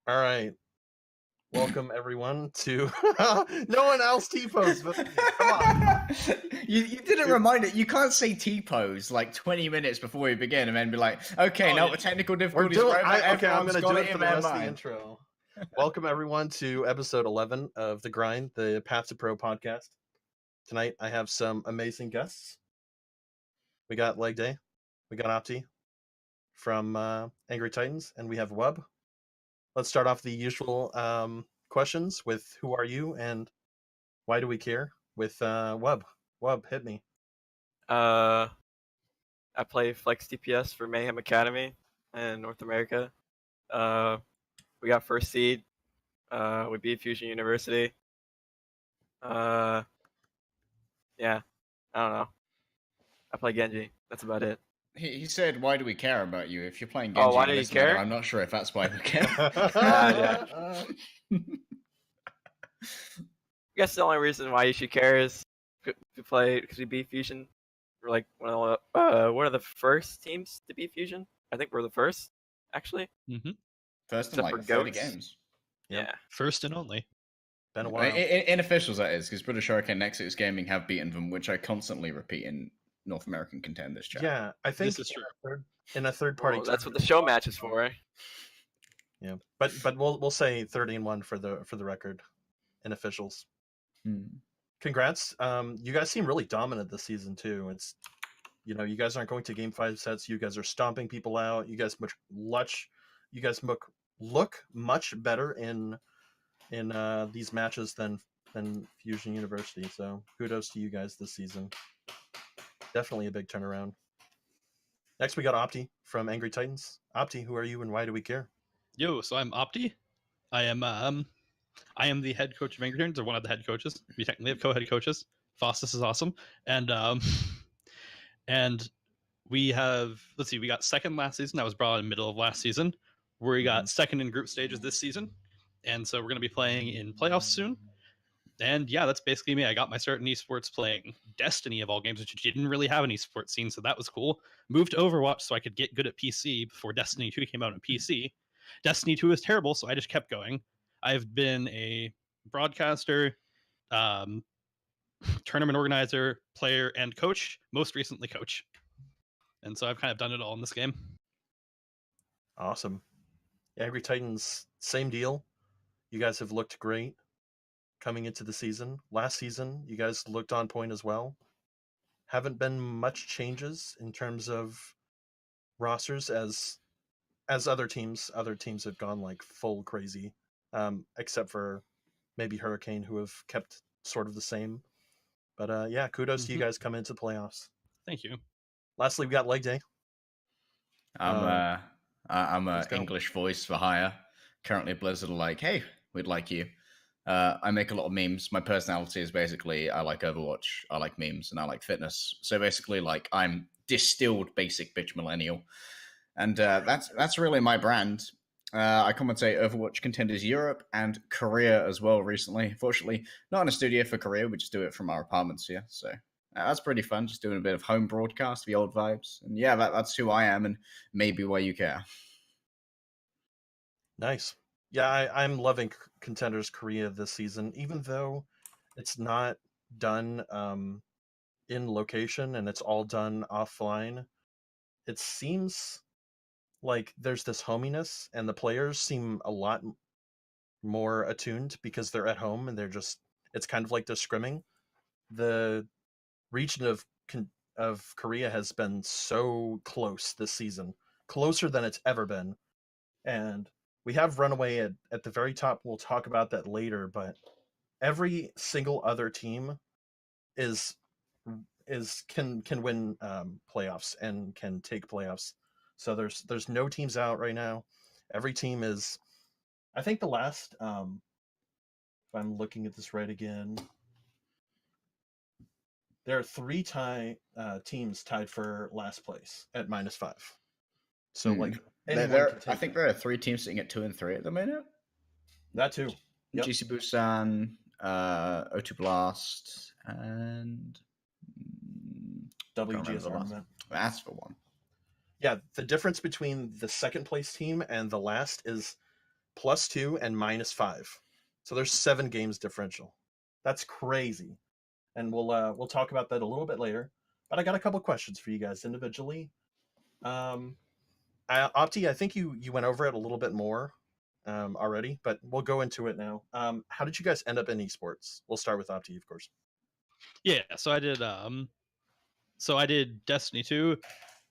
All right. Welcome everyone to no one else T-pose, but come on. You didn't remind it. You can't say T-pose like 20 minutes before we begin and then be like, okay, now the technical difficulties. I'm going to do it for the rest of the intro. Welcome everyone to episode 11 of The Grind, the Path to Pro podcast. Tonight I have some amazing guests. We got LEGDAY, we got Opti from Angry Titans, and we have Wub. Let's start off the usual questions with who are you and why do we care with Wub. Wub, hit me. I play Flex DPS for Mayhem Academy in North America. We got first seed. We beat Fusion University. Yeah, I don't know. I play Genji. That's about it. He said, why do we care about you? If you're playing Genji, why do you care? I'm not sure if that's why we care. Yeah. I guess the only reason why you should care is to play because we beat Fusion. We're like one of the first teams to beat Fusion. I think we're the first, actually. Mm-hmm. First in like 30 games. Yeah. First and only. Been a while. In officials, that is, because British Hurricane Nexus Gaming have beaten them, which I constantly repeat in North American Contenders chat. Yeah, I think this is true. In a third party. That's what the show match is for, right? Yeah, but we'll say 30-1 for the record in officials. Congrats. You guys seem really dominant this season too. It's you guys aren't going to game 5 sets. You guys are stomping people out. You guys look much better in these matches than Fusion University. So kudos to you guys this season. Definitely a big turnaround. Next, we got Opti from Angry Titans. Opti, who are you and why do we care? Yo, so I'm Opti. I am the head coach of Angry Titans, or one of the head coaches. We technically have co-head coaches. Faustus is awesome, and we have we got second last season. That was brought in the middle of last season. We got second in group stages this season, and so we're going to be playing in playoffs soon. And yeah, that's basically me. I got my start in esports playing Destiny of all games, which didn't really have an esports scene, so that was cool. Moved to Overwatch so I could get good at PC before Destiny 2 came out on PC. Destiny 2 is terrible, so I just kept going. I've been a broadcaster, tournament organizer, player, and coach. Most recently, coach. And so I've kind of done it all in this game. Awesome. Angry Titans, same deal. You guys have looked great coming into the season. Last season, you guys looked on point as well. Haven't been much changes in terms of rosters as other teams have gone like full crazy, except for maybe Hurricane, who have kept sort of the same. But yeah, kudos to you guys coming into playoffs. Thank you. Lastly, we got LEGDAY. I'm a English voice for hire. Currently, Blizzard are like, hey, we'd like you. I make a lot of memes. My personality is basically I like Overwatch, I like memes, and I like fitness. So basically, like I'm distilled basic bitch millennial, and that's really my brand. I commentate Overwatch Contenders Europe and Korea as well recently. Fortunately, not in a studio for Korea. We just do it from our apartments here. So that's pretty fun. Just doing a bit of home broadcast, the old vibes. And yeah, that's who I am, and maybe why you care. Nice. Yeah, I'm loving Contenders Korea this season, even though it's not done in location and it's all done offline. It seems like there's this hominess, and the players seem a lot more attuned because they're at home and it's kind of like they're scrimming. The region of Korea has been so close this season, closer than it's ever been, and we have Runaway at the very top. We'll talk about that later, but every single other team can win playoffs and can take playoffs. So there's no teams out right now. Every team is, I think the last, if I'm looking at this right again, there are 3 teams tied for last place at -5. So like. I think there are 3 teams sitting at 2 and 3 at the minute. That too. Yep. GC Busan, O2 Blast, and WGS Armament. That's for one. Yeah, the difference between the second place team and the last is +2 and -5. So there's 7 games differential. That's crazy. And we'll talk about that a little bit later. But I got a couple questions for you guys individually. Opti, I think you went over it a little bit more already, but we'll go into it now. How did you guys end up in esports? We'll start with Opti, of course. Yeah, so I did Destiny 2.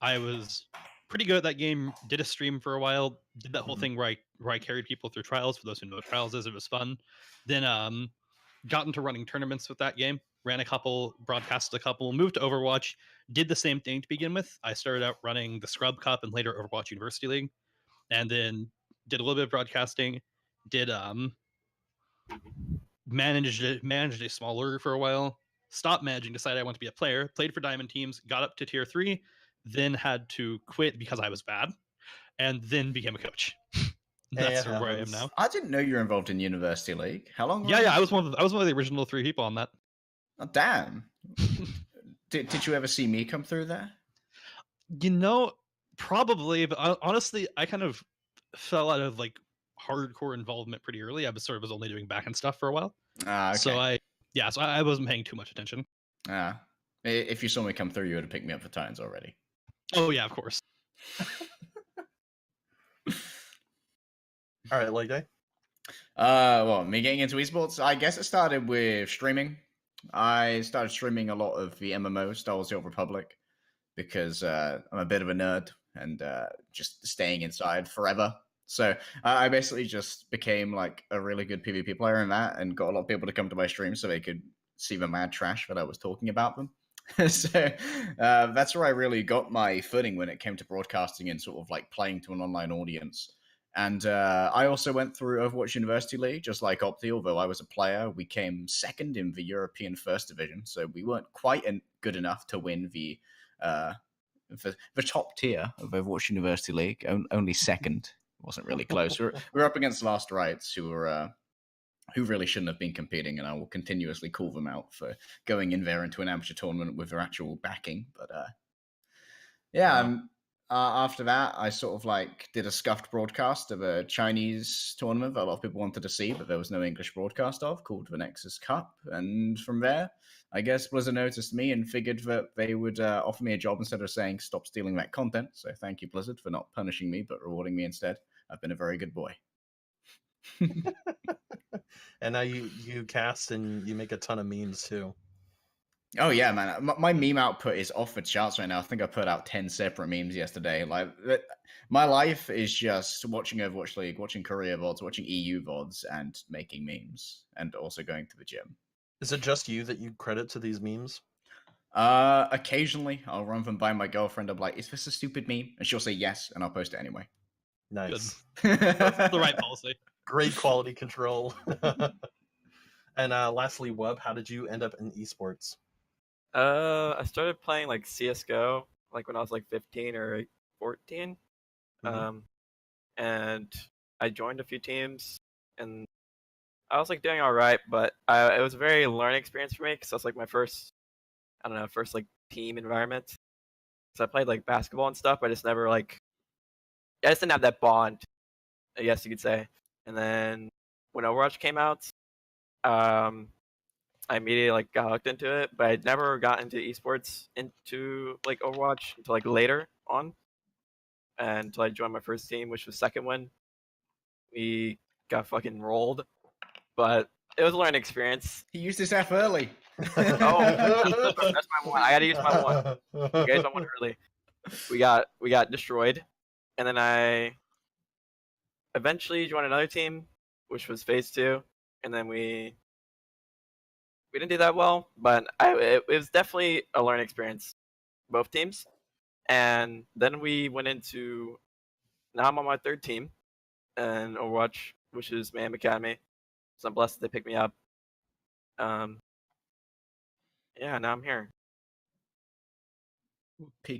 I was pretty good at that game. Did a stream for a while. Did that whole thing where I carried people through trials. For those who know what trials is, it was fun. Then got into running tournaments with that game. Ran a couple, broadcasted a couple, moved to Overwatch. Did the same thing to begin with. I started out running the Scrub Cup and later Overwatch University League, and then did a little bit of broadcasting. Did managed a small org for a while. Stopped managing, decided I want to be a player. Played for Diamond teams, got up to tier 3, then had to quit because I was bad, and then became a coach. That's where I am now. I didn't know you were involved in University League. How long? Yeah, I was one of the original 3 people on that. Oh, damn. Did you ever see me come through there? Probably, but honestly, I kind of fell out of like hardcore involvement pretty early. I was only doing back end stuff for a while. Okay. So I wasn't paying too much attention. If you saw me come through, you would have picked me up for Titans already. Oh yeah, of course. All right, LEGDAY. Well, me getting into esports, I guess it started with streaming. I started streaming a lot of the MMO, Star Wars: The Old Republic, because I'm a bit of a nerd and just staying inside forever. So I basically just became like a really good PvP player in that and got a lot of people to come to my stream so they could see the mad trash that I was talking about them. So that's where I really got my footing when it came to broadcasting and sort of like playing to an online audience. And I also went through Overwatch University League, just like Opti, although I was a player. We came second in the European First Division, so we weren't quite good enough to win the top tier of Overwatch University League. Only second. It wasn't really close. We're up against Last Rights, who really shouldn't have been competing, and I will continuously call them out for going in there into an amateur tournament with their actual backing. But after that, I sort of like did a scuffed broadcast of a Chinese tournament that a lot of people wanted to see, but there was no English broadcast of, called the Nexus Cup. And from there, I guess Blizzard noticed me and figured that they would offer me a job instead of saying, stop stealing that content. So thank you, Blizzard, for not punishing me, but rewarding me instead. I've been a very good boy. And now you cast and you make a ton of memes too. Oh yeah, man! My meme output is off the charts right now. I think I put out 10 separate memes yesterday. Like, my life is just watching Overwatch League, watching Korea VODs, watching EU VODs, and making memes, and also going to the gym. Is it just you that you credit to these memes? Occasionally, I'll run them by my girlfriend. I'm like, "Is this a stupid meme?" And she'll say yes, and I'll post it anyway. Nice. That's the right policy. Great quality control. And lastly, Wub, how did you end up in esports? I started playing like CS:GO like when I was like 15 or 14. And I joined a few teams and I was like doing all right, but it was a very learning experience for me because that's like my first like team environment. So I played like basketball and stuff, but I just never I just didn't have that bond, I guess you could say. And then when Overwatch came out, I immediately like got hooked into it, but I'd never got into esports into like Overwatch until like later on, and until I joined my first team, which was second win. We got fucking rolled, but it was a learning experience. He used his F early. That's my one. I gotta use my one. I gotta use my one early. We got destroyed, and then I eventually joined another team, which was phase 2, and then we didn't do that well, but it was definitely a learning experience, both teams. And then we went into, now I'm on my third team in Overwatch, which is Mayhem Academy. So I'm blessed that they picked me up. Yeah, now I'm here.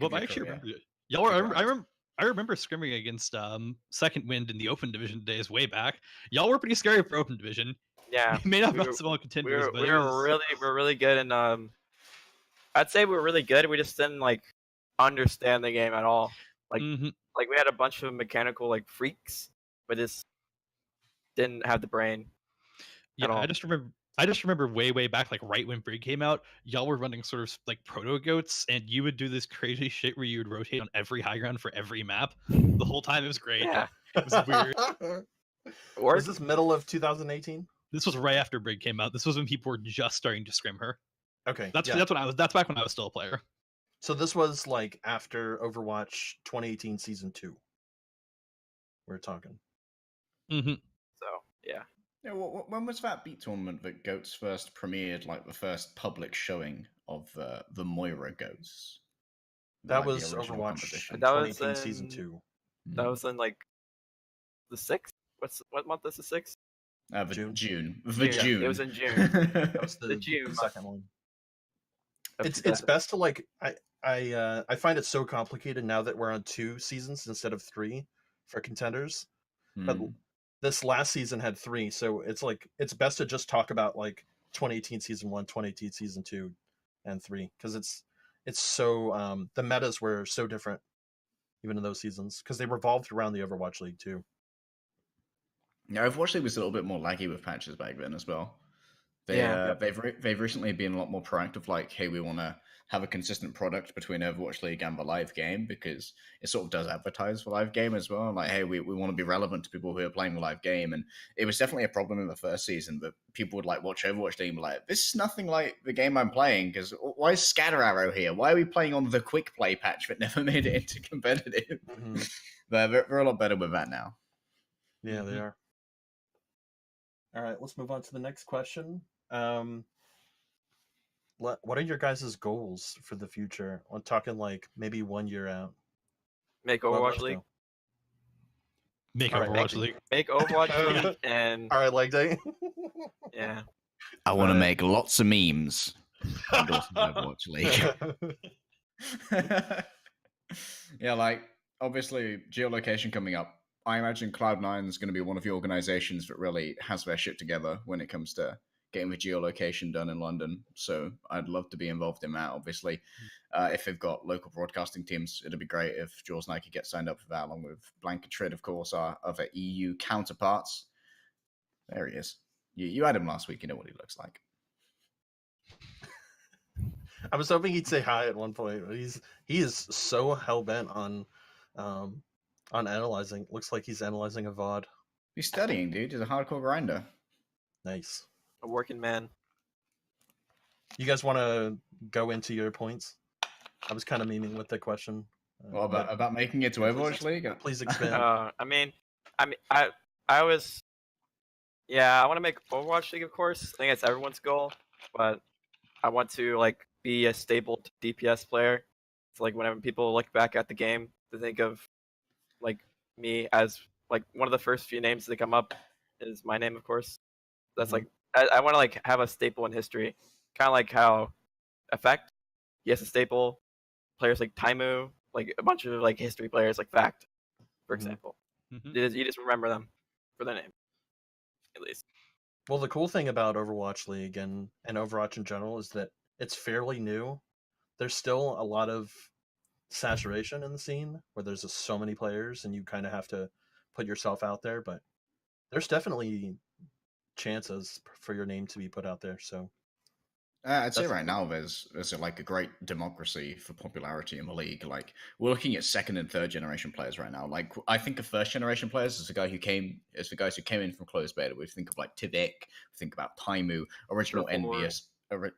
Well, I actually remember y'all. I remember scrimming against Second Wind in the Open Division days way back. Y'all were pretty scary for Open Division. Yeah, you may not be small contenders, but we're really good, and I'd say we were really good. We just didn't like understand the game at all. Like we had a bunch of mechanical like freaks, but just didn't have the brain. Yeah, I just remember way back, like right when Brig came out, y'all were running sort of like proto goats, and you would do this crazy shit where you would rotate on every high ground for every map. The whole time it was great. Yeah. It was weird. Was this middle of 2018? This was right after Brig came out. This was when people were just starting to scrim her. Okay, that's back when I was still a player. So this was like after Overwatch 2018 Season 2. We're talking. Mm-hmm. So, yeah. Yeah, when was that beat tournament that Goats first premiered, like the first public showing of the Moira Goats? That like, was Overwatch That 2018 was Season 2. That was in like the 6th? What month is the 6th? June. June. It was in June. That was the June second one. It's 2000. best to like I find it so complicated now that we're on 2 seasons instead of 3 for contenders. But this last season had 3, so it's like it's best to just talk about like 2018 season 1, 2018 season 2, and 3 because it's so the metas were so different even in those seasons because they revolved around the Overwatch League too. Yeah, Overwatch League was a little bit more laggy with patches back then as well. They've recently been a lot more proactive. Like, hey, we want to have a consistent product between Overwatch League and the live game because it sort of does advertise for live game as well. Like, hey, we want to be relevant to people who are playing the live game, and it was definitely a problem in the first season. But people would like watch Overwatch League and be like, this is nothing like the game I'm playing. Because why is Scatter Arrow here? Why are we playing on the quick play patch that never made it into competitive? Mm-hmm. They're a lot better with that now. Yeah, they are. All right, let's move on to the next question. What are your guys' goals for the future? I'm talking like maybe 1 year out. Make Overwatch League. Make Overwatch League. Make Overwatch League and all right, LEGDAY. Yeah. I want to make lots of memes. Overwatch League. Yeah, like obviously geolocation coming up. I imagine Cloud9 is going to be one of the organizations that really has their shit together when it comes to getting the geolocation done in London. So I'd love to be involved in that, obviously. If they've got local broadcasting teams, it'd be great if Jules and I could get signed up for that, along with Blanketrid, of course, our other EU counterparts. There he is. You had him last week. You know what he looks like. I was hoping he'd say hi at one point. He is so hell-bent on analyzing. Looks like he's analyzing a VOD. He's studying, dude. He's a hardcore grinder. Nice. A working man. You guys want to go into your points? I was kind of memeing with the question. Well, about making it to Overwatch League? Please expand. I was... Yeah, I want to make Overwatch League, of course. I think that's everyone's goal. But I want to like be a stable DPS player. So like whenever people look back at the game, to think of like me as like one of the first few names that come up is my name, of course. That's like I want to like have a staple in history, kind of like how Effect, he has a staple. Players like Taimu, like a bunch of like history players like Fact, for example. You just remember them for their name, at least. Well, the cool thing about Overwatch League and Overwatch in general is that it's fairly new. There's still a lot of saturation in the scene where there's just so many players and you kind of have to put yourself out there, but there's definitely chances for your name to be put out there. So I'd say right now there's like a great democracy for popularity in the league. Like we're looking at second and third generation players right now. Like I think of first generation players as the guys who came in from closed beta. We think of like Tivik, we think about Taimu, original Envious,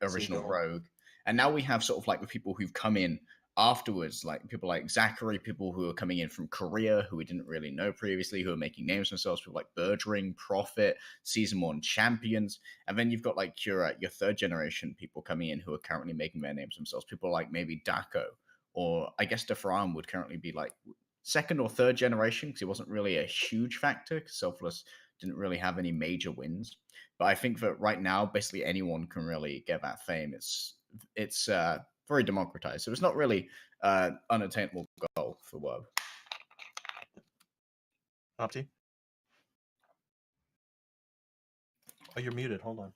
original Rogue, and now we have sort of like the people who've come in afterwards, like people like Zachary, people who are coming in from Korea who we didn't really know previously, who are making names for themselves, people like Birdring, Prophet, Season 1 champions, and then you've got like your third generation people coming in who are currently making their names themselves, people like maybe Daco, or I guess Defram would currently be like second or third generation because he wasn't really a huge factor because Selfless didn't really have any major wins. But I think that right now basically anyone can really get that fame. It's very democratized, so it's not really unattainable goal for WoW. Opti? Oh, you're muted. Hold on.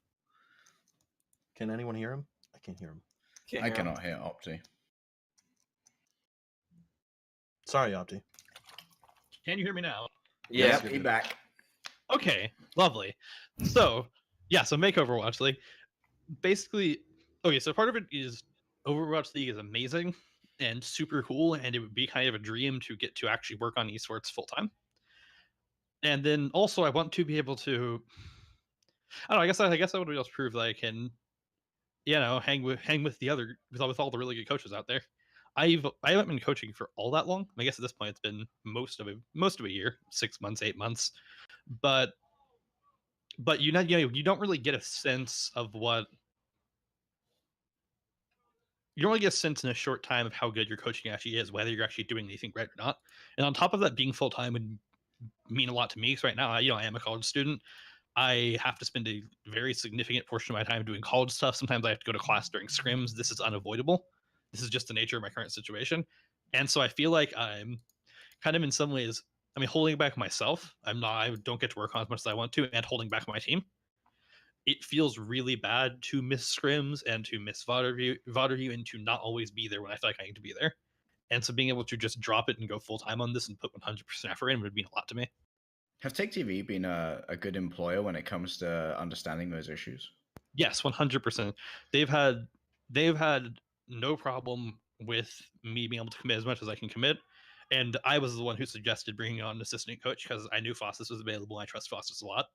Can anyone hear him? I can't hear him. I cannot hear Opti. Sorry, Opti. Can you hear me now? Yeah, be back. Okay, lovely. So make Overwatch League. Basically, okay, so part of it is Overwatch League is amazing and super cool, and it would be kind of a dream to get to actually work on esports full time. And then also I want to be able to, I don't know, I guess I would be able to prove that I can, hang with all the really good coaches out there. I haven't been coaching for all that long. I guess at this point it's been most of a year, 6 months, 8 months. But you don't really get a sense of what you don't really get a sense in a short time of how good your coaching actually is, whether you're actually doing anything right or not. And on top of that, being full time would mean a lot to me because right now, I am a college student. I have to spend a very significant portion of my time doing college stuff. Sometimes I have to go to class during scrims. This is unavoidable. This is just the nature of my current situation. And so I feel like I'm kind of in some ways, holding back myself. I don't get to work on as much as I want to, and holding back my team. It feels really bad to miss scrims and to miss VOD and to not always be there when I feel like I need to be there. And so being able to just drop it and go full time on this and put 100% effort in would mean a lot to me. Have TechTV been a good employer when it comes to understanding those issues? Yes, 100%. They've had no problem with me being able to commit as much as I can commit. And I was the one who suggested bringing on an assistant coach because I knew Fossis was available. I trust Fossis a lot.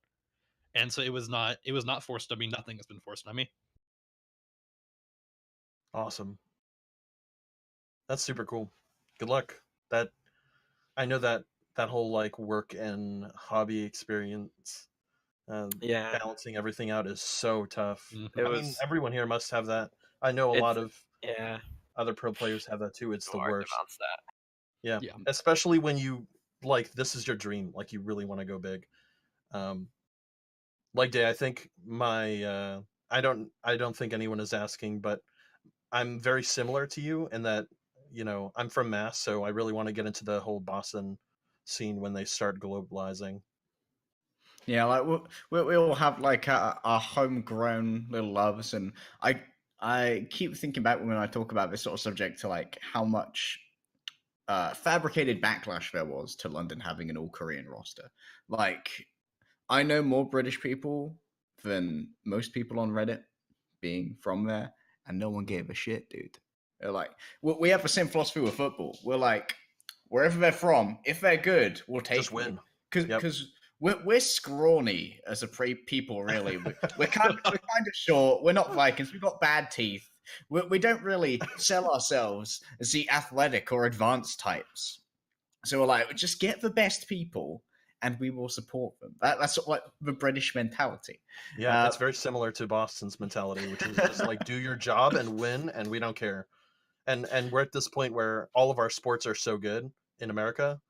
And so it was not forced on me. Nothing has been forced on me. Awesome. That's super cool. Good luck. I know that whole like work and hobby experience, balancing everything out is so tough. Mm-hmm. Everyone here must have that. I know a lot of other pro players have that too. It's the worst. Yeah, especially when you like this is your dream, like you really want to go big. LEGDAY, I think I don't think anyone is asking, but I'm very similar to you in that, I'm from Mass, so I really want to get into the whole Boston scene when they start globalizing. Yeah, like we all have like our homegrown little loves, and I keep thinking back when I talk about this sort of subject to like how much fabricated backlash there was to London having an all Korean roster. Like, I know more British people than most people on Reddit being from there, and no one gave a shit, dude. They're like, we have the same philosophy with football. We're like, wherever they're from, if they're good, we'll take just win. Because we're scrawny as a people, really. We're kind of short. We're not Vikings. We've got bad teeth. We don't really sell ourselves as the athletic or advanced types. So we're like, just get the best people and we will support them. That's sort of like the British mentality. Yeah, it's very similar to Boston's mentality, which is just like do your job and win, and we don't care. And we're at this point where all of our sports are so good in America.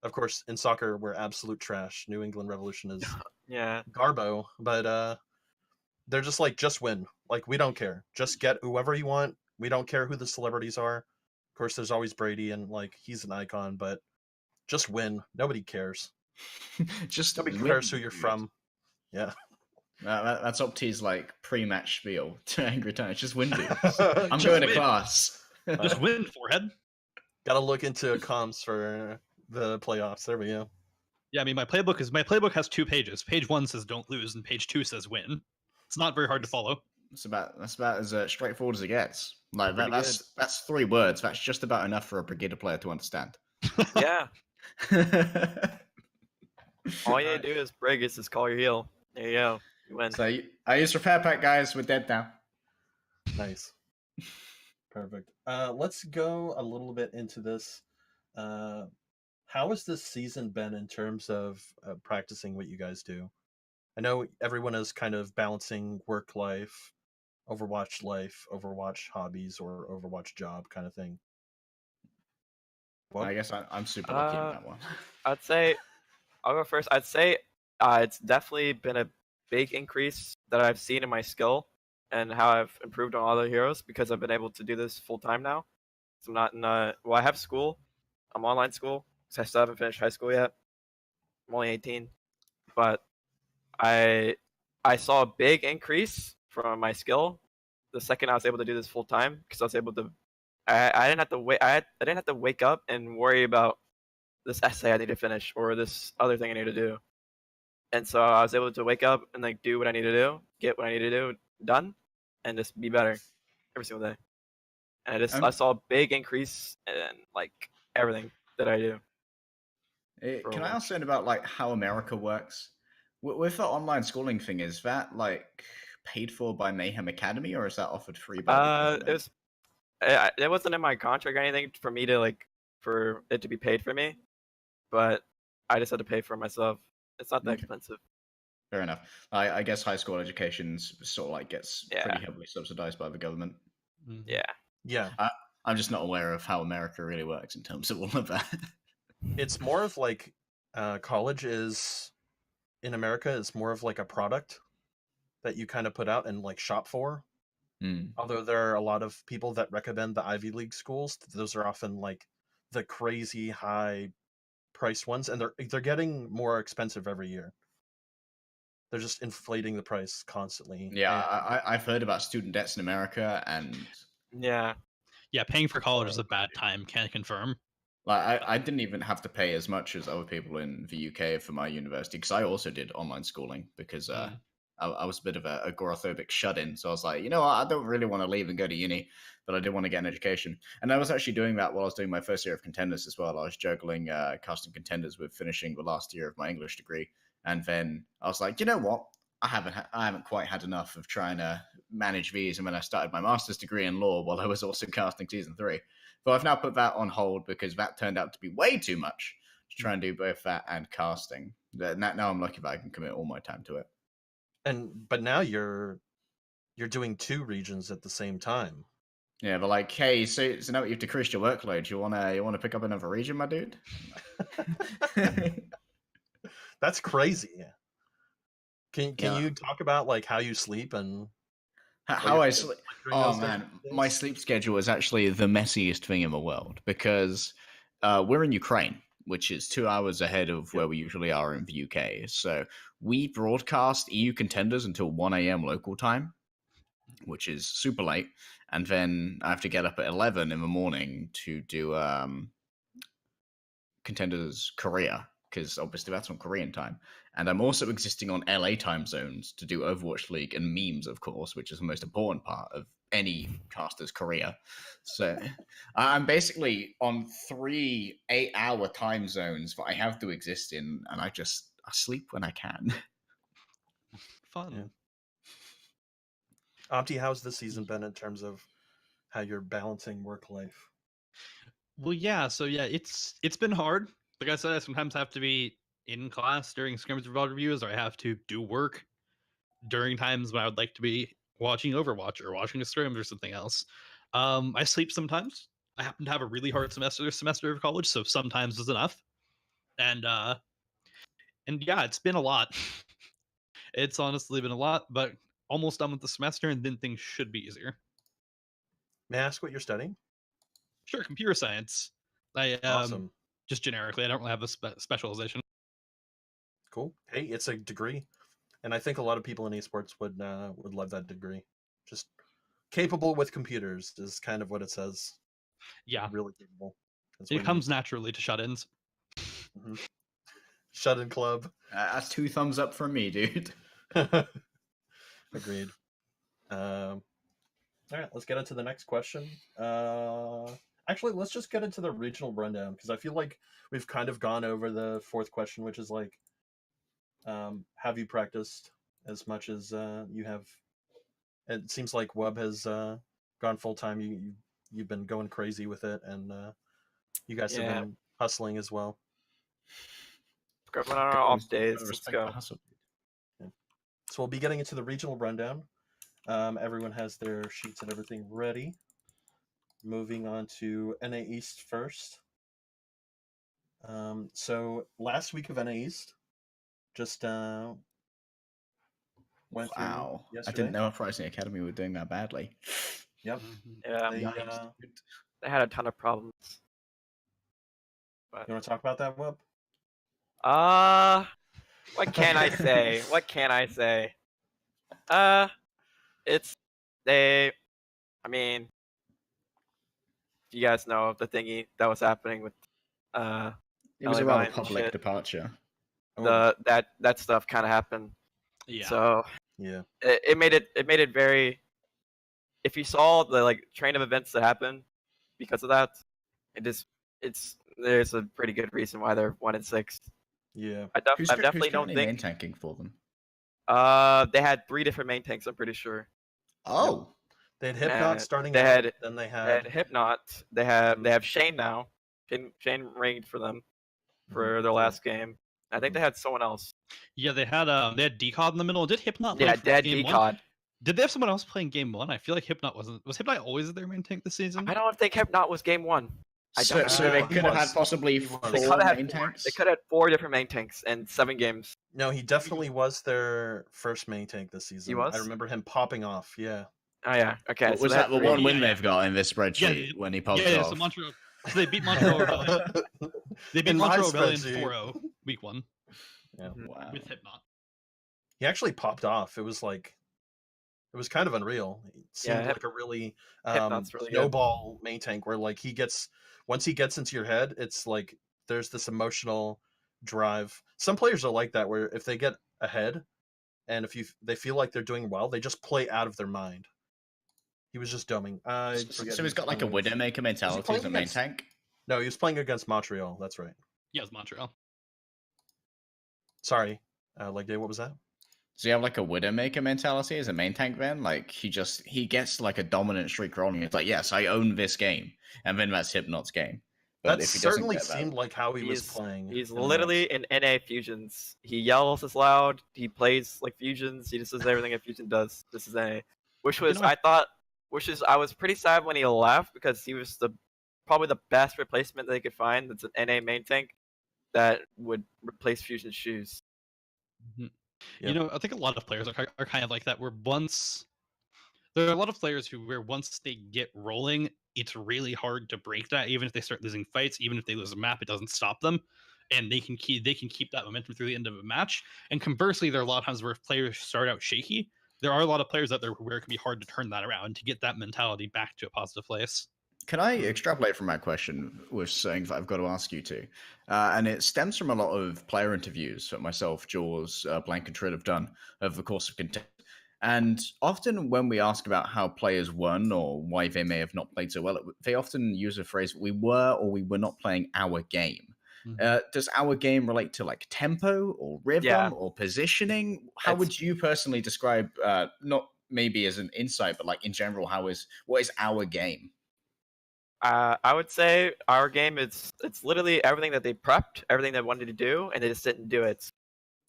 Of course, in soccer, we're absolute trash. New England Revolution is garbo, but they're just like, just win. Like, we don't care. Just get whoever you want. We don't care who the celebrities are. Of course, there's always Brady, and like he's an icon, but just win. Nobody cares. Just nobody cares who you're from. Yeah. That's Opti's like pre-match spiel to Angry Times. Just win, dude. I'm going to class. Just win, forehead. Gotta look into comms for the playoffs. There we go. Yeah, my playbook has 2 pages. Page 1 says don't lose, and page 2 says win. It's not very hard to follow. That's about as straightforward as it gets. Like that's 3 words. That's just about enough for a Brigida player to understand. Yeah. All you do is brig is just call your heal. There you go. You win. So I use repair pack, guys. We're dead now. Nice. Perfect. Let's go a little bit into this. How has this season been in terms of practicing what you guys do? I know everyone is kind of balancing work life, Overwatch hobbies, or Overwatch job kind of thing. What? I guess I'm super lucky in that one. I'd say I'll go first. I'd say it's definitely been a big increase that I've seen in my skill and how I've improved on other heroes because I've been able to do this full time now. So I'm not in I have school. I'm online school because I still haven't finished high school yet. I'm only 18, but I saw a big increase from my skill the second I was able to do this full time because I was able to. I didn't have to wait. I didn't have to wake up and worry about this essay I need to finish or this other thing I need to do. And so I was able to wake up and like do what I need to do, get what I need to do done, and just be better every single day. And I saw a big increase in like everything that I do. Can I ask about like how America works? With the online schooling thing, is that like paid for by Mayhem Academy, or is that offered free by the government? It wasn't in my contract or anything for me to for it to be paid for me, but I just had to pay for it myself. It's not that expensive. Fair enough. I guess high school education's sort of like gets pretty heavily subsidized by the government. Yeah. I'm just not aware of how America really works in terms of all of that. It's more of like college is in America is more of like a product that you kind of put out and like shop for. Although there are a lot of people that recommend the Ivy League schools, those are often like the crazy high priced ones, and they're getting more expensive every year. They're just inflating the price constantly. Yeah, I've heard about student debts in America, and yeah, paying for college is a bad time. Can't confirm. Like I didn't even have to pay as much as other people in the UK for my university, because I also did online schooling because I was a bit of a agoraphobic shut-in. So I was like, you know what, I don't really want to leave and go to uni, but I did want to get an education. And I was actually doing that while I was doing my first year of Contenders as well. I was juggling casting Contenders with finishing the last year of my English degree. And then I was like, you know what, I haven't quite had enough of trying to manage these. And then I started my master's degree in law while I was also casting season 3. But I've now put that on hold because that turned out to be way too much to try and do both that and casting. Now I'm lucky that I can commit all my time to it. But now you're doing 2 regions at the same time. Yeah, but like, hey, so now that you've decreased your workload, you wanna pick up another region, my dude? That's crazy. Can you talk about like how you sleep and how I sleep? Oh man, my sleep schedule is actually the messiest thing in the world because we're in Ukraine, which is 2 hours ahead of where we usually are in the UK. So we broadcast EU Contenders until 1 a.m. local time, which is super late. And then I have to get up at 11 in the morning to do Contenders Korea, because obviously that's on Korean time. And I'm also existing on LA time zones to do Overwatch League and memes, of course, which is the most important part of any caster's career. So I'm basically on 3 8-hour time zones that I have to exist in, and I sleep when I can. Fun. Opti, how's this season been in terms of how you're balancing work life? Well, it's been hard. Like I said, I sometimes have to be in class during scrimmage reviews, or I have to do work during times when I would like to be watching Overwatch or watching a stream or something else. I sleep sometimes. I happen to have a really hard semester of college, so sometimes is enough. And yeah, it's been a lot. It's honestly been a lot, but almost done with the semester, and then things should be easier. May I ask what you're studying? Sure, computer science. Awesome. Just generically, I don't really have a specialization. Cool. Hey, it's a degree, and I think a lot of people in esports would love that degree. Just capable with computers is kind of what it says. Yeah, really capable. It comes naturally to shut-ins. Mm-hmm. Shut-in club. That's 2 thumbs up from me, dude. Agreed. All right, let's get into the next question. Actually, let's just get into the regional rundown, because I feel like we've kind of gone over the 4th question, which is like, have you practiced as much as you have? It seems like Wub has gone full-time. You've been going crazy with it, and you guys have been hustling as well. Going on our off days. Let's go. Yeah. So we'll be getting into the regional rundown. Everyone has their sheets and everything ready. Moving on to NA East first. So last week of NA East just went through yesterday. I didn't know Uprising Academy were doing that badly. Yep. Yeah. They had a ton of problems. But... You want to talk about that, Web? What can I say? What can I say? I mean, you guys know the thingy that was happening with it was a rather public departure. that stuff kind of happened. Yeah. So Yeah. it made it very. If you saw the like train of events that happened because of that, there's a pretty good reason why they're 1-6. Yeah. I definitely don't think main tanking for them. they had 3 different main tanks. I'm pretty sure. Oh, they had Hypnot starting they out. had, Then they They had had Hypnot. They have Shane now. Shane reigned for them for their last game. I think they had someone else. Yeah, they had Decod in the middle. Did Hypnot Yeah, play Decod. One? Did they have someone else playing game 1? I feel like Hypnot wasn't. Was Hypnot always their main tank this season? I don't think Hypnot was game 1. so they could have had possibly 4 main tanks. They could have had 4 different main tanks in 7 games. No, he definitely was their first main tank this season. He was? I remember him popping off. Yeah. Oh yeah. Okay. Was that the one win they've got in this spreadsheet when he popped off? So Montreal. So they beat Montreal Rebellion. They beat Montreal Rebellion 4-0 week 1. Yeah. Wow. With Hypnot. He actually popped off. It was kind of unreal. It seemed like a really snowball main tank where like once he gets into your head, it's like there's this emotional drive. Some players are like that where if they get ahead and they feel like they're doing well, they just play out of their mind. He was just doming. So he's got like a Widowmaker mentality as a main tank? No, he was playing against Montreal. That's right. Yeah, it was Montreal. Sorry. LEGDAY, what was that? Does he have like a Widowmaker mentality as a main tank then? Like he gets like a dominant streak rolling. It's like, yes, I own this game. And then that's Hypnot's game. But that certainly seemed like how he was playing. He's literally in NA Fusions. He yells as loud. He plays like Fusions. He just does everything a Fusion does. This is NA. I was pretty sad when he left because he was probably the best replacement they could find that's an NA main tank that would replace Fusion's shoes. Mm-hmm. Yep. I think a lot of players are kind of like that. There are a lot of players where once they get rolling, it's really hard to break that. Even if they start losing fights, even if they lose a map, it doesn't stop them, and they can keep that momentum through the end of a match. And conversely, there are a lot of times where if players start out shaky, there are a lot of players out there where it can be hard to turn that around to get that mentality back to a positive place. Can I extrapolate from that question with something that I've got to ask you to? And it stems from a lot of player interviews that myself, Jaws, Blank and Trid have done over the course of Contenders. And often when we ask about how players won or why they may have not played so well, they often use a phrase, we were or we were not playing our game. Does our game relate to like tempo or rhythm or positioning? How would you personally describe, not maybe as an insight, but like in general, what is our game? I would say our game it's literally everything that they prepped, everything they wanted to do, and they just didn't do it.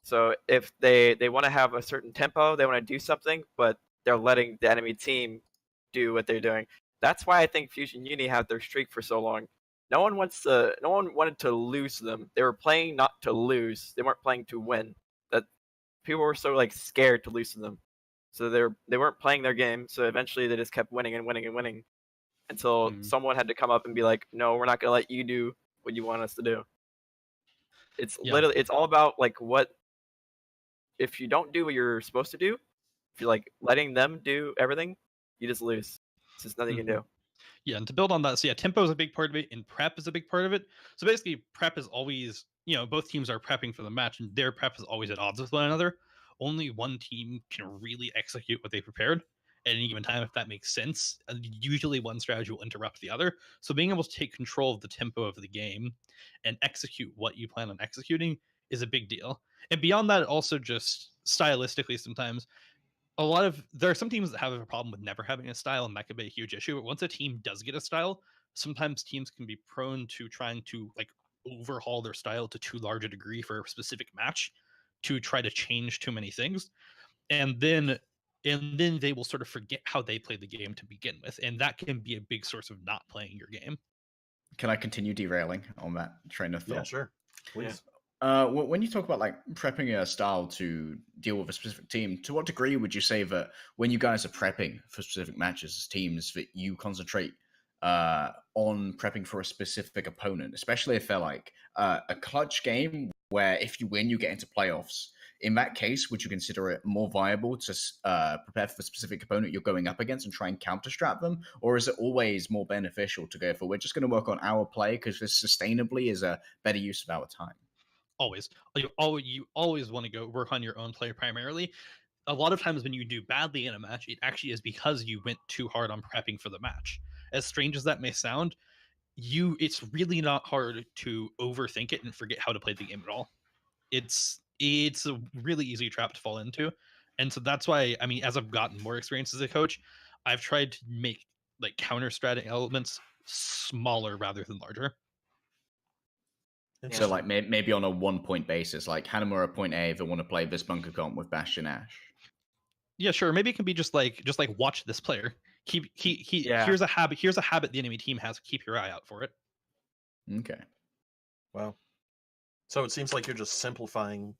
So if they want to have a certain tempo, they want to do something, but they're letting the enemy team do what they're doing. That's why I think Fusion Uni had their streak for so long. No one wanted to lose them. They were playing not to lose. They weren't playing to win. That people were so like scared to lose to them. So they weren't playing their game. So eventually they just kept winning and winning and winning until someone had to come up and be like, "No, we're not going to let you do what you want us to do." It's literally it's all about like if you don't do what you're supposed to do, if you're like letting them do everything, you just lose. There's just nothing you can do. Yeah, and to build on that, so tempo is a big part of it, and prep is a big part of it. So basically, prep is always, both teams are prepping for the match, and their prep is always at odds with one another. Only one team can really execute what they prepared at any given time, if that makes sense. And usually one strategy will interrupt the other. So being able to take control of the tempo of the game and execute what you plan on executing is a big deal. And beyond that, also just stylistically sometimes, there are some teams that have a problem with never having a style, and that could be a huge issue. But once a team does get a style, sometimes teams can be prone to trying to like overhaul their style to too large a degree for a specific match, to try to change too many things. And then they will sort of forget how they played the game to begin with. And that can be a big source of not playing your game. Can I continue derailing on that train of thought? Yeah, sure. Please. When you talk about like prepping a style to deal with a specific team, to what degree would you say that when you guys are prepping for specific matches as teams, that you concentrate on prepping for a specific opponent, especially if they're like a clutch game where if you win, you get into playoffs? In that case, would you consider it more viable to prepare for the specific opponent you're going up against and try and counter-strap them? Or is it always more beneficial to go for, we're just going to work on our play because this sustainably is a better use of our time? always. You always want to go work on your own player primarily. A lot of times when you do badly in a match, it actually is because you went too hard on prepping for the match. As strange as that may sound, it's really not hard to overthink it and forget how to play the game at all. It's a really easy trap to fall into. And so that's why, I mean, as I've gotten more experience as a coach, I've tried to make like counter strat elements smaller rather than larger. So like maybe on a 1-point basis, like Hanamura point A if they want to play this bunker comp with Bastion Ash. Yeah, sure. Maybe it can be just like watch this player. Here's a habit the enemy team has. Keep your eye out for it. Okay. Wow. So it seems like you're just simplifying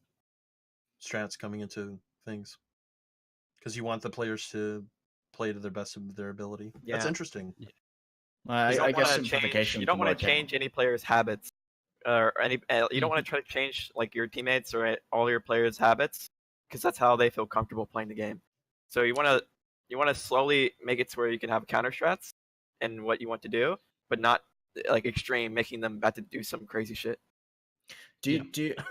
strats coming into things because you want the players to play to their best of their ability. Yeah. That's interesting. Yeah. I guess simplification. You don't want to change any player's habits, or any. You don't want to try to change like your teammates or all your players' habits, because that's how they feel comfortable playing the game. So you want to slowly make it to where you can have counter strats and what you want to do, but not like extreme, making them about to do some crazy shit.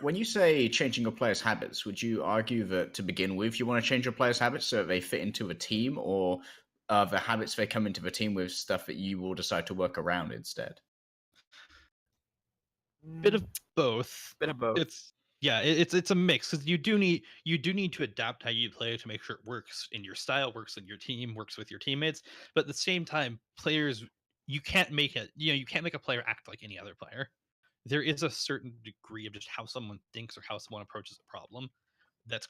When you say changing your players' habits, would you argue that to begin with you want to change your players' habits so that they fit into a team, or the habits they come into the team with stuff that you will decide to work around instead? Bit of both. It's a mix, because you do need to adapt how you play to make sure it works in your style, works in your team, works with your teammates. But at the same time, players, you can't make a player act like any other player. There is a certain degree of just how someone thinks or how someone approaches a problem that's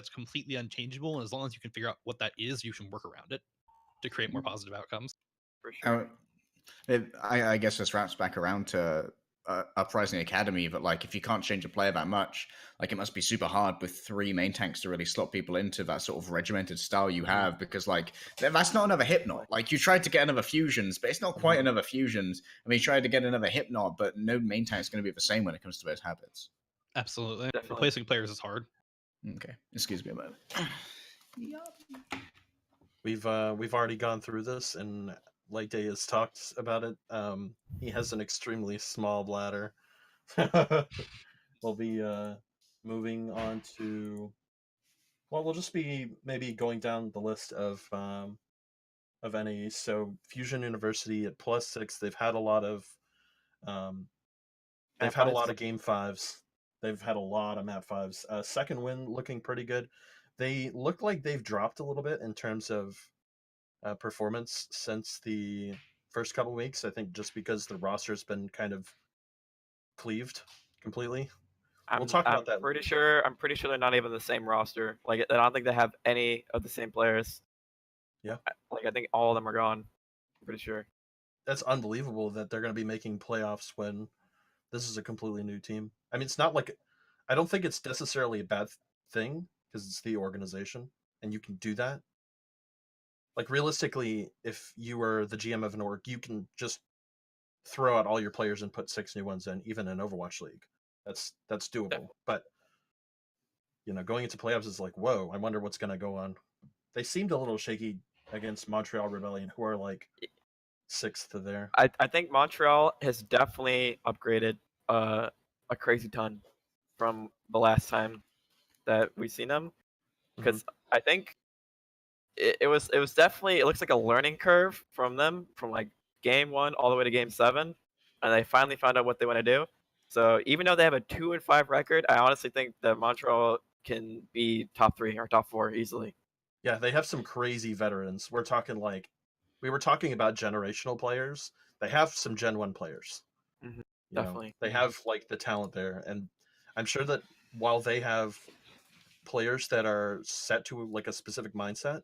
completely unchangeable, and as long as you can figure out what that is, you can work around it to create more positive outcomes. For sure. I guess this wraps back around to Uprising Academy, but like if you can't change a player that much, like it must be super hard with 3 main tanks to really slot people into that sort of regimented style you have, because like that's not another Hypnot. Like you tried to get another Fusions, but it's not quite another Fusions. I mean, you tried to get another Hypnot, but no main tank is going to be the same when it comes to those habits. Absolutely. Replacing players is hard. Okay, excuse me a moment. We've already gone through this, and LEGDAY has talked about it. He has an extremely small bladder. We'll be moving on to. Well, we'll just be maybe going down the list of NAs. So Fusion University at +6. They've had a lot of. They've had a lot of game 5s. They've had a lot of map 5s. Second win looking pretty good. They look like they've dropped a little bit in terms of performance since the first couple weeks. I think just because the roster's been kind of cleaved completely. We'll talk about that. I'm pretty sure they're not even the same roster. Like I don't think they have any of the same players. Yeah. Like I think all of them are gone. I'm pretty sure. That's unbelievable that they're going to be making playoffs when this is a completely new team. I mean, it's not like, I don't think it's necessarily a bad thing because it's the organization and you can do that. Like realistically, if you were the GM of an org, you can just throw out all your players and put 6 new ones in, even in Overwatch League. That's doable. Yeah. But going into playoffs is like, whoa, I wonder what's going to go on. They seemed a little shaky against Montreal Rebellion, who are like 6th to there. I think Montreal has definitely upgraded a crazy ton from the last time that we've seen them, because I think it was definitely, it looks like a learning curve from them from like game 1 all the way to game 7, and they finally found out what they want to do. So even though they have a 2-5 record, I honestly think that Montreal can be top 3 or top 4 easily. Yeah, they have some crazy veterans. We're talking like, we were talking about generational players. They have some Gen 1 players. Definitely. They have like the talent there, and I'm sure that while they have players that are set to like a specific mindset,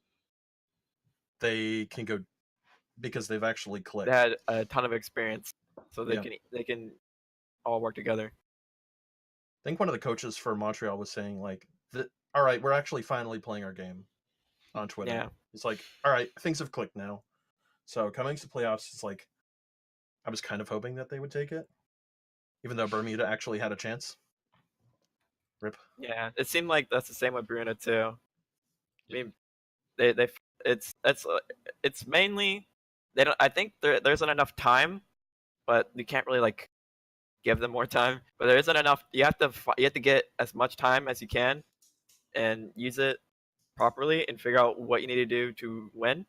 they can go because they've actually clicked. They had a ton of experience, so they can all work together. I think one of the coaches for Montreal was saying like, all right, we're actually finally playing our game on Twitter. Yeah. It's like, all right, things have clicked now. So coming to playoffs, it's like, I was kind of hoping that they would take it, even though Bermuda actually had a chance. Rip. Yeah, it seemed like that's the same with Bruna too. I mean, it's mainly they don't. I think there isn't enough time, but you can't really like give them more time, but there isn't enough. You have to get as much time as you can and use it properly and figure out what you need to do to win.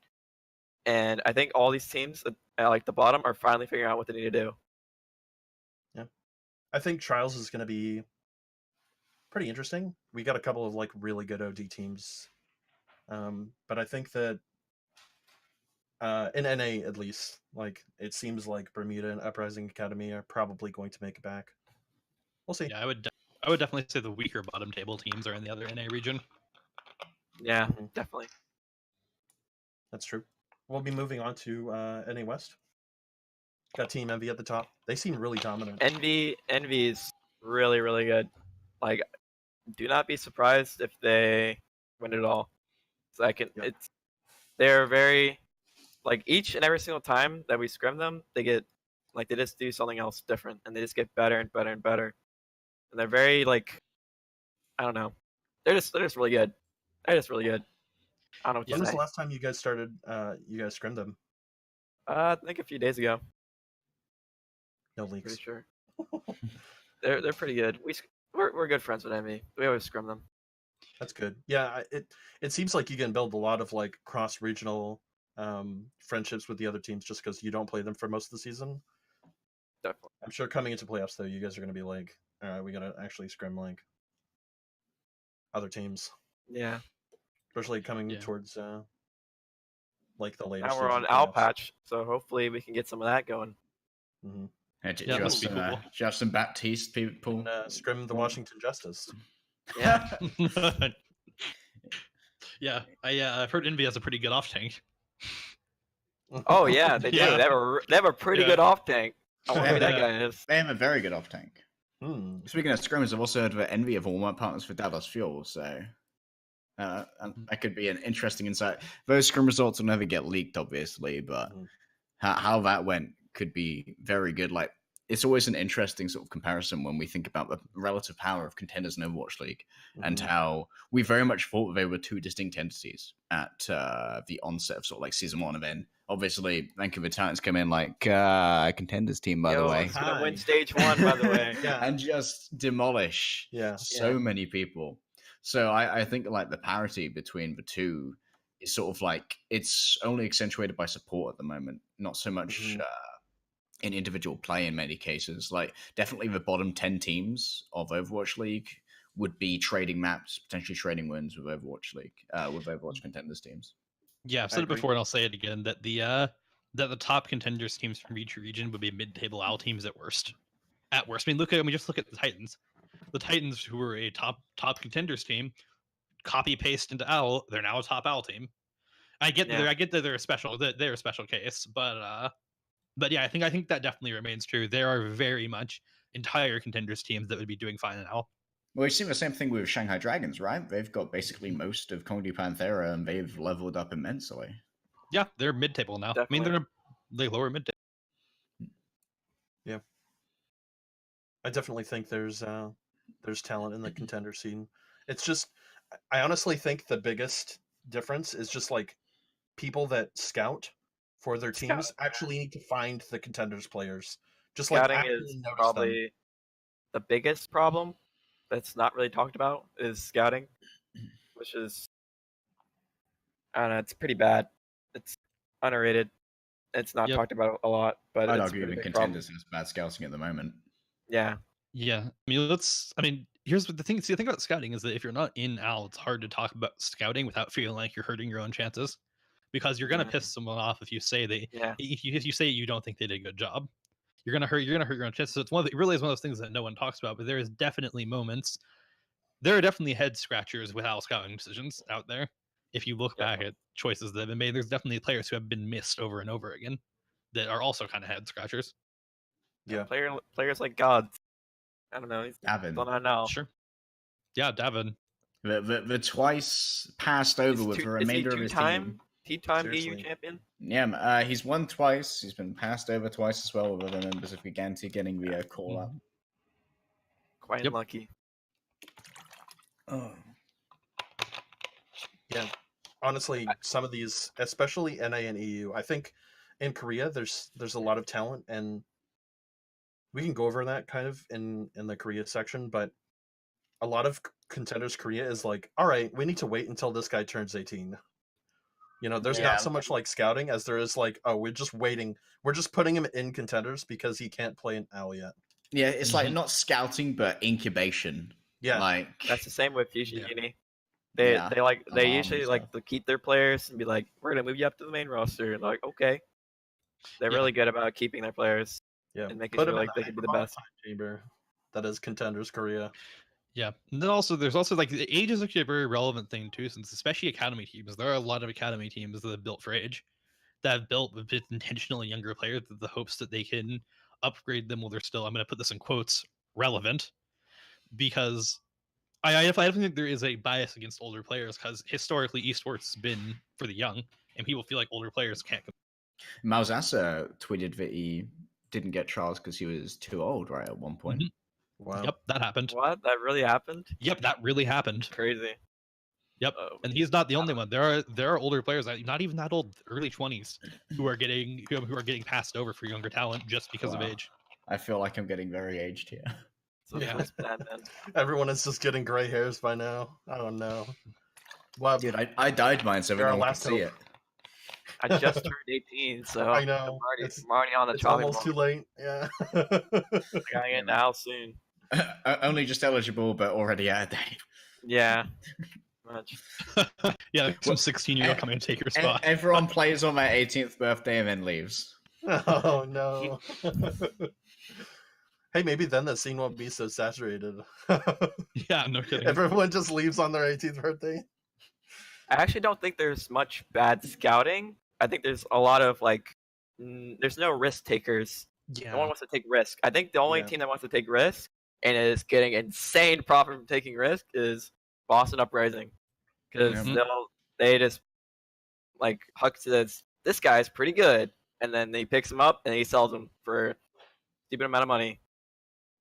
And I think all these teams at like the bottom are finally figuring out what they need to do. Yeah, I think Trials is going to be pretty interesting. We got a couple of like really good OD teams, but I think that in NA at least, like it seems like Bermuda and Uprising Academy are probably going to make it back. We'll see. Yeah, I would definitely say the weaker bottom table teams are in the other NA region. Yeah, definitely. That's true. We'll be moving on to NA West. Got Team Envy at the top. They seem really dominant. Envy is really, really good. Like, do not be surprised if they win it all. They're very, like, each and every single time that we scrim them, they just do something else different, and they just get better and better and better. And they're very, like, I don't know. They're just really good. They're just really good. I don't know what to say. When was the last time you guys started? You guys scrimmed them? I think a few days ago. No leaks. Pretty sure. They're pretty good. We're good friends with Envy. We always scrim them. That's good. Yeah, it seems like you can build a lot of like cross-regional friendships with the other teams just because you don't play them for most of the season. Definitely. I'm sure coming into playoffs though, you guys are going to be like, all right, we got to actually scrim like other teams. Yeah. Especially coming towards like the later. Now we're on Owl Patch, so hopefully we can get some of that going. Mm-hmm. Just some Baptiste people. And, scrim the Washington Justice. Yeah. Yeah, I've heard Envy has a pretty good off tank. Oh yeah, they do. Yeah. They have a pretty good off tank. I wonder who that guy is. They have a very good off tank. Speaking of scrimmers, I've also heard of Envy of all my partners for Dallas Fuel, so that could be an interesting insight. Those scrim results will never get leaked, obviously, but how that went could be very good. Like, it's always an interesting sort of comparison when we think about the relative power of contenders in Overwatch League and how we very much thought they were two distinct entities at the onset of sort of like Season 1 event. Obviously, Vancouver Titans come in like contenders team, by the way. It's gonna win Stage 1, by the way. And just demolish so many people. So I think like the parity between the two is sort of like, it's only accentuated by support at the moment, not so much in individual play in many cases. Like, definitely the bottom 10 teams of Overwatch League would be trading maps, potentially trading wins with Overwatch League, with Overwatch Contenders teams. Yeah, I've said it before and I'll say it again, that the top Contenders teams from each region would be mid-table OWL teams at worst. At worst. I mean, just look at the Titans. The Titans, who were a top Contenders team, copy paste into OWL, they're now a top OWL team. I get that they're a special case, but yeah, I think that definitely remains true. There are very much entire Contenders teams that would be doing fine in OWL. Well, we've seen the same thing with Shanghai Dragons, right? They've got basically most of Kongdi Panthera, and they've leveled up immensely. Yeah, they're mid-table now. Definitely. I mean, they're lower mid-table. Yeah, I definitely think there's talent in the contender scene. It's just, I honestly think the biggest difference is just like people that scout for their teams actually need to find the contenders players. Just scouting like is probably the biggest problem that's not really talked about is scouting, which is, I don't know, it's pretty bad. It's underrated. It's not talked about a lot, but I'd it's argue even Contenders has bad scouting at the moment. Yeah. Yeah. Here's the thing. See, the thing about scouting is that if you're not in OWL, it's hard to talk about scouting without feeling like you're hurting your own chances, because you're gonna piss someone off if you say if you say you don't think they did a good job. You're gonna hurt your own chances. So it really is one of those things that no one talks about. But there are definitely head scratchers with OWL scouting decisions out there. If you look back at choices that have been made, there's definitely players who have been missed over and over again that are also kind of head scratchers. Yeah, players like Gods. I don't know. He's Davin. Don't know. Sure. Yeah, Davin. The twice passed over with the remainder of his team. Two-time EU champion? Yeah, he's won twice. He's been passed over twice as well, with other members of Giganti getting the call up. Quite unlucky. Oh. Yeah. Honestly, some of these, especially NA and EU, I think in Korea there's a lot of talent, and we can go over that kind of in the Korea section, but a lot of Contenders Korea is like, all right, we need to wait until this guy turns 18. You know, there's not so much like scouting as there is like, oh, we're just waiting. We're just putting him in Contenders because he can't play an OWL yet. Yeah, it's like not scouting, but incubation. Yeah, like that's the same with Fusion Uni. They usually like to keep their players and be like, we're gonna move you up to the main roster. Like, okay, they're really good about keeping their players. Yeah, and making sure like they can be the best. Chamber. That is Contenders Korea. Yeah, and then there's also like the age is actually a very relevant thing too, since especially academy teams. There are a lot of academy teams that have built for age, that have built with intentionally younger players with the hopes that they can upgrade them while they're still, I'm going to put this in quotes, relevant, because I definitely think there is a bias against older players because historically esports has been for the young, and people feel like older players can't. Malzasa tweeted that he didn't get trials because he was too old, right, at one point. Wow. Yep, that happened. What? That really happened? Yep, that really happened. Crazy. Yep, and he's not the only one. There are older players, not even that old, early 20s, who are getting passed over for younger talent just because of age. I feel like I'm getting very aged here. Yeah, it's bad, man. Everyone is just getting gray hairs by now. I don't know. Well, dude, I dyed mine so everyone can see it. I just turned 18, so I know. I'm already on the chopping block. It's almost too late. Yeah. I gotta get now soon. Only just eligible, but already out of date. Yeah. Much. Yeah, some 16-year-old coming to take your spot. Everyone plays on their 18th birthday and then leaves. Oh no. Hey, maybe then the scene won't be so saturated. Yeah, no kidding. Everyone just leaves on their 18th birthday. I actually don't think there's much bad scouting. I think there's a lot of like, there's no risk takers. Yeah. No one wants to take risk. I think the only team that wants to take risk and is getting insane profit from taking risk is Boston Uprising, because they just like Huck says this guy's pretty good, and then he picks him up and he sells him for a stupid amount of money.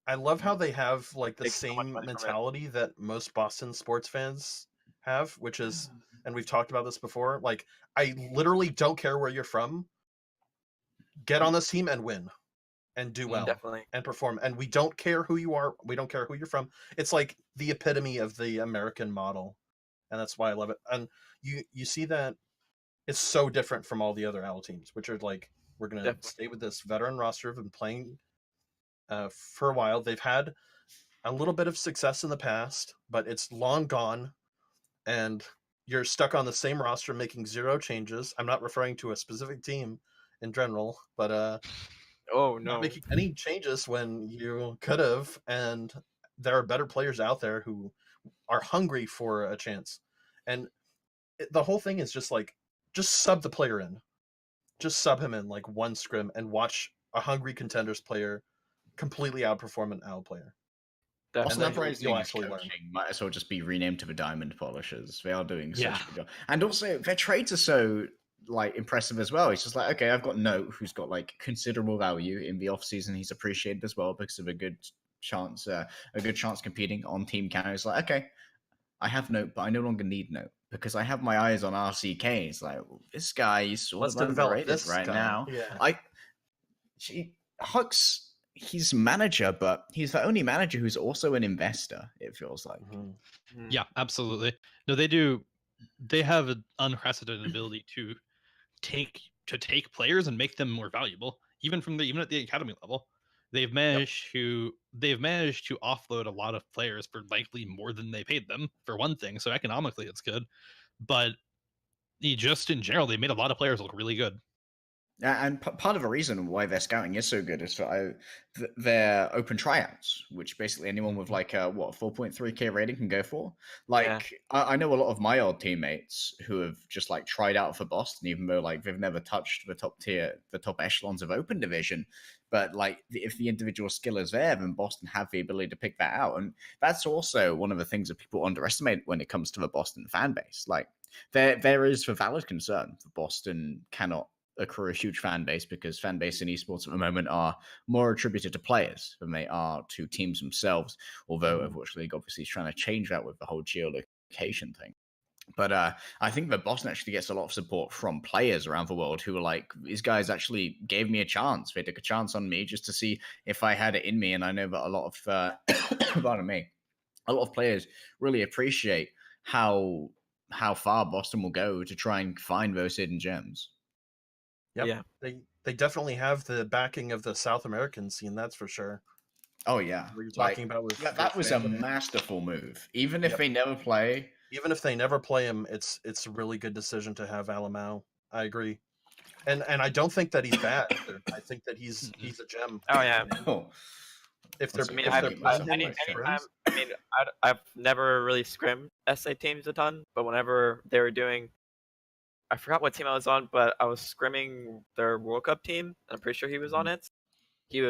I love how they have like the same mentality that most Boston sports fans have, which is, and we've talked about this before, like, I literally don't care where you're from. Get on this team and win. And do well. Definitely. And perform. And we don't care who you are. We don't care who you're from. It's like the epitome of the American model. And that's why I love it. And you see that it's so different from all the other OWL teams, which are like, we're going to stay with this veteran roster of been playing for a while. They've had a little bit of success in the past, but it's long gone. And you're stuck on the same roster making zero changes. I'm not referring to a specific team in general, but oh no, not making any changes when you could have, and there are better players out there who are hungry for a chance. And the whole thing is just like, just sub the player in, just sub him in like one scrim and watch a hungry Contenders player completely outperform an OWL player. Boston Uprising might as well just be renamed to the Diamond Polishers. They are doing such a good job, and also their trades are so like impressive as well. It's just like, okay, I've got Note, who's got like considerable value in the off season. He's appreciated as well because of a good chance competing on team count. It's like, okay, I have Note, but I no longer need Note because I have my eyes on RCK. It's like, well, this guy is sort of underrated right now. Yeah. Huck's, he's manager, but he's the only manager who's also an investor, it feels like. Mm-hmm. Yeah, absolutely. No, they do. They have an unprecedented ability to take players and make them more valuable, even at the academy level. They've managed to offload a lot of players for likely more than they paid them, for one thing. So economically, it's good, but just in general, they made a lot of players look really good. And part of the reason why their scouting is so good is for their open tryouts, which basically anyone with like a 4.3k rating can go for. Like, I know a lot of my old teammates who have just like tried out for Boston, even though like they've never touched the top echelons of open division. But like, if the individual skill is there, then Boston have the ability to pick that out. And that's also one of the things that people underestimate when it comes to the Boston fan base. Like, there is a valid concern that Boston cannot accrue a huge fan base, because fan base in esports at the moment are more attributed to players than they are to teams themselves, although Overwatch League obviously is trying to change that with the whole geolocation thing. But I think that Boston actually gets a lot of support from players around the world who are like, these guys actually gave me a chance. They took a chance on me just to see if I had it in me. And I know that a lot of, pardon me, a lot of players really appreciate how far Boston will go to try and find those hidden gems. Yep. Yeah, they definitely have the backing of the South American scene, that's for sure. Oh yeah, what you're talking about with that was a masterful move. Even if they never play, him, it's a really good decision to have Alamau. I agree, and I don't think that he's bad either. I think that he's a gem. Oh yeah. If they're, I've never really scrimmed SA teams a ton, but whenever they were doing, I forgot what team I was on, but I was scrimming their World Cup team. I'm pretty sure he was on it. He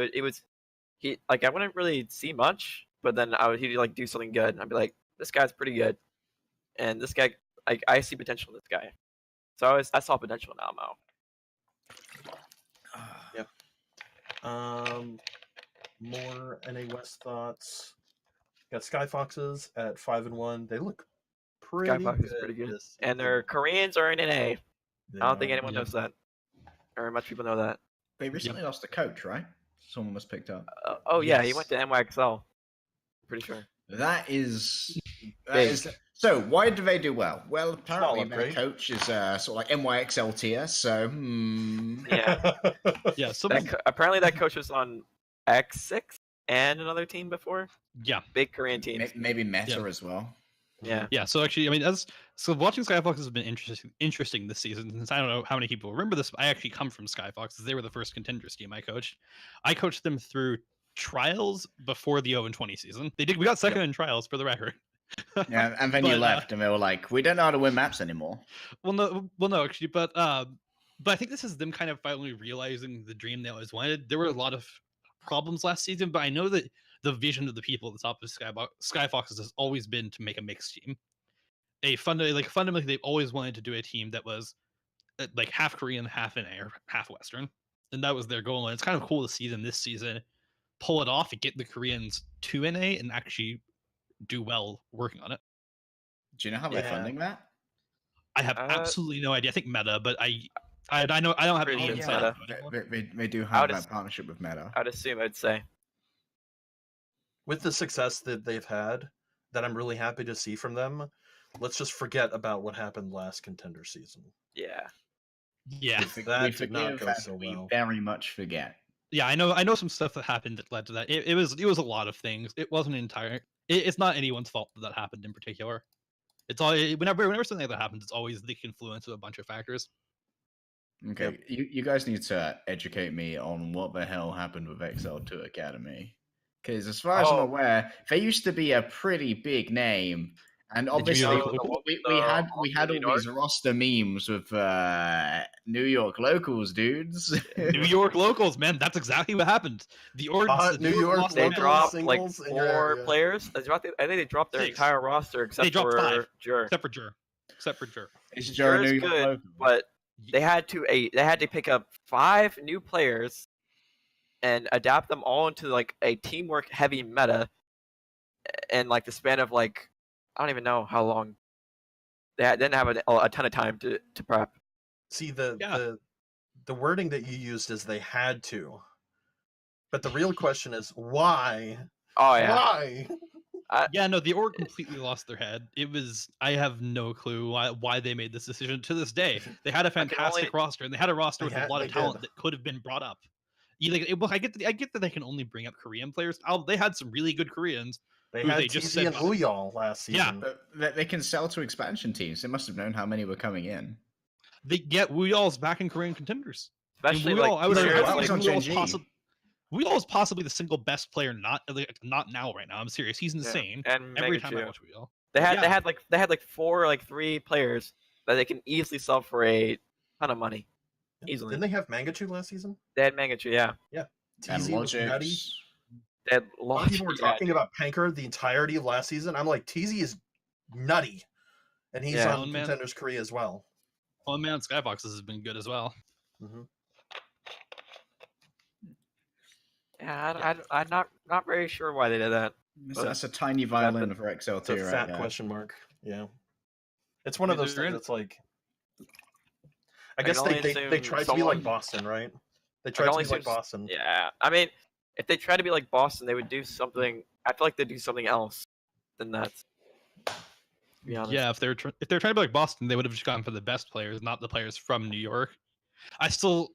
like I wouldn't really see much, but then he'd like do something good, and I'd be like, this guy's pretty good, and this guy, like I see potential in this guy, so I saw potential in Almau. Yep. More NA West thoughts. Got Sky Foxes at 5-1. They look pretty good. And their Koreans are in NA. I don't think anyone knows that, or much people know that. They recently lost a coach, right? Someone was picked up. Yeah, he went to NYXL. Pretty sure. That is so. Why do they do well? Well, apparently their coach is sort of like NYXL tier. So yeah. Apparently that coach was on X6 and another team before. Yeah, big Korean teams. Maybe Meta as well. Yeah. So actually, I mean, watching Skyfox has been interesting this season. Since I don't know how many people remember this, but I actually come from Skyfox. They were the first Contenders team I coached. I coached them through trials before the 0-20 season. We got second in trials, for the record. Yeah, and then you left, and they were like, "We don't know how to win maps anymore." Well, no, actually, but I think this is them kind of finally realizing the dream they always wanted. There were a lot of problems last season, but I know that the vision of the people at the top of Skyfoxes has always been to make a mixed team. Fundamentally, they've always wanted to do a team that was like half Korean, half NA, or half Western, and that was their goal. And it's kind of cool to see them this season pull it off and get the Koreans to NA and actually do well working on it. Do you know how they're funding that? I have absolutely no idea. I think Meta, but I know I don't have any insight. They do have that partnership with Meta. I'd assume. I'd say. With the success that they've had, that I'm really happy to see from them, let's just forget about what happened last Contender season. Yeah. That did not go so well. We very much forget. Yeah, I know some stuff that happened that led to that. It was a lot of things. It wasn't entire. It's not anyone's fault that happened in particular. It's all whenever something like that happens, it's always the confluence of a bunch of factors. Okay, you guys need to educate me on what the hell happened with XL2 Academy. Because as far as I'm aware, they used to be a pretty big name, and obviously we had all these roster memes with New York locals, dudes. New York locals, man, that's exactly what happened. The New York they dropped like 4 players. I think they dropped their entire roster except for 5. Jur. Except for Jur. Is Jur New York good, local? But they had to pick up 5 new players and adapt them all into like a teamwork heavy meta, and like the span of like I don't even know how long. They didn't have a ton of time to prep. See the wording that you used is they had to, but the real question is why? Oh yeah, why? The org completely lost their head. I have no clue why they made this decision. To this day, they had a fantastic roster, and they had a roster with a lot of talent that could have been brought up. I get that they can only bring up Korean players. They had some really good Koreans. They had TZ and Uyal last season. Yeah, but they can sell to expansion teams. They must have known how many were coming in. They get Uyal's back in Korean Contenders. Especially Uyal is possibly the single best player, not now right now. I'm serious. He's insane. And every time I watch Uyal, they had 3 players that they can easily sell for a ton of money. Easily. Didn't they have Mangachu last season? They had Mangachu, yeah. TZ was nutty. They had people were talking about Panker the entirety of last season. I'm like, TZ is nutty, and he's on Contenders Korea as well. Oh man, Skyfoxes has been good as well. Mm-hmm. Yeah, I'm not very sure why they did that. That's a tiny violin for XL2 it's a right fat there. question mark. Yeah. It's one of those things that's like, I guess they tried to be like Boston, right? They tried to be like Boston. Yeah, I mean, if they tried to be like Boston, they would do something. I feel like they'd do something else than that. To be honest. Yeah, if they're trying to be like Boston, they would have just gone for the best players, not the players from New York. They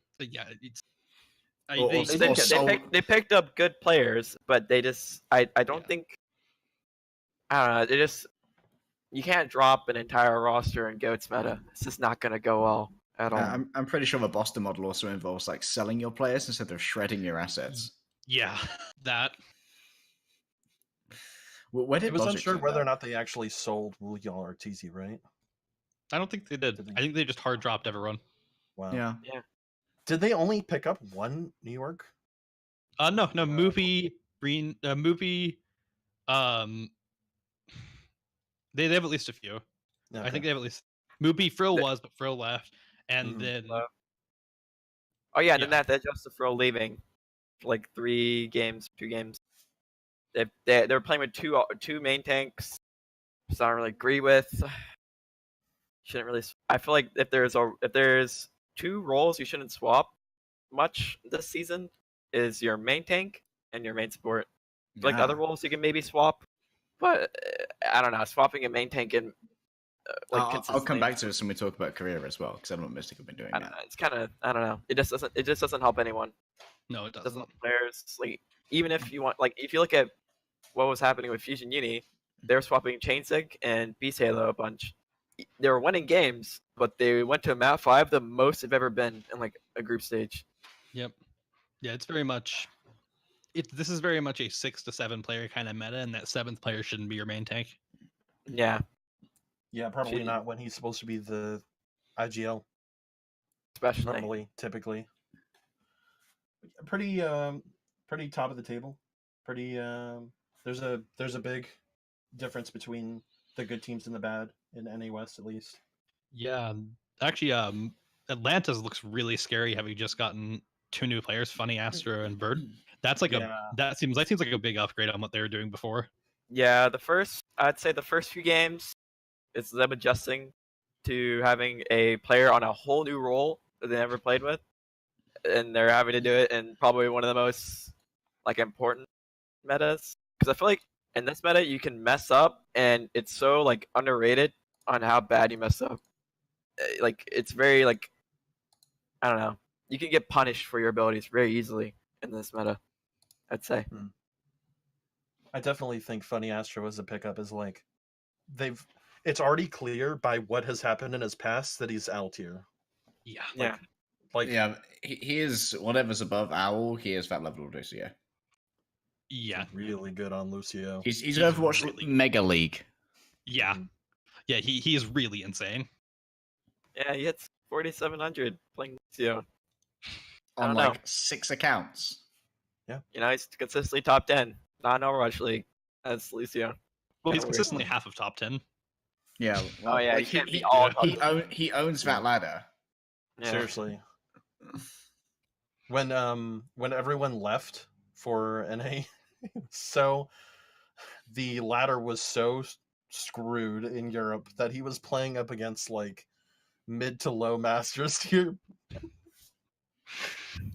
picked up good players, but they just I don't think, I don't know, they just, you can't drop an entire roster in GOATS meta. It's just not gonna go well at all. I'm pretty sure the Boston model also involves like selling your players instead of shredding your assets. Yeah, that. Where did it was unsure whether or not they actually sold Wulial or TZ, right? I don't think they did. I think they just hard dropped everyone. Wow. Yeah. Did they only pick up one New York? No. Moopy, Green, Moopy. They have at least a few. Okay. I think they have at least Moopy. Frill was, but Frill left, and then. Then that's just the Frill leaving, like 2 games. They're playing with two main tanks, which I don't really agree with. Shouldn't really. I feel like if there's 2 roles you shouldn't swap much this season, is your main tank and your main support. Like other roles you can maybe swap, but I don't know. Swapping a main tank and I'll come back to this when we talk about career as well, because I don't know what Mystic have been doing. It's kind of, I don't know. It just doesn't help anyone. No, it doesn't. Help players, like, even if you want, like, if you look at what was happening with Fusion Uni, they were swapping Chainsig and Beast Halo a bunch. They were winning games, but they went to a map 5 the most they've ever been in like a group stage. Yep. Yeah, it's very much. This is very much a 6 to 7 player kind of meta, and that 7th player shouldn't be your main tank. Yeah. Yeah, probably not when he's supposed to be the IGL. Especially. Typically. Pretty top of the table. Pretty there's a big difference between the good teams and the bad in NA West, at least. Yeah, actually, Atlantis looks really scary, having just gotten 2 new players, Funny Astro and Bird. That's like that seems like a big upgrade on what they were doing before. Yeah, I'd say the first few games, it's them adjusting to having a player on a whole new role that they never played with, and they're having to do it in probably one of the most like important metas. Because I feel like in this meta you can mess up, and it's so like underrated on how bad you mess up. Like, it's very like, I don't know. You can get punished for your abilities very easily in this meta, I'd say. I definitely think Funny Astro as a pickup is like, it's already clear by what has happened in his past that he's L tier. Yeah. He is whatever's above Owl, he is that level of Lucio. Yeah. He's really good on Lucio. He's Overwatch really... Mega League. Yeah. Yeah, he is really insane. Yeah, he hits 4,700 playing Lucio. On like 6 accounts. Yeah. You know, he's consistently top 10. Not in Overwatch League as Lucio. Well, he's consistently half of top 10. Yeah. Well, like, he can't be all he owns that ladder. Yeah. Seriously. When everyone left for NA, so the ladder was so screwed in Europe that he was playing up against like mid to low masters tier.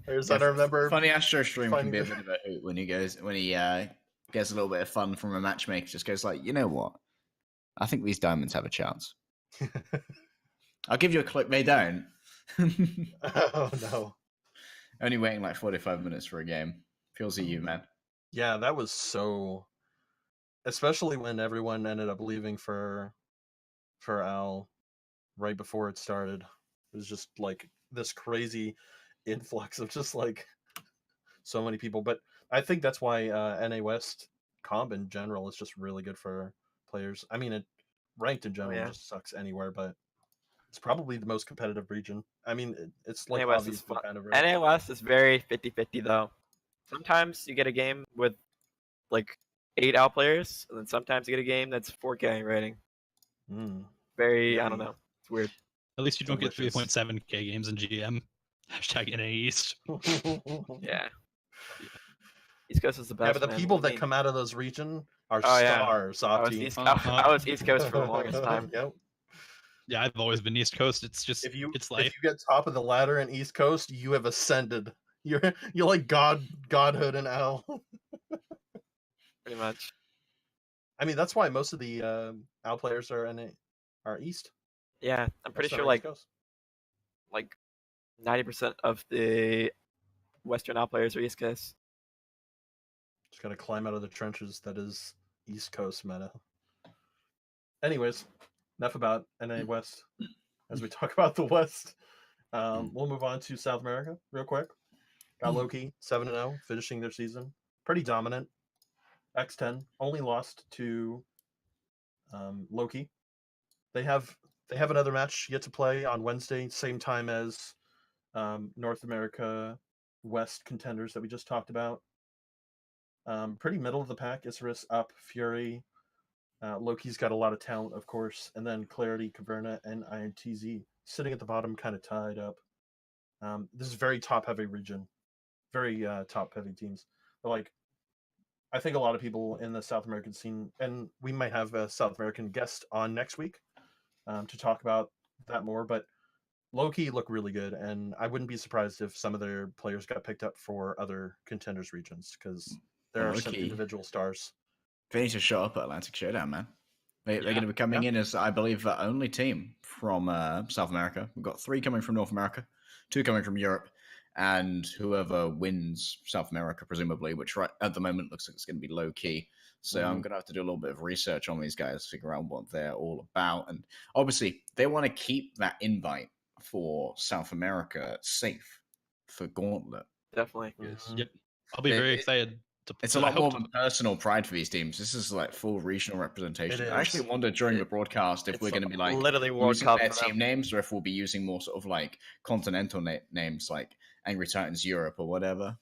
I remember Funny Astro stream can be a bit of a hoot when he gets a little bit of fun from a matchmaker. Just goes like, you know what? I think these diamonds have a chance. I'll give you a clip. They don't. Oh no! Only waiting like 45 minutes for a game. Feels at you, man. Yeah, that was so. Especially when everyone ended up leaving for Al right before it started. It was just like this crazy influx of just like so many people. But I think that's why NA West comp in general is just really good for players. I mean, it ranked in general just sucks anywhere, but it's probably the most competitive region. I mean, it's like obviously kind of NA West is very 50-50 though. Sometimes you get a game with like 8 out players, and then sometimes you get a game that's 4K rating. Very, I don't know. It's weird. At least you don't get 3.7K games in GM. Hashtag NA East. Yeah. East Coast is the best. Yeah, but the people that come out of those regions are stars. Opti. I was East Coast for the longest time. Yep. Yeah, I've always been East Coast. It's just If you it's life. if you get top of the ladder in East Coast, you have ascended. You're like godhood in L. Pretty much. I mean, that's why most of the L players are East. Yeah, I'm pretty Most sure are East Coast. like 90% of the Western L players are East Coast. Just gotta climb out of the trenches. That is East Coast meta. Anyways, enough about NA West. As we talk about the West, we'll move on to South America real quick. Got Loki 7-0, finishing their season pretty dominant. X10 only lost to Loki. They have another match yet to play on Wednesday, same time as North America West contenders that we just talked about. Pretty middle of the pack. Isurus up, Fury. Loki's got a lot of talent, of course, and then Clarity, Caverna, and INTZ sitting at the bottom, kind of tied up. This is very top-heavy region, very top-heavy teams. But like, I think a lot of people in the South American scene, and we might have a South American guest on next week to talk about that more. But Loki look really good, and I wouldn't be surprised if some of their players got picked up for other contenders regions because there are some individual stars. They need to show up at Atlantic Showdown, man. They're going to be coming in as, I believe, the only team from South America. We've got 3 coming from North America, 2 coming from Europe, and whoever wins South America, presumably, which right at the moment looks like it's going to be low key. So I'm going to have to do a little bit of research on these guys, figure out what they're all about. And obviously, they want to keep that invite for South America safe for Gauntlet. Definitely. Yep. I'll be very excited. It's a lot more of a personal pride for these teams. This is like full regional representation. I actually wondered during the broadcast if we're going to be like literally World using Cup their for team them. names, or if we'll be using more sort of like continental names like Angry Titans Europe or whatever.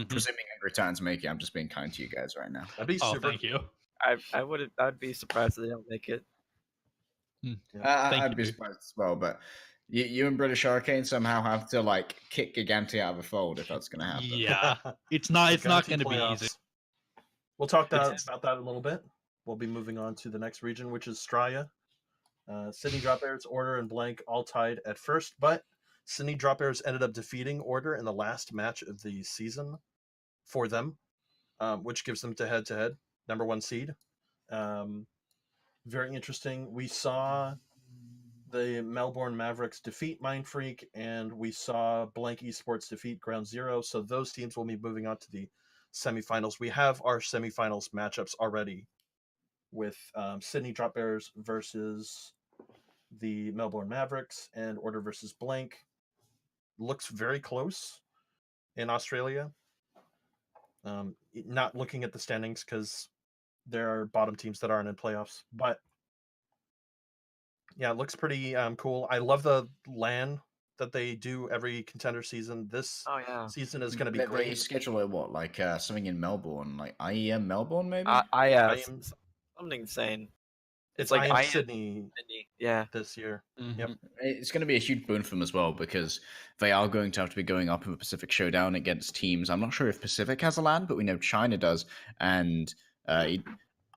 Presuming Angry Titans make it, I'm just being kind to you guys right now. That'd be super. Thank you. I'd be surprised if they don't make it. I'd be surprised as well, but you and British Hurricane somehow have to like kick Giganti out of the fold if that's going to happen. Yeah, it's not going to be easy. We'll talk about that in a little bit. We'll be moving on to the next region, which is Straya. Sydney Drop Bears, Order, and Blank all tied at first, but Sydney Drop Bears ended up defeating Order in the last match of the season for them, which gives them to head number 1 seed. Very interesting. We saw the Melbourne Mavericks defeat Mind Freak, and we saw Blank Esports defeat Ground Zero. So those teams will be moving on to the semifinals. We have our semifinals matchups already with Sydney Drop Bears versus the Melbourne Mavericks and Order versus Blank. Looks very close in Australia. Not looking at the standings because there are bottom teams that aren't in playoffs, but yeah, it looks pretty cool. I love the LAN that they do every contender season. This season is going to be great. They schedule it what, like something in Melbourne, like IEM Melbourne, maybe? IEM, something insane. It's like IEM Sydney. Yeah, this year. Yep. It's going to be a huge boon for them as well because they are going to have to be going up in the Pacific Showdown against teams. I'm not sure if Pacific has a LAN, but we know China does, and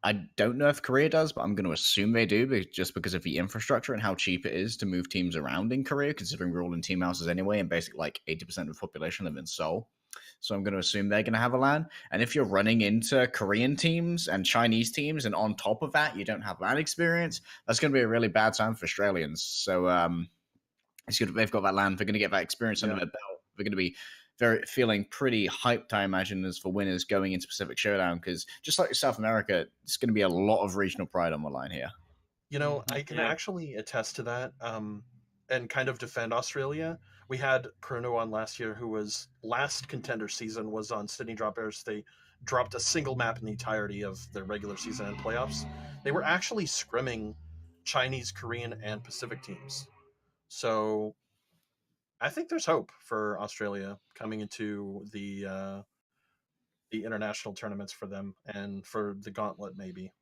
I don't know if Korea does, but I'm going to assume they do, just because of the infrastructure and how cheap it is to move teams around in Korea, considering we're all in team houses anyway, and basically like 80% of the population live in Seoul. So I'm going to assume they're going to have a LAN. And if you're running into Korean teams and Chinese teams, and on top of that, you don't have LAN experience, that's going to be a really bad time for Australians. So it's good they've got that LAN. They're going to get that experience under their belt. They're going to be feeling pretty hyped, I imagine, as for winners going into Pacific Showdown, because just like South America, it's going to be a lot of regional pride on the line here. You know, I can actually attest to that and kind of defend Australia. We had Pruno on last year, who was last contender season was on Sydney Drop Bears. They dropped a single map in the entirety of their regular season and playoffs. They were actually scrimming Chinese, Korean, and Pacific teams. So I think there's hope for Australia coming into the international tournaments for them and for the Gauntlet, maybe.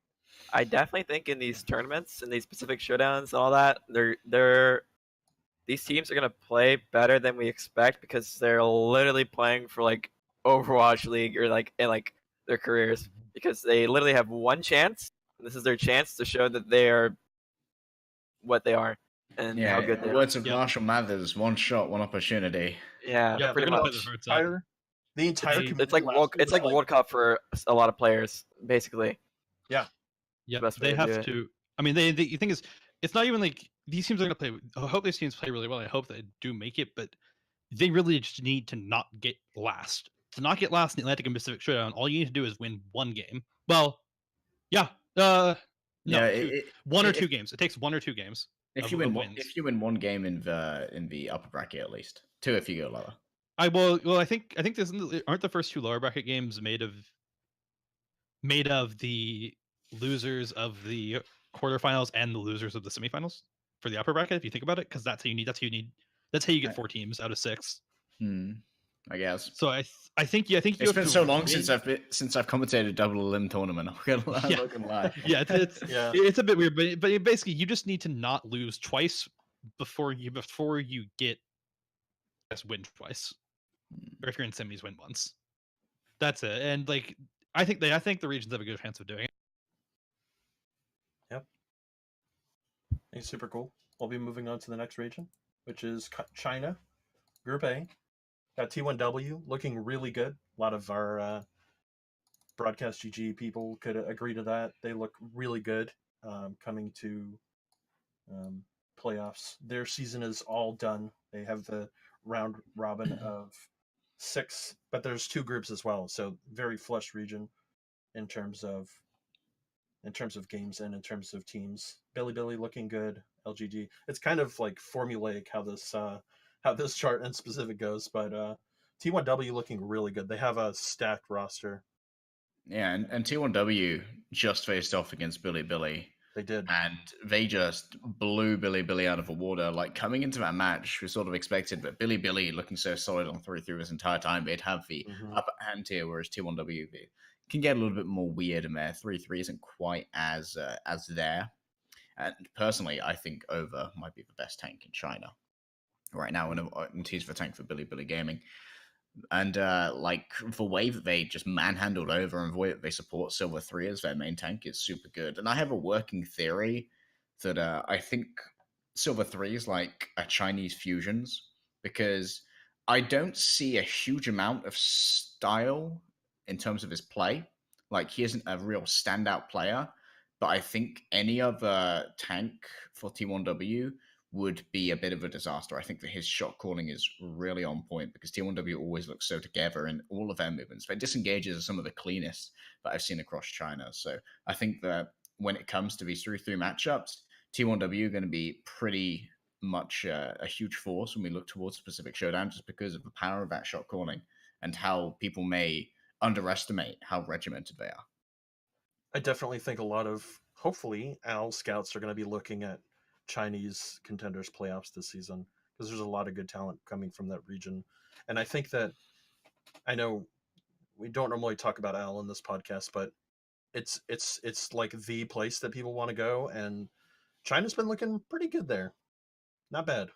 I definitely think in these tournaments, in these Pacific Showdowns and all that, these teams are gonna play better than we expect because they're literally playing for like Overwatch League or like in like their careers, because they literally have one chance. And this is their chance to show that they are what they are and how good they are. Words of Marshall Mathers: one shot, one opportunity. Yeah, pretty much. The entire it's like World Cup for a lot of players, basically. Yeah. They have to. I mean, the thing is, it's not even like these teams are going to play. I hope these teams play really well. I hope they do make it, but they really just need to not get last. To not get last in the Atlantic and Pacific Showdown, all you need to do is win one game. Well, yeah. One or two games. It takes 1 or 2 games. If you win one game in the upper bracket, at least 2 if you go lower. I think this aren't the first 2 lower bracket games made of the losers of the quarterfinals and the losers of the semifinals for the upper bracket. If you think about it, because that's how you need. That's how you get 4 teams out of 6. I guess. So I think it's been so long since I've commentated double elim tournament. I'm not gonna lie. Yeah, it's a bit weird, but basically you just need to not lose twice before you get win twice, or if you're in semis, win once. That's it. And like I think the regions have a good chance of doing it. Yep. It's super cool. We'll be moving on to the next region, which is China, Group A. Got T1W looking really good. A lot of our Broadcast.gg people could agree to that. They look really good coming to playoffs. Their season is all done. They have the round robin of 6, but there's 2 groups as well. So very flush region in terms of games and in terms of teams. Billy looking good. LGD. It's kind of like formulaic how this chart in specific goes, but T1W looking really good. They have a stacked roster. Yeah, and T1W just faced off against Billy. They did. And they just blew Billy out of the water. Like, coming into that match, we sort of expected, but Billy looking so solid on 3-3 this entire time, they'd have the upper hand here, whereas T1W can get a little bit more weird in there. 3-3 isn't quite as there. And personally, I think Over might be the best tank in China right now, and he's the tank for Billy Gaming. And like the way that they just manhandled Over and the way that they support Silver 3 as their main tank is super good. And I have a working theory that I think Silver 3 is like a Chinese fusions, because I don't see a huge amount of style in terms of his play. Like, he isn't a real standout player, but I think any other tank for T1W would be a bit of a disaster. I think that his shot calling is really on point, because T1W always looks so together in all of their movements. Their disengages are some of the cleanest that I've seen across China. So I think that when it comes to these 3-3 matchups, T1W are going to be pretty much a huge force when we look towards the Pacific Showdown, just because of the power of that shot calling and how people may underestimate how regimented they are. I definitely think a lot of, hopefully, Al scouts are going to be looking at Chinese Contenders playoffs this season, because there's a lot of good talent coming from that region. And I think that, I know we don't normally talk about Al in this podcast, but it's like the place that people want to go, and China's been looking pretty good there. Not bad.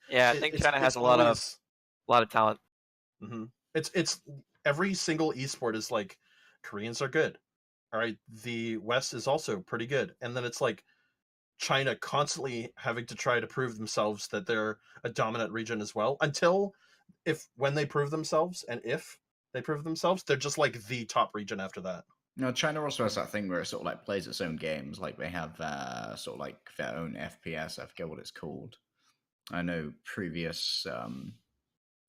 Yeah, I think China has a lot of talent. Mm-hmm. It's every single esport is like, Koreans are good. All right, the West is also pretty good, and then it's like China constantly having to try to prove themselves that they're a dominant region as well, until when they prove themselves, and if they prove themselves, they're just like the top region after that. No, China also has that thing where it sort of like plays its own games. Like, they have sort of like their own FPS. I forget what it's called. I know previous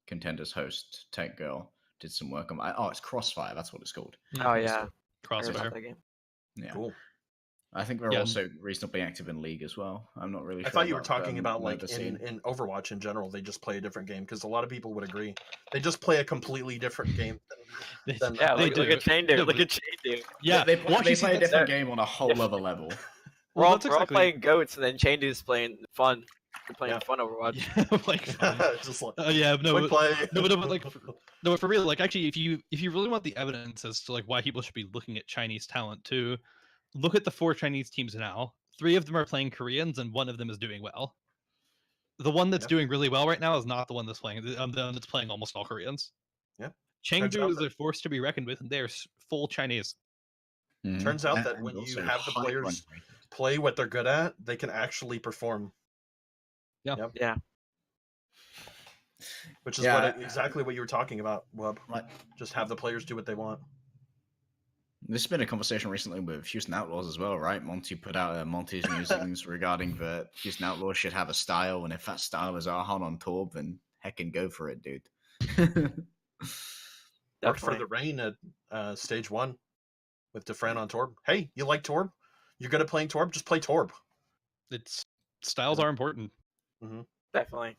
Contenders host Tech Girl did some work on. It's Crossfire. That's what it's called. Oh yeah, Crossfire. Yeah, cool. I think they're also reasonably active in League as well. I'm not really sure. I thought you were talking about like in Overwatch in general, they just play a different game, because a lot of people would agree. They just play a completely different game. Look at Chain Dude. Look at Chain Dude. Yeah, they play a different game on a whole other level. We're all playing goats, and then Chain Dude's playing fun. They're playing fun Overwatch. Just like, but for real, like, actually, if you really want the evidence as to like why people should be looking at Chinese talent too, look at the 4 Chinese teams now. 3 of them are playing Koreans, and 1 of them is doing well. The one that's doing really well right now is not the one that's playing. The one that's playing almost all Koreans. Yeah. Chengdu is a force to be reckoned with, and they're full Chinese. Turns out that when you have the players play what they're good at, they can actually perform. Yeah. Yep. Yeah. Which is exactly what you were talking about, Wub. Right. Just have the players do what they want. This has been a conversation recently with Houston Outlaws as well, right? Monty put out Monty's musings regarding that Houston Outlaws should have a style, and if that style is Arhan on Torb, then heckin' go for it, dude. Worked for the Reign at stage 1 with Defran on Torb. Hey, you like Torb? You're good at playing Torb? Just play Torb. Styles are important. Mm-hmm. Definitely.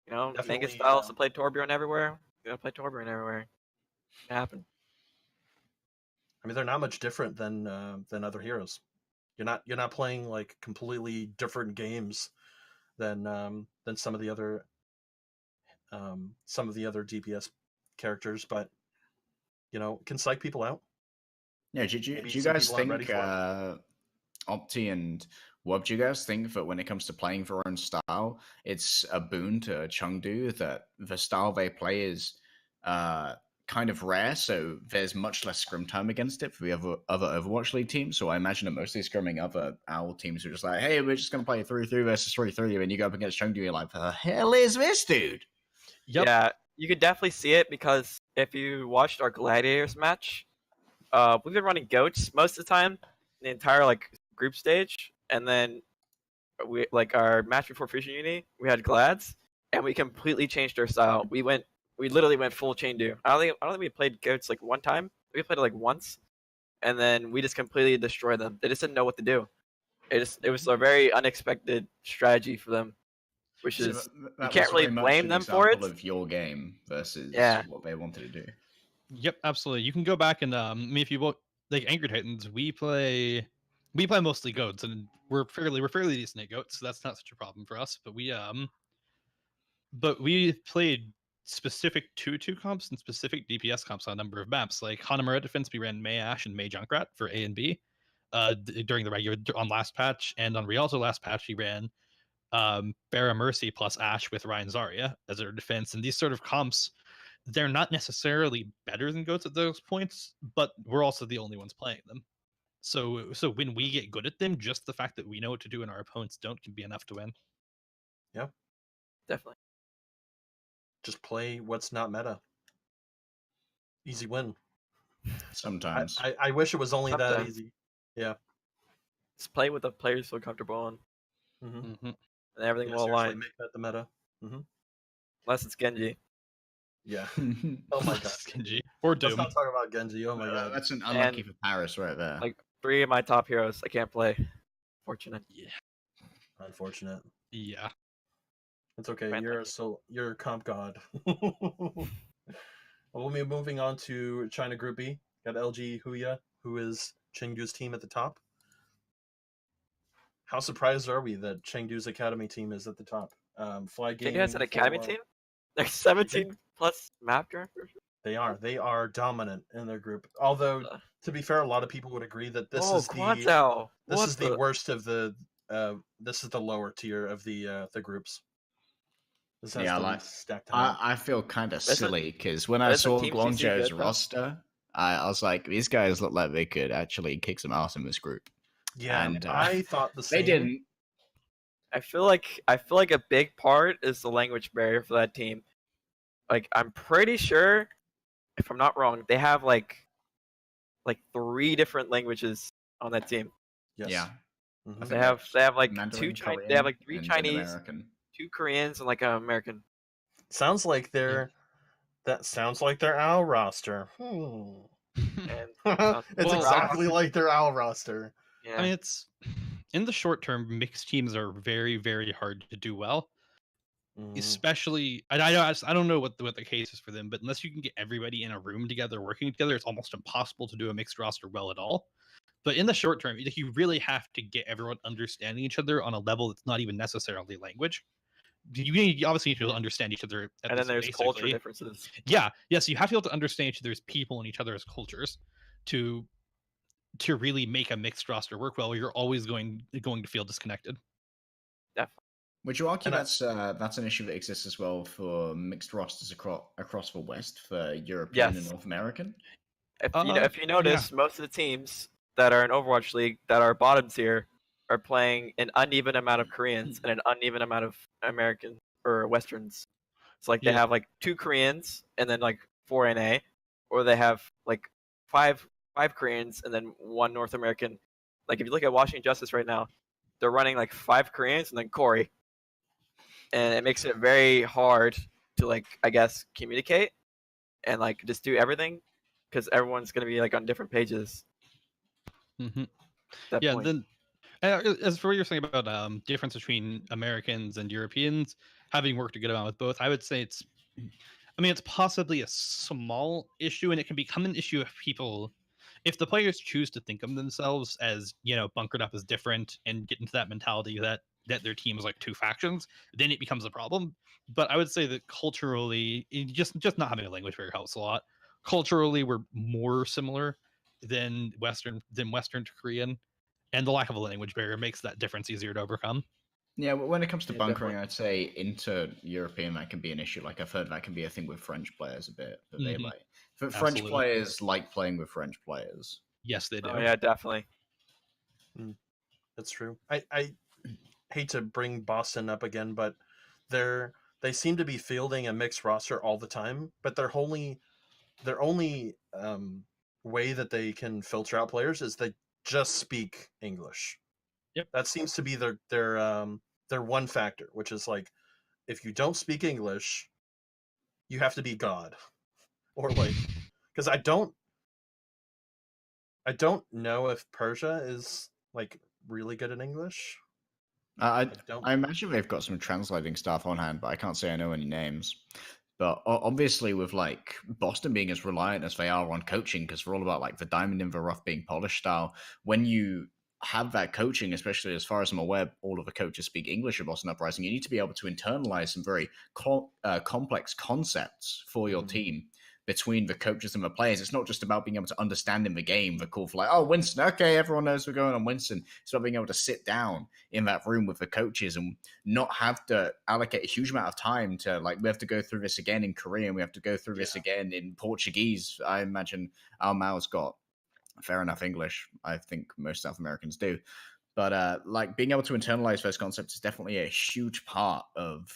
You know, making styles to play Torbjorn everywhere. You gotta play Torbjorn everywhere. It happened. I mean, they're not much different than other heroes. You're not playing like completely different games than some of the other DPS characters, but you know, can psych people out. Yeah, do you guys think Opti and Wub, do you guys think that when it comes to playing for our own style, it's a boon to Chengdu that the style they play is kind of rare, so there's much less scrim time against it for the other Overwatch League teams? So I imagine that mostly scrimming other OWL teams are just like, hey, we're just going to play 3-3 versus 3-3, and you go up against Chengdu, you're like, the hell is this, dude? Yep. Yeah, you could definitely see it, because if you watched our Gladiators match, we've been running goats most of the time, the entire like group stage, and then we like our match before Fusion Uni, we had Glads, and we completely changed our style. We literally went full Chengdu. I don't think we played goats like one time. We played it like once, and then we just completely destroyed them. They just didn't know what to do. It was a very unexpected strategy for them, which is you can't really blame them for it. Of your game versus what they wanted to do. Yep, absolutely. You can go back and I mean, if you look like Angry Titans, we play mostly goats, and we're fairly decent at goats, so that's not such a problem for us. But we played specific 2-2 comps and specific DPS comps on a number of maps. Like Hanamura Defense, we ran May Ash and May Junkrat for A and B during the regular on last patch, and on Rialto last patch we ran Barra Mercy plus Ash with Ryan Zarya as our defense. And these sort of comps, they're not necessarily better than goats at those points, but we're also the only ones playing them. So when we get good at them, just the fact that we know what to do and our opponents don't can be enough to win. Yeah, definitely. Just play what's not meta. Easy win. Sometimes. I wish it was only that easy. Yeah. Just play with the players feel comfortable in. Mm-hmm. And everything will align. Make that the meta. Mm-hmm. Unless it's Genji. Yeah. Oh my god. Genji. Or Doom. Let's not talk about Genji. Oh my god. That's an unlucky for Paris right there. Like 3 of my top heroes I can't play. Fortunate. Yeah. Unfortunate. Yeah. It's okay. You're a comp god. We'll be moving on to China Group B. Got LG Huya, who is Chengdu's team at the top. How surprised are we that Chengdu's academy team is at the top? Fly Gaming. Chengdu has an academy team? Like 17 plus map directors? They are dominant in their group. Although, to be fair, a lot of people would agree that this is the worst of the. This is the lower tier of the groups. This has to be stacked high. I feel kind of silly because when I saw Guangzhou's roster, I was like, these guys look like they could actually kick some ass in this group. Yeah, and I thought the same. They didn't. I feel like a big part is the language barrier for that team. Like, I'm pretty sure, if I'm not wrong, they have like 3 different languages on that team. Yes. Yeah. Mm-hmm. They have like Mandarin, 2 they have like 3 Chinese, 2 Koreans, and like an American. Sounds like they're OWL roster. It's exactly like their OWL roster. Yeah. I mean, it's in the short term, mixed teams are very, very hard to do well. Especially, I don't know what the case is for them, but unless you can get everybody in a room together, working together, it's almost impossible to do a mixed roster well at all. But in the short term, you really have to get everyone understanding each other on a level that's not even necessarily language. You obviously need to understand each other. And then there's culture differences. Yeah, yes, you have to be able to understand each other's people and each other's cultures to really make a mixed roster work well. You're always going to feel disconnected. Definitely. Would you argue that's an issue that exists as well for mixed rosters across the West for European and North American? If you notice, most of the teams that are in Overwatch League that are bottom tier are playing an uneven amount of Koreans and an uneven amount of American or Westerns. It's like they have like 2 Koreans and then like 4 NA, or they have like five Koreans and then 1 North American. Like if you look at Washington Justice right now, they're running like 5 Koreans and then Corey, and it makes it very hard to like, I guess, communicate and like just do everything because everyone's gonna be like on different pages. Yeah, point. Then as for what you're saying about difference between Americans and Europeans having worked a good amount with both, I would say it's possibly a small issue, and it can become an issue if the players choose to think of themselves as, bunkered up as different and get into that mentality that their team is like 2 factions, then it becomes a problem. But I would say that culturally, just not having a language barrier helps a lot. Culturally, we're more similar than Western to Korean, and the lack of a language barrier makes that difference easier to overcome. Yeah, but when it comes to bunkering, I'd say inter-European that can be an issue. Like I've heard that can be a thing with French players a bit. But they like French players like playing with French players. Yes, they do. Oh yeah, definitely. That's true. I hate to bring Boston up again, but they seem to be fielding a mixed roster all the time. But their only way that they can filter out players is they just speak English. Yep. That seems to be their one factor, which is like, if you don't speak English, you have to be God, or like, because I don't know if Persia is like really good at English. I imagine they've got some translating staff on hand, but I can't say I know any names. But obviously, with like Boston being as reliant as they are on coaching, because we're all about like the diamond in the rough being polished style, when you have that coaching, especially as far as I'm aware, all of the coaches speak English at Boston Uprising, you need to be able to internalize some very complex concepts for your team between the coaches and the players. It's not just about being able to understand in the game the call for like, oh, Winston, okay, everyone knows we're going on Winston. It's about being able to sit down in that room with the coaches and not have to allocate a huge amount of time to like, we have to go through this again in Korean, we have to go through this again in Portuguese. I imagine Al Mao's got fair enough English. I think most South Americans do. But like being able to internalize those concepts is definitely a huge part of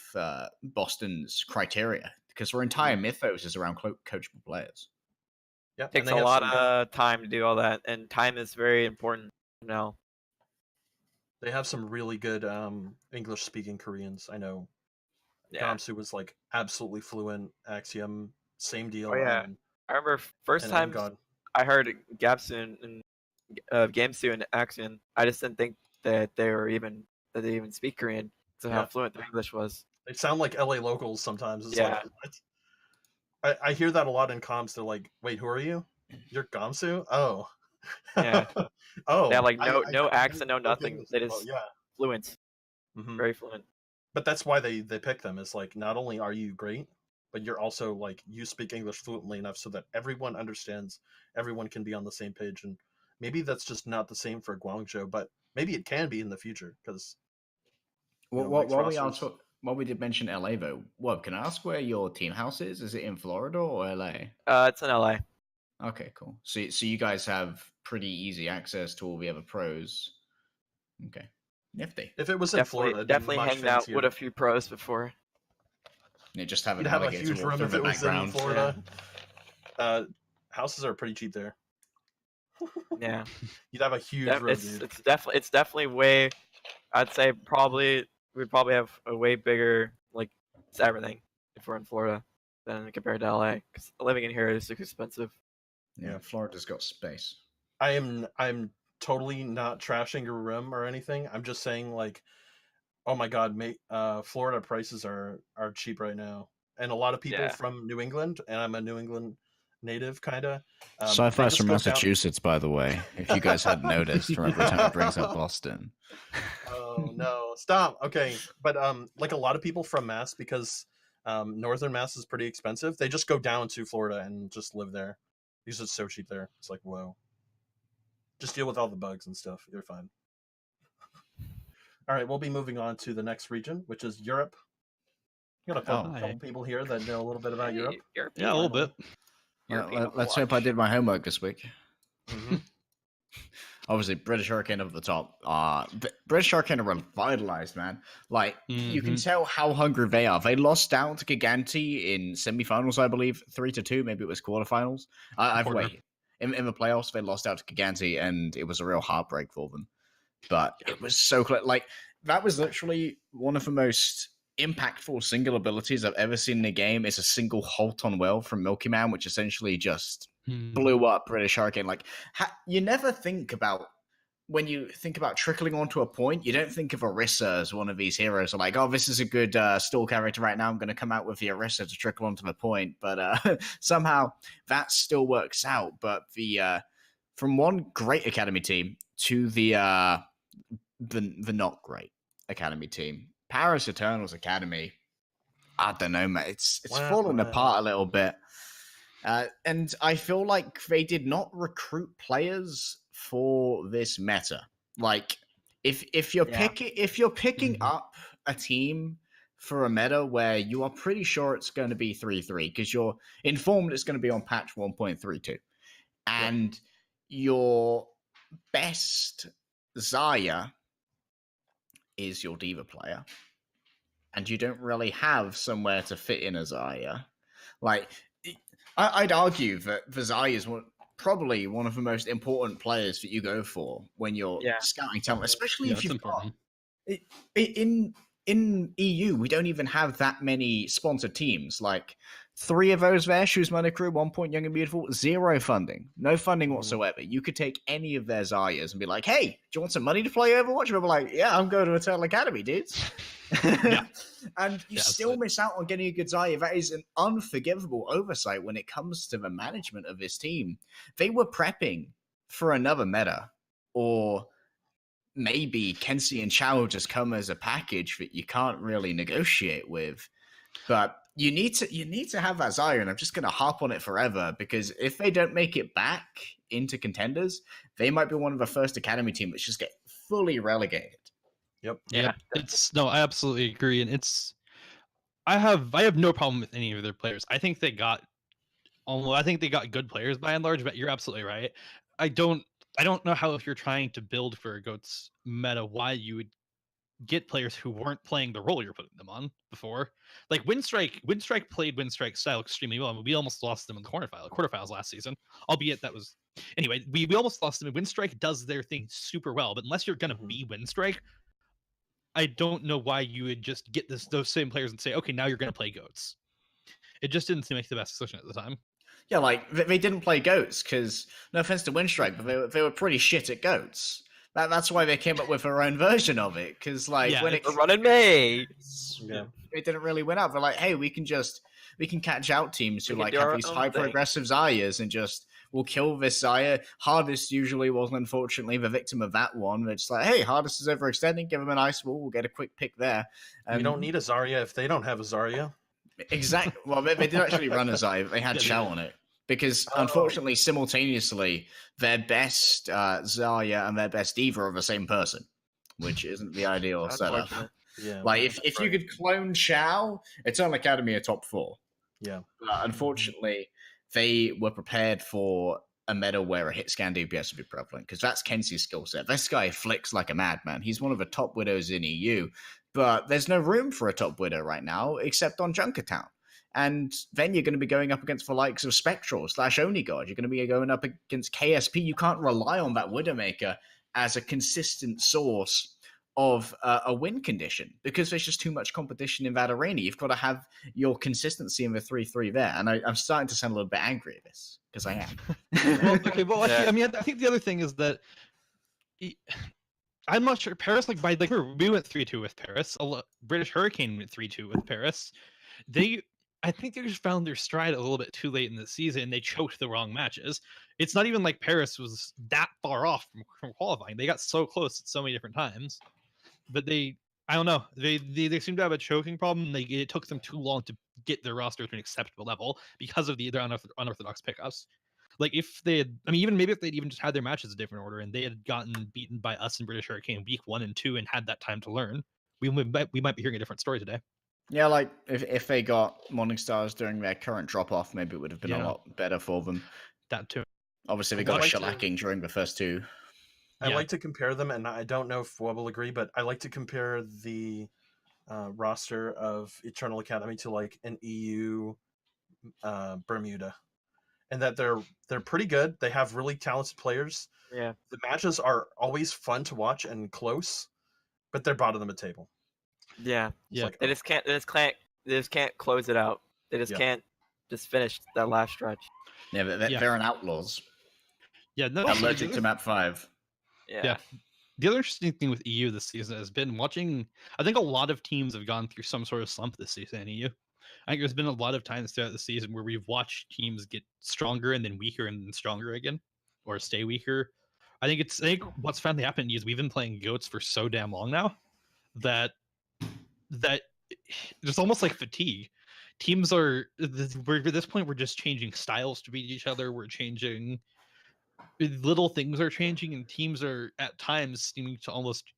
Boston's criteria, because their entire mythos is around coachable players. Yeah, it takes a lot of time to do all that, and time is very important now. They have some really good English-speaking Koreans. I know. Yeah. Gamsu was like absolutely fluent. Axiom, same deal. Oh yeah, I remember first time I heard Gamsu and Gamsu and Axiom. I just didn't think that they even speak Korean. So how fluent their English was. They sound like LA locals sometimes. It's like, what? I hear that a lot in comms. They're like, "Wait, who are you? You're Gamsu? Oh, yeah. Oh, they have like no accent, no nothing. They just fluent, very fluent. But that's why they pick them. Is like, not only are you great, but you're also like, you speak English fluently enough so that everyone understands. Everyone can be on the same page, and maybe that's just not the same for Guangzhou, but maybe it can be in the future because. While we did mention LA though, can I ask where your team house is? Is it in Florida or LA? It's in LA. Okay, cool. So you guys have pretty easy access to all the other pros. Okay, nifty. If it was in Florida, definitely hanged out with a few pros before. Yeah, just have a huge room if it was in Florida. Yeah. Houses are pretty cheap there. Yeah, you'd have a huge room. It's definitely way. I'd say we'd probably have a way bigger like it's everything if we're in Florida than compared to LA, because living in here is expensive. Yeah, Florida's got space. I'm totally not trashing your room or anything. I'm just saying, like, oh my god, Florida prices are cheap right now, and a lot of people from New England, and I'm a New England native, kind of. Syphyt's from Massachusetts, by the way. If you guys hadn't noticed, from every time it brings up Boston. Oh no! Stop. Okay, but like a lot of people from Mass, because northern Mass is pretty expensive. They just go down to Florida and just live there because it's so cheap there. It's like, whoa. Just deal with all the bugs and stuff. You're fine. All right, we'll be moving on to the next region, which is Europe. You got a couple people here that know a little bit about Europe. Yeah, a little bit. Let's hope I did my homework this week. obviously British Hurricane up at the top. British Hurricane are revitalized, man. Like you can tell how hungry they are. They lost out to Giganti in semifinals, I believe, 3-2. Maybe it was quarterfinals. I've waited. In the playoffs, they lost out to Giganti, and it was a real heartbreak for them. But it was so close. Like that was literally one of the most impactful single abilities I've ever seen in a game. It's a single halt on well from Milky Man, which essentially just blew up British Hurricane. Like you never think about, when you think about trickling onto a point, you don't think of Orisa as one of these heroes. Or like, oh, this is a good stall character right now. I'm going to come out with the Orisa to trickle onto the point. But somehow that still works out. But the from one great academy team to the not great academy team, Paris Eternals Academy, I don't know, man. It's fallen apart a little bit. And I feel like they did not recruit players for this meta. Like, if you're picking up a team for a meta where you are pretty sure it's going to be 3-3 because you're informed it's going to be on patch 1.32, and your best Zarya is your Diva player, and you don't really have somewhere to fit in a Zarya. Like, I'd argue that Zarya is probably one of the most important players that you go for when you're scouting talent, especially if you've got in EU. We don't even have that many sponsored teams. Like 3 of those there, Shoes Money Crew, 1 Point, Young and Beautiful, 0 funding. No funding whatsoever. You could take any of their Zaryas and be like, hey, do you want some money to play Overwatch? And they'll be like, yeah, I'm going to Eternal Academy, dudes. And you still miss out on getting a good Zarya. That is an unforgivable oversight when it comes to the management of this team. They were prepping for another meta, or maybe Kenzie and Chow just come as a package that you can't really negotiate with. But you need to have that Zarya, and I'm just going to harp on it forever, because if they don't make it back into contenders, they might be one of the first academy team that just get fully relegated. Yep. Yeah. I absolutely agree, and I have no problem with any of their players. I think they got good players by and large, but you're absolutely right. I don't know how, if you're trying to build for a GOATS meta, why you would get players who weren't playing the role you're putting them on before. Like Windstrike played Windstrike style extremely well, and we almost lost them in the quarterfinals last season. Albeit that was anyway, we almost lost them. And Windstrike does their thing super well, but unless you're gonna be Windstrike, I don't know why you would just get those same players and say, okay, now you're gonna play GOATS. It just didn't seem like the best decision at the time. Yeah, like they didn't play GOATS because, no offense to Windstrike, but they were pretty shit at GOATS. That's why they came up with their own version of it. Because when it's running mates, it didn't really win out. They're like, hey, we can catch out teams who like have these hyper aggressive Zaryas and just will kill this Zarya. Hardest usually was unfortunately the victim of that one. It's like, hey, Hardest is overextending. Give him an ice wall. We'll get a quick pick there. You don't need a Zarya if they don't have a Zarya. Exactly. Well, they did actually run a Zarya. They had Chow on it. Because, unfortunately, simultaneously, their best Zarya and their best Diva are the same person, which isn't the ideal setup. Yeah, like, if you could clone Chow, Eternal Academy are top 4. Yeah. Unfortunately, they were prepared for a meta where a hit scan DPS would be prevalent, because that's Kenzie's skill set. This guy flicks like a madman. He's one of the top widows in EU, but there's no room for a top widow right now, except on Junkertown. And then you're going to be going up against the likes of Spectral / Onigod. You're going to be going up against KSP. You can't rely on that Widowmaker as a consistent source of a win condition, because there's just too much competition in that arena. You've got to have your consistency in the 3-3 there. And I'm starting to sound a little bit angry at this, because I am. I mean, I think the other thing is that I'm not sure. Paris, we went 3-2 with Paris. British Hurricane went 3-2 with Paris. I think they just found their stride a little bit too late in the season, and they choked the wrong matches. It's not even like Paris was that far off from qualifying. They got so close at so many different times, but I don't know. They seem to have a choking problem. It took them too long to get their roster to an acceptable level because of their unorthodox pickups. Like if they had, maybe if they'd even just had their matches a different order and they had gotten beaten by us in British Hurricane week 1 and 2 and had that time to learn, we might be hearing a different story today. Yeah, like if they got Morning Stars during their current drop off, maybe it would have been a lot better for them. That too. Obviously, they got a shellacking during the first 2. I like to compare them, and I don't know if Wub will agree, but I like to compare the roster of Eternal Academy to like an EU Bermuda, and that they're pretty good. They have really talented players. Yeah. The matches are always fun to watch and close, but they're bottom of the table. Yeah. It's like, They just can't close it out. They just can't just finish that last stretch. Yeah, but they're an outlaws. Yeah, no, allergic to map 5. Yeah. The other interesting thing with EU this season has been watching. I think a lot of teams have gone through some sort of slump this season in EU. I think there's been a lot of times throughout the season where we've watched teams get stronger and then weaker and then stronger again, or stay weaker. I think what's finally happened is we've been playing goats for so damn long now that there's almost like fatigue. Teams at this point we're just changing styles to beat each other. We're changing little things are changing, and teams are at times seeming to almost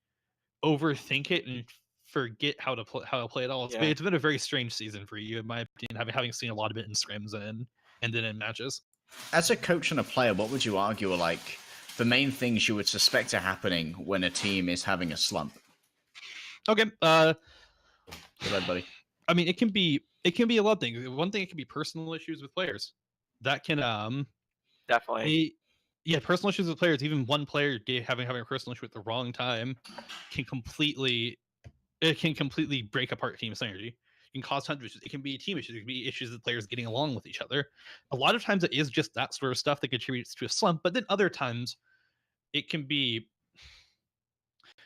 overthink it and forget how to play it all. It's been a very strange season for you, in my opinion, having seen a lot of it in scrims and then in matches. As a coach and a player, what would you argue are like the main things you would suspect are happening when a team is having a slump? Okay. Go ahead, buddy. I mean, it can be a lot of things. One thing, it can be personal issues with players. That can definitely. Personal issues with players. Even one player having a personal issue at the wrong time can completely break apart team synergy. It can cause tons of issues. It can be team issues. It can be issues with players getting along with each other. A lot of times it is just that sort of stuff that contributes to a slump, but then other times it can be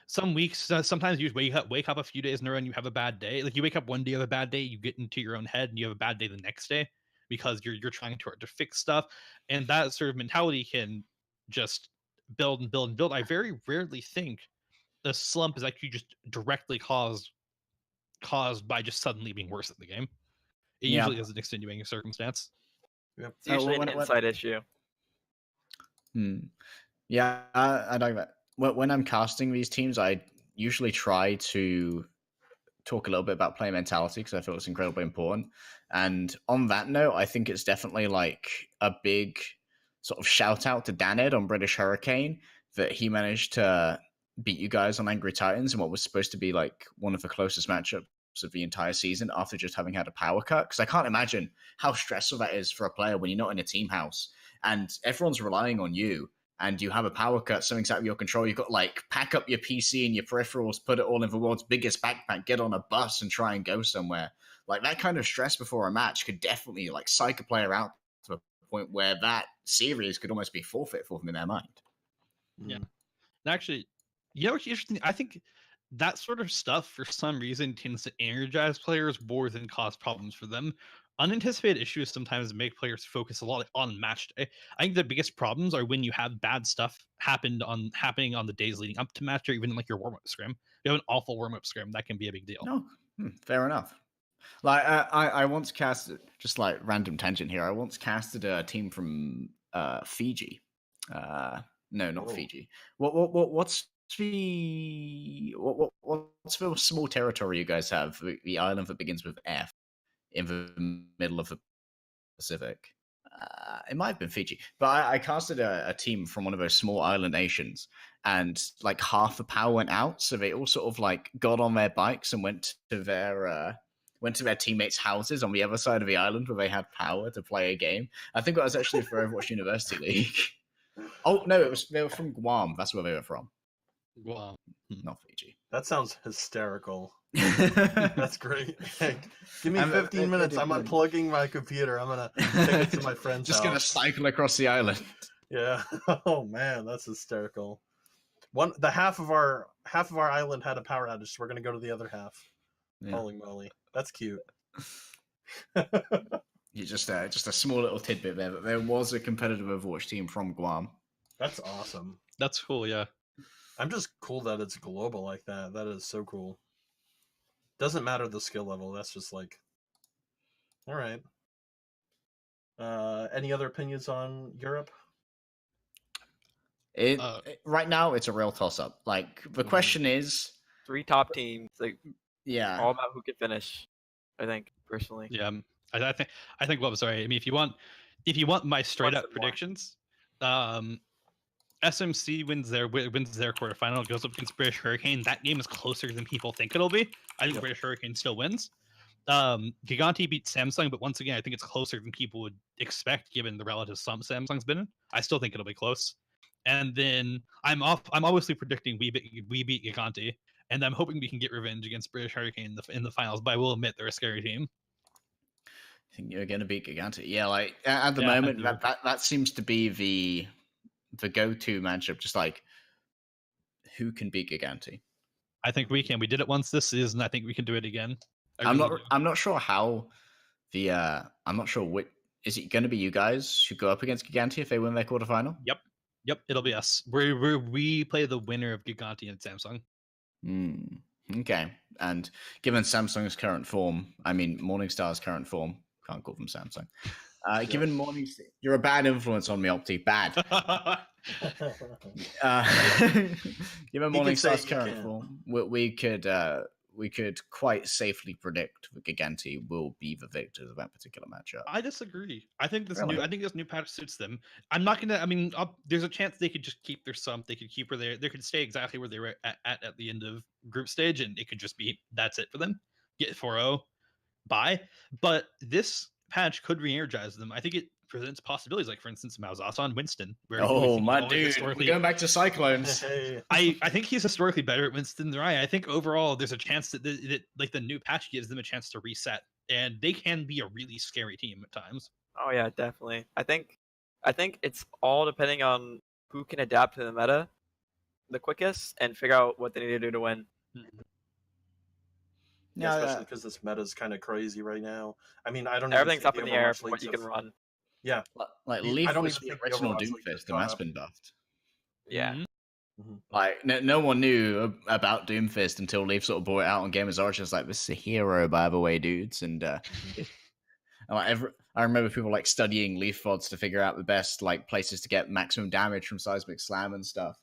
some weeks. Sometimes you wake up a few days in a row and you have a bad day. Like you wake up one day, you have a bad day, you get into your own head and you have a bad day the next day because you're trying to fix stuff, and that sort of mentality can just build and build and build. I very rarely think the slump is actually just directly caused by just suddenly being worse at the game. It usually is an extenuating circumstance. Yep. It's usually an inside issue. Yeah, I know that. When I'm casting these teams, I usually try to talk a little bit about player mentality because I feel it's incredibly important. And on that note, I think it's definitely like a big sort of shout out to Daned on British Hurricane that he managed to beat you guys on Angry Titans in what was supposed to be like one of the closest matchups of the entire season after just having had a power cut. Because I can't imagine how stressful that is for a player when you're not in a team house and everyone's relying on you and you have a power cut, something's out of your control. You've got to like pack up your PC and your peripherals, put it all in the world's biggest backpack, get on a bus and try and go somewhere. Like that kind of stress before a match could definitely like psych a player out to a point where that series could almost be forfeit for them in their mind. Yeah. Actually, what's interesting? I think that sort of stuff for some reason tends to energize players more than cause problems for them. Unanticipated issues sometimes make players focus a lot on match day. I think the biggest problems are when you have bad stuff happening on the days leading up to match, or even in like your warm-up scrim. You have an awful warm-up scrim, that can be a big deal. No, fair enough. Like I once casted, just like random tangent here, I once casted a team from Fiji. No, not Fiji. What's the small territory you guys have? The island that begins with F in the middle of the Pacific. It might have been Fiji, but I casted a team from one of those small island nations, and like half the power went out, so they all sort of like got on their bikes and went to their teammates' houses on the other side of the island where they had power to play a game. I think that was actually for Overwatch University League. Oh no, they were from Guam. That's where they were from. Guam, not Fiji. That sounds hysterical. That's great. Hey, give me 15 minutes. I'm unplugging my computer. I'm gonna take it to my friend's just house. Gonna cycle across the island. Yeah. Oh man, that's hysterical. The half of our island had a power outage, so we're gonna go to the other half. Yeah. Holy moly, that's cute. You just a small little tidbit there. But there was a competitive Overwatch team from Guam. That's awesome. That's cool. Yeah. I'm just cool that it's global like that. That is so cool. Doesn't matter the skill level. That's just like, all right. Any other opinions on Europe? Right now, it's a real toss-up. Like the question is, 3 top teams. Like, yeah, all about who can finish. I think personally. Yeah, I think. Well, sorry. I mean, if you want my straight up predictions, SMC wins their quarterfinal, goes up against British Hurricane. That game is closer than people think it'll be. I think British Hurricane still wins. Gigante beat Samsung, but once again, I think it's closer than people would expect given the relative slump Samsung's been in. I still think it'll be close. And then I'm obviously predicting we beat Gigante, and I'm hoping we can get revenge against British Hurricane in the finals. But I will admit they're a scary team. I think you're going to beat Gigante. Yeah, like at the moment, that seems to be the go-to matchup. Just like who can beat Gigante? I think we can. We did it once this season. I think we can do it again. I'm not sure how the I'm not sure what is it going to be. You guys who go up against Gigante if they win their quarterfinal. Yep, it'll be us. We play the winner of Gigante and Samsung. Okay, and given Samsung's current form, I mean Morningstar's current form, can't call them Samsung. Given Morningstar, you're a bad influence on me, Opti. Bad. Given Morningstar's current form, we could quite safely predict that Gigante will be the victors of that particular matchup. I disagree. I think this new patch suits them. I'm not gonna. I mean, there's a chance they could just keep their sump. They could keep where they could stay exactly where they were at the end of group stage, and it could just be that's it for them. Get 4-0, bye. But this patch could re-energize them. I think it presents possibilities, like for instance, Maozasa and Winston. My dude, we're going back to Cyclones. I think he's historically better at Winston than Ryan. I think overall there's a chance that the new patch gives them a chance to reset, and they can be a really scary team at times. Oh yeah, definitely. I think it's all depending on who can adapt to the meta the quickest and figure out what they need to do to win. Yeah, especially because this meta is kind of crazy right now. I mean, I don't know. Everything's up in the air for what you can run. Yeah, like Leaf was the original Doomfist, and that's been buffed. Yeah. Like no one knew about Doomfist until Leaf sort of brought it out on Gamers Origin. It's like, this is a hero, by the way, dudes. And I remember people like studying Leaf VODs to figure out the best like places to get maximum damage from Seismic Slam and stuff.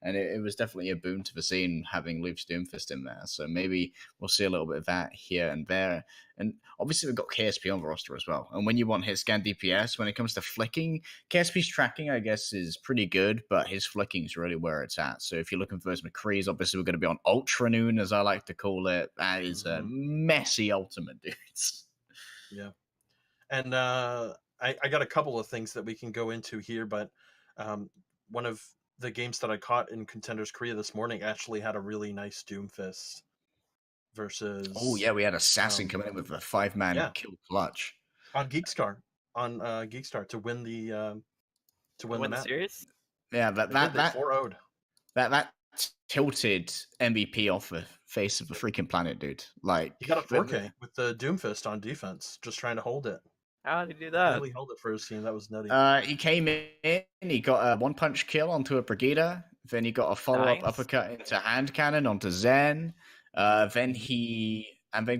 And it was definitely a boon to the scene having Leaf's Doomfist in there. So maybe we'll see a little bit of that here and there. And obviously we've got KSP on the roster as well. And when you want hit scan DPS, when it comes to flicking, KSP's tracking, I guess, is pretty good, but his flicking is really where it's at. So if you're looking for those McCrees, obviously we're going to be on Ultra Noon, as I like to call it. That is a messy ultimate, dudes. Yeah. And I got a couple of things that we can go into here, but one of the games that I caught in Contenders Korea this morning actually had a really nice Doomfist versus. Oh yeah, we had Assassin coming in with a 5-man kill clutch on Geekstar to win the map. Series. Yeah, that 4-0'd. That tilted MVP off the face of the freaking planet, dude. Like he got a 4K with the Doomfist on defense, just trying to hold it. How did he do that? He really held it for his team. That was nutty. He came in, he got a 1-punch kill onto a Brigitte. Then he got a follow-up uppercut into hand cannon onto Zen. Then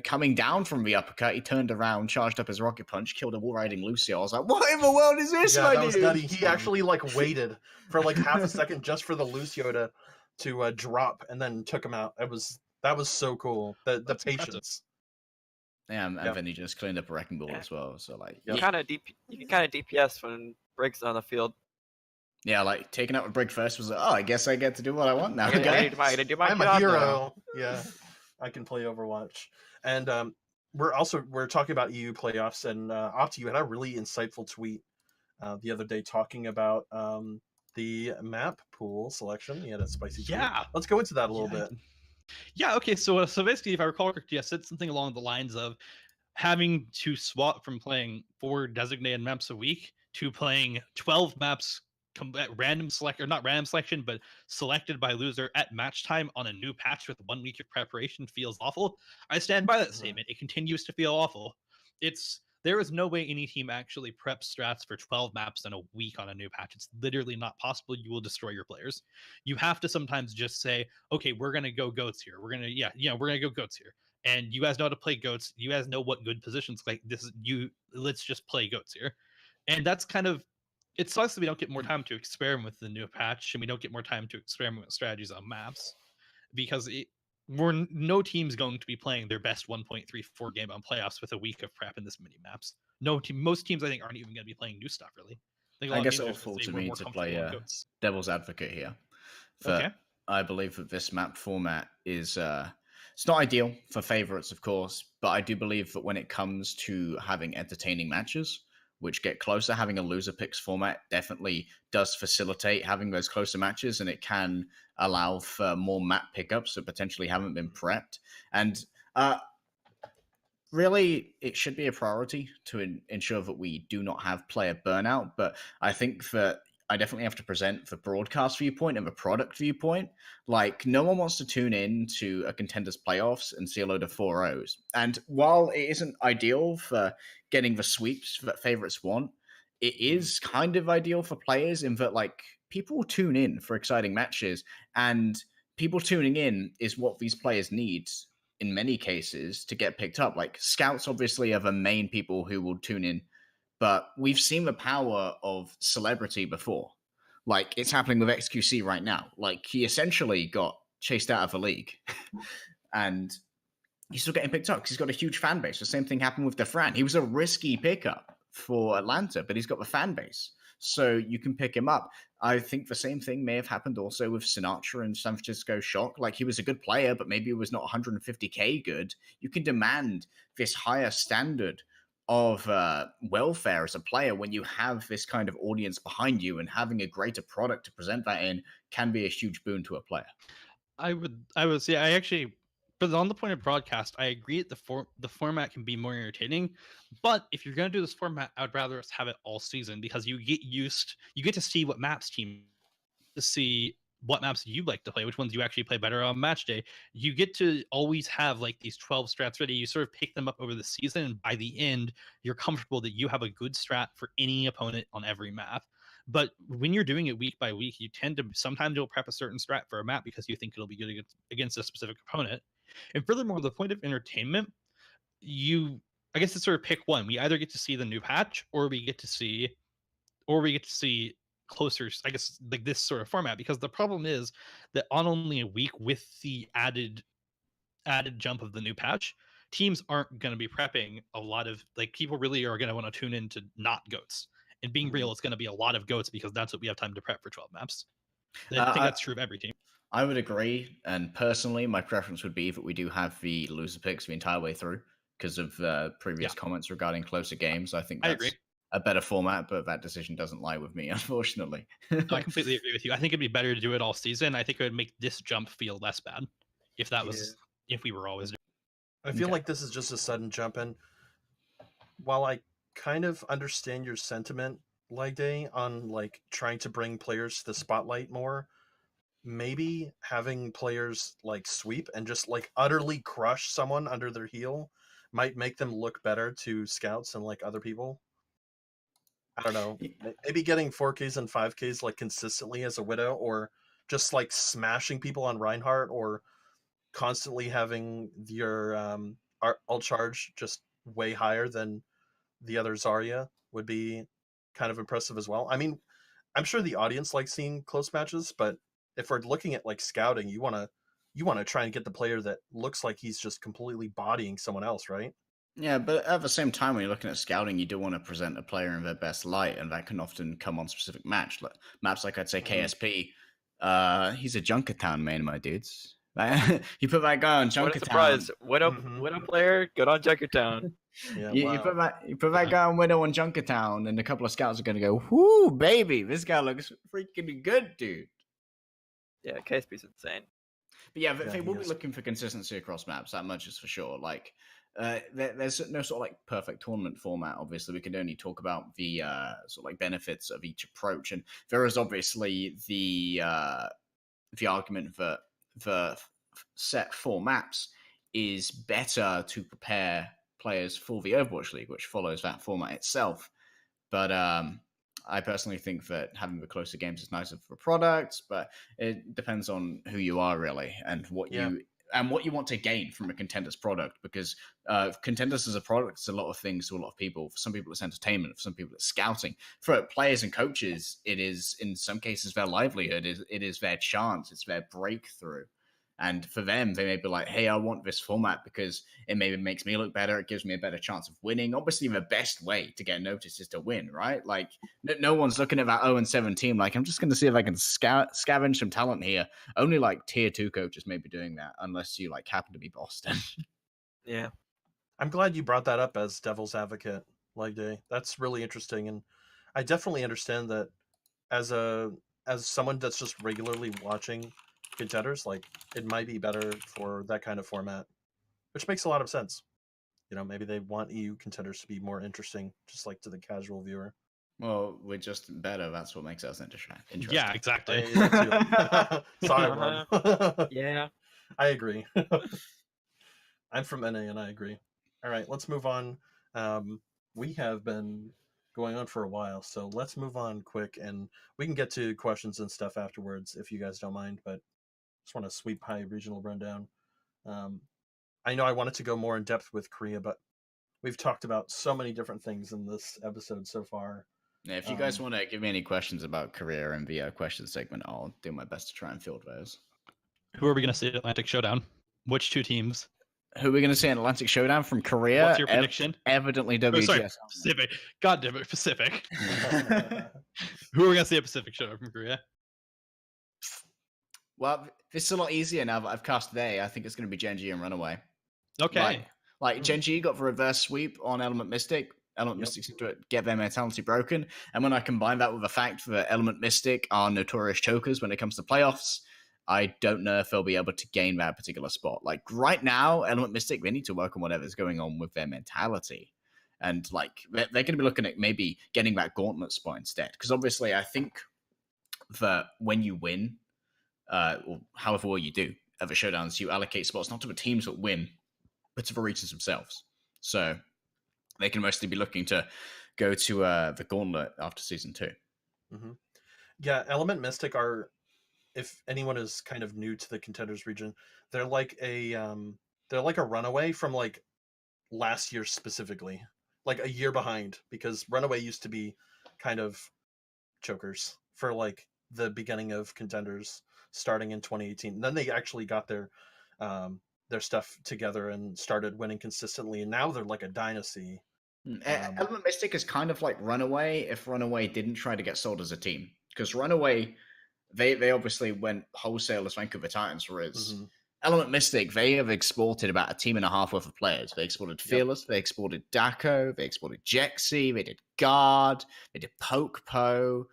coming down from the uppercut, he turned around, charged up his rocket punch, killed a wall riding Lucio. I was like, what in the world is this? Yeah, that was nutty. He actually like waited for like half a second just for the Lucio to drop, and then took him out. That was so cool. The patience. Impressive. Yeah, and then he just cleaned up a wrecking ball as well. So like, you can kind of DPS when Briggs on the field. Yeah, like taking out a Brig first was like, oh, I guess I get to do what I want now. I'm a hero. Yeah, I can play Overwatch. And we're talking about EU playoffs, and Opti, you had a really insightful tweet the other day talking about the map pool selection. You had a spicy tweet. Yeah, let's go into that a little bit. Yeah, okay, so basically, if I recall correctly, I said something along the lines of having to swap from playing 4 designated maps a week to playing 12 maps random selection, but selected by loser at match time on a new patch with 1 week of preparation feels awful. I stand by that statement. It continues to feel awful. There is no way any team actually preps strats for 12 maps in a week on a new patch. It's literally not possible. You will destroy your players. You have to sometimes just say, okay, we're going to go goats here. We're going to go goats here. And you guys know how to play goats. You guys know what good positions like this is. Let's just play goats here. And that's kind of, it sucks that we don't get more time to experiment with the new patch, and we don't get more time to experiment with strategies on maps, because no team's going to be playing their best 1.34 game on playoffs with a week of prep in this many maps. Most teams, I think, aren't even going to be playing new stuff, really. I guess it will fall to me to play devil's advocate here. Okay. I believe that this map format is it's not ideal for favorites, of course, but I do believe that when it comes to having entertaining matches, which get closer, having a loser picks format definitely does facilitate having those closer matches, and it can allow for more map pickups that potentially haven't been prepped. And really, it should be a priority to ensure that we do not have player burnout. But I think that I definitely have to present the broadcast viewpoint and the product viewpoint. Like, no one wants to tune in to a Contenders playoffs and see a load of 4-0s. And while it isn't ideal for getting the sweeps that favorites want, it is kind of ideal for players in that, like, people tune in for exciting matches, and people tuning in is what these players need in many cases to get picked up. Like, scouts obviously are the main people who will tune in, but we've seen the power of celebrity before. Like, it's happening with XQC right now. Like, he essentially got chased out of the league and he's still getting picked up because he's got a huge fan base. The same thing happened with DeFran. He was a risky pickup for Atlanta, but he's got the fan base, so you can pick him up. I think the same thing may have happened also with Sinatra and San Francisco Shock. Like, he was a good player, but maybe it was not 150k good. You can demand this higher standard of welfare as a player when you have this kind of audience behind you, and having a greater product to present that in can be a huge boon to a player. I would say, I actually, but on the point of broadcast, I agree that the format can be more entertaining. But if you're going to do this format, I would rather us have it all season, because you get to see what maps to see what maps you like to play, which ones you actually play better on match day. You get to always have like these 12 strats ready. You sort of pick them up over the season, and by the end, you're comfortable that you have a good strat for any opponent on every map. But when you're doing it week by week, you tend to, sometimes you'll prep a certain strat for a map because you think it'll be good against a specific opponent. And furthermore, the point of entertainment, I guess it's sort of pick one. We either get to see the new patch, or we get to see closer, I guess, like this sort of format. Because the problem is that on only a week with the added jump of the new patch, teams aren't going to be prepping a lot of, like, people really are going to want to tune into not goats. And being real, it's going to be a lot of goats because that's what we have time to prep for 12 maps. I think that's true of every team. I would agree, and personally, my preference would be that we do have the loser picks the entire way through because of previous comments regarding closer games. I think that's a better format, but that decision doesn't lie with me, unfortunately. I completely agree with you. I think it'd be better to do it all season. I think it would make this jump feel less bad if that was if we were always doing it. I feel like this is just a sudden jump in. While I kind of understand your sentiment, LEGDAY, on like trying to bring players to the spotlight more, maybe having players like sweep and just like utterly crush someone under their heel might make them look better to scouts and like other people. I don't know. Maybe getting 4Ks and 5Ks like consistently as a Widow, or just like smashing people on Reinhardt, or constantly having your ult charge just way higher than the other Zarya would be kind of impressive as well. I mean, I'm sure the audience likes seeing close matches, but if we're looking at like scouting, you want to try and get the player that looks like he's just completely bodying someone else, right? Yeah, but at the same time, when you're looking at scouting, you do want to present a player in their best light, and that can often come on specific maps. Like I'd say KSP, he's a Junkertown main, my dudes. You put that guy on Junkertown. What a surprise! Widow player, good on Junkertown. Yeah, you put that guy on Widow on Junkertown, and a couple of scouts are going to go, "Whoo, baby, this guy looks freaking good, dude." Yeah, KSP's insane. But yeah, they will be looking for consistency across maps. That much is for sure. Like, there's no sort of like perfect tournament format. Obviously, we can only talk about the sort of like benefits of each approach, and there is obviously the argument that the set 4 maps is better to prepare players for the Overwatch League, which follows that format itself. But I personally think that having the closer games is nicer for products, but it depends on who you are really, and what you want to gain from a Contenders product, because Contenders as a product is a lot of things to a lot of people. For some people, it's entertainment. For some people, it's scouting. For players and coaches, it is, in some cases, their livelihood. It is their chance. It's their breakthrough. And for them, they may be like, hey, I want this format because it maybe makes me look better. It gives me a better chance of winning. Obviously, the best way to get noticed is to win, right? Like, no one's looking at that 0-7 team like, I'm just going to see if I can scavenge some talent here. Only like tier 2 coaches may be doing that, unless you like happen to be Boston. Yeah. I'm glad you brought that up as devil's advocate, LEGDAY. That's really interesting, and I definitely understand that as someone that's just regularly watching contenders, like, it might be better for that kind of format, which makes a lot of sense. You know, maybe they want EU contenders to be more interesting, just like to the casual viewer. Well, we're just better. That's what makes us interesting. Yeah, exactly. Sorry, Rob. Yeah. I agree. I'm from NA and I agree. All right, let's move on. We have been going on for a while, so let's move on quick, and we can get to questions and stuff afterwards if you guys don't mind, but just want to sweep high regional rundown. I know I wanted to go more in depth with Korea, but we've talked about so many different things in this episode so far. Yeah, if you guys want to give me any questions about Korea in the question segment, I'll do my best to try and field those. Who are we going to see at Atlantic Showdown? Which 2 teams? Who are we going to see in Atlantic Showdown from Korea? What's your prediction? Evidently WGS. Sorry, Pacific. God damn it, Pacific. Who are we going to see at Pacific Showdown from Korea? Well, this is a lot easier now that I've cast they. I think it's going to be Genji and Runaway. Okay. Like Genji got the reverse sweep on Element Mystic. Element Mystic seemed to get their mentality broken. And when I combine that with the fact that Element Mystic are notorious chokers when it comes to playoffs, I don't know if they'll be able to gain that particular spot. Like right now, Element Mystic, they need to work on whatever's going on with their mentality. And like they're going to be looking at maybe getting that gauntlet spot instead. Because obviously I think that when you win, or however well you do at the showdowns, you allocate spots not to the teams that win, but to the regions themselves. So they can mostly be looking to go to the gauntlet after season 2. Mm-hmm. Yeah, Element Mystic are, if anyone is kind of new to the contenders region, they're like a runaway from like last year specifically, like a year behind, because runaway used to be kind of chokers for like the beginning of contenders starting in 2018. And then they actually got their stuff together and started winning consistently, and now they're like a dynasty. Element Mystic is kind of like Runaway if Runaway didn't try to get sold as a team, because Runaway, they obviously went wholesale as Vancouver Titans, whereas Element Mystic, they have exported about a team and a half worth of players. They exported Fearless, they exported Daco, they exported Jexy, they did Guard, they did Pokepo,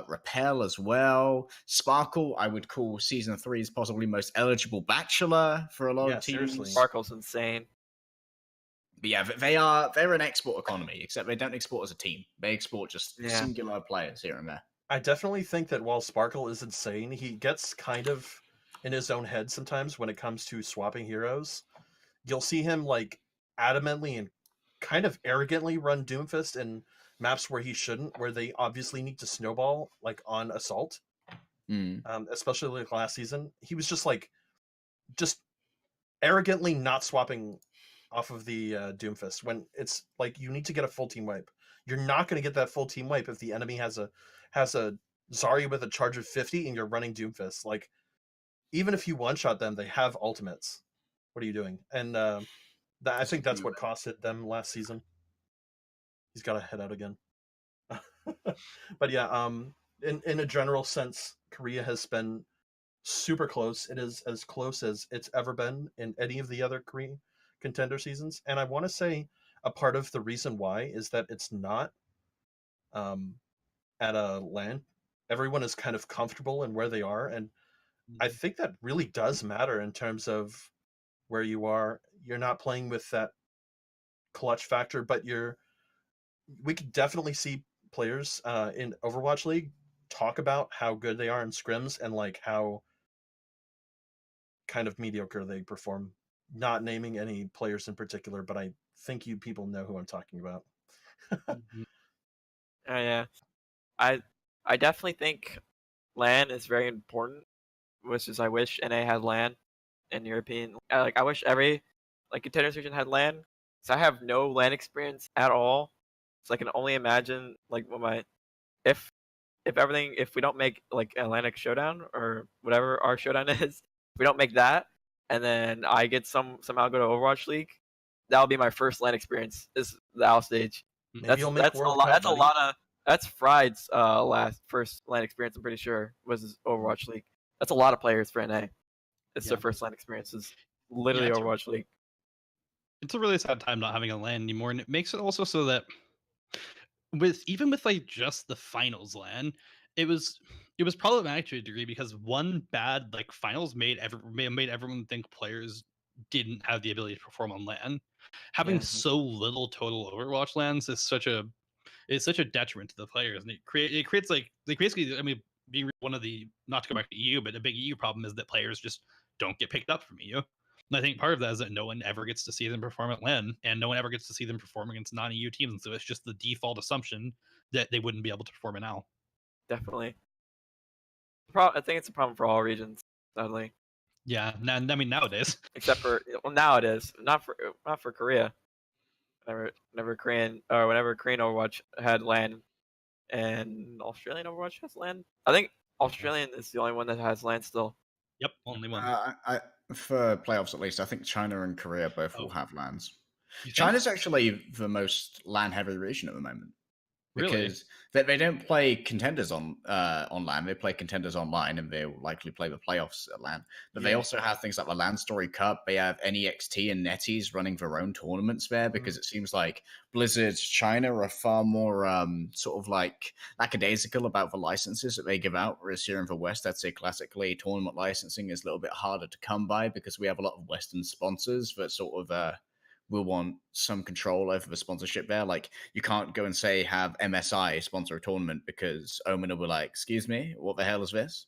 Repel as well. Sparkle, I would call season 3's possibly most eligible bachelor for a lot of teams. Seriously. Sparkle's insane. But yeah, they're an export economy, except they don't export as a team. They export just singular players here and there. I definitely think that while Sparkle is insane, he gets kind of in his own head sometimes when it comes to swapping heroes. You'll see him like adamantly and kind of arrogantly run Doomfist in maps where he shouldn't, where they obviously need to snowball, like on Assault. Especially like last season. He was just arrogantly not swapping off of the Doomfist when it's like you need to get a full team wipe. You're not going to get that full team wipe if the enemy has a Zarya with a charge of 50 and you're running Doomfist. Like, even if you one-shot them, they have ultimates. What are you doing? And I think that's what costed them last season. He's got to head out again. But yeah, in a general sense, Korea has been super close. It is as close as it's ever been in any of the other Korean contender seasons. And I want to say a part of the reason why is that it's not at a LAN. Everyone is kind of comfortable in where they are, and I think that really does matter in terms of where you are. You're not playing with that clutch factor, but we could definitely see players in Overwatch League talk about how good they are in scrims and like how kind of mediocre they perform. Not naming any players in particular, but I think you people know who I'm talking about. Yeah, I definitely think LAN is very important, which is I wish NA had LAN in European. Like I wish every contenders region had LAN. So I have no LAN experience at all. So I can only imagine like what if we don't make like Atlantic Showdown or whatever our showdown is, we don't make that, and then I get somehow go to Overwatch League, that'll be my first LAN experience. Is the OWL stage. Maybe you'll make World Cup, That's buddy. a lot of. That's Fried's first LAN experience. I'm pretty sure was Overwatch League. That's a lot of players for NA. It's their first LAN experience. Is literally Overwatch League. It's a really sad time not having a LAN anymore, and it makes it also so that even with like just the finals LAN, it was problematic to a degree because one bad like finals made everyone think players didn't have the ability to perform on LAN. Having so little total Overwatch LANs is such a detriment to the players, and it creates like basically, I mean, being one of the, not to go back to EU, but a big EU problem is that players just don't get picked up from EU. And I think part of that is that no one ever gets to see them perform at LAN, and no one ever gets to see them perform against non-EU teams, and so it's just the default assumption that they wouldn't be able to perform it now. Definitely. I think it's a problem for all regions, sadly. Yeah, I mean nowadays. Except for now it is not for Korea. Whenever Korean Overwatch had LAN, and Australian Overwatch has LAN. I think Australian is the only one that has LAN still. Yep, only one. For playoffs at least, I think China and Korea both will have LANs. You think? China's actually the most LAN-heavy region at the moment. Because Really? they don't play contenders on LAN, they play contenders online, and they'll likely play the playoffs at LAN. But they also have things like the LAN Story Cup. They have NEXT and NetEase running their own tournaments there because it seems like Blizzard China are far more sort of like lackadaisical about the licenses that they give out. Whereas here in the West, I'd say classically tournament licensing is a little bit harder to come by because we have a lot of Western sponsors that sort of will want some control over the sponsorship there. Like, you can't go and say have MSI sponsor a tournament because Omen will be like, excuse me, what the hell is this?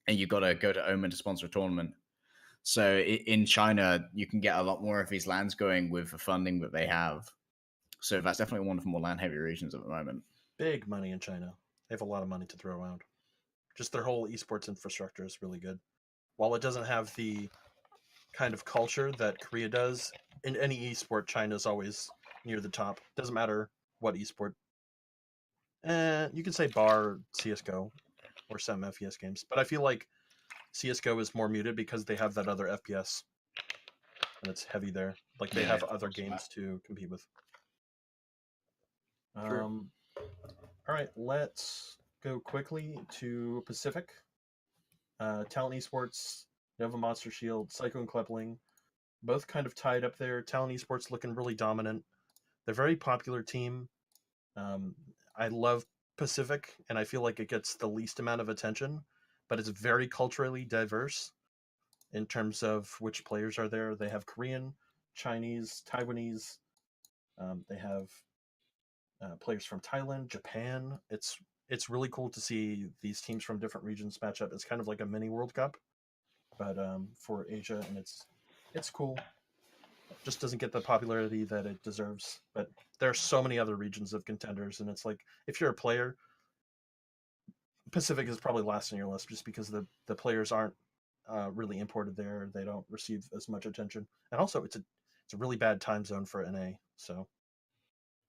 And you got to go to Omen to sponsor a tournament. So in China, you can get a lot more of these LANs going with the funding that they have. So that's definitely one of the more LAN-heavy regions at the moment. Big money in China. They have a lot of money to throw around. Just their whole esports infrastructure is really good. While it doesn't have the kind of culture that Korea does, in any esport, China's always near the top. Doesn't matter what esport. You could say bar CSGO or some FPS games, but I feel like CSGO is more muted because they have that other FPS, and it's heavy there. Like they have other games to compete with. All right, let's go quickly to Pacific. Talent Esports, Nova Monster Shield, Psycho and Klepling, both kind of tied up there. Talent Esports looking really dominant. They're a very popular team. I love Pacific, and I feel like it gets the least amount of attention, but it's very culturally diverse in terms of which players are there. They have Korean, Chinese, Taiwanese. They have players from Thailand, Japan. It's really cool to see these teams from different regions match up. It's kind of like a mini World Cup, but for Asia, and it's cool. It just doesn't get the popularity that it deserves. But there are so many other regions of contenders, and it's like, if you're a player, Pacific is probably last on your list just because the players aren't really imported there. They don't receive as much attention, and also it's a really bad time zone for NA, so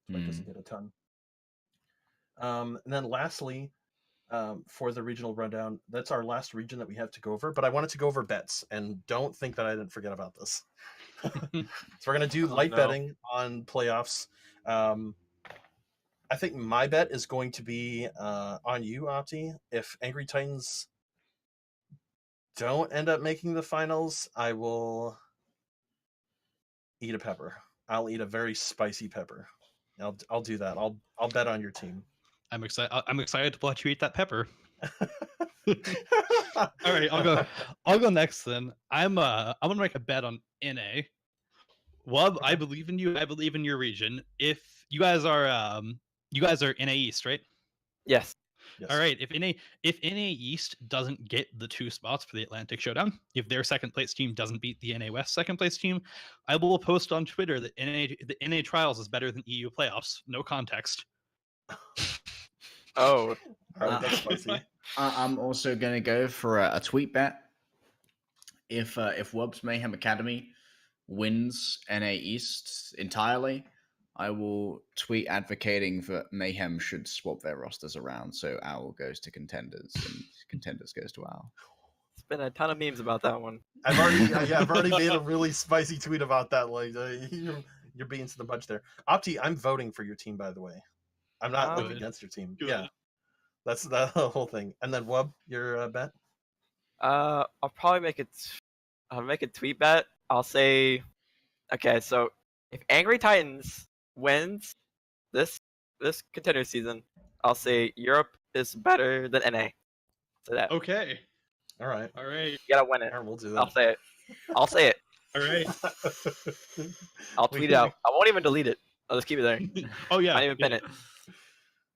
it doesn't get a ton. And then lastly, for the regional rundown, that's our last region that we have to go over, but I wanted to go over bets, and don't think that I didn't forget about this. So we're going to do light betting on playoffs. I think my bet is going to be on you, Opti. If Angry Titans don't end up making the finals, I will eat a pepper. I'll eat a very spicy pepper. I'll do that. I'll bet on your team. I'm excited to watch you eat that pepper. All right, I'll go next then. I'm gonna make a bet on NA. Wub, I believe in you. I believe in your region. If you guys are NA East, right? Yes. All right. If NA East doesn't get the 2 spots for the Atlantic Showdown, if their second place team doesn't beat the NA West second place team, I will post on Twitter that the NA Trials is better than EU playoffs. No context. Oh, that's spicy. I'm also going to go for a tweet bet. If Wub's Mayhem Academy wins NA East entirely, I will tweet advocating that Mayhem should swap their rosters around, so Owl goes to Contenders and Contenders goes to Owl. been a ton of memes about that one. I've already made a really spicy tweet about that. Like you're being to the bunch there. Opti, I'm voting for your team, by the way. I'm not against your team. Good. Yeah, that's the whole thing. And then Wub, your bet? I'll probably make it. I'll make a tweet bet. I'll say, okay, so if Angry Titans wins this contender season, I'll say Europe is better than NA. So that Okay. All right. you gotta win it. All right, we'll do that. I'll say it. I'll say it. All right. I'll tweet it out. I won't even delete it. I'll just keep it there. Oh yeah. I didn't even pin it.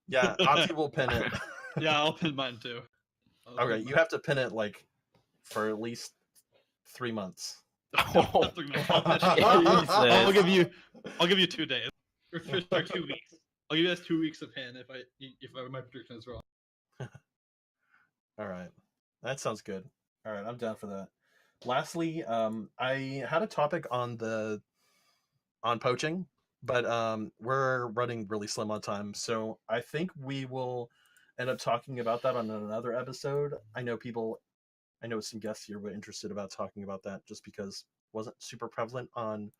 Yeah, Opti will pin it. Yeah, I'll pin mine too. Okay, you have to pin it like for at least 3 months. Oh, I'll give you 2 days or 2 weeks. I'll give you guys 2 weeks to pin if my prediction is wrong. All right, that sounds good. All right, I'm down for that. Lastly, I had a topic on poaching, but we're running really slim on time, so I think we will end up talking about that on another episode. I know some guests here were interested about talking about that just because it wasn't super prevalent on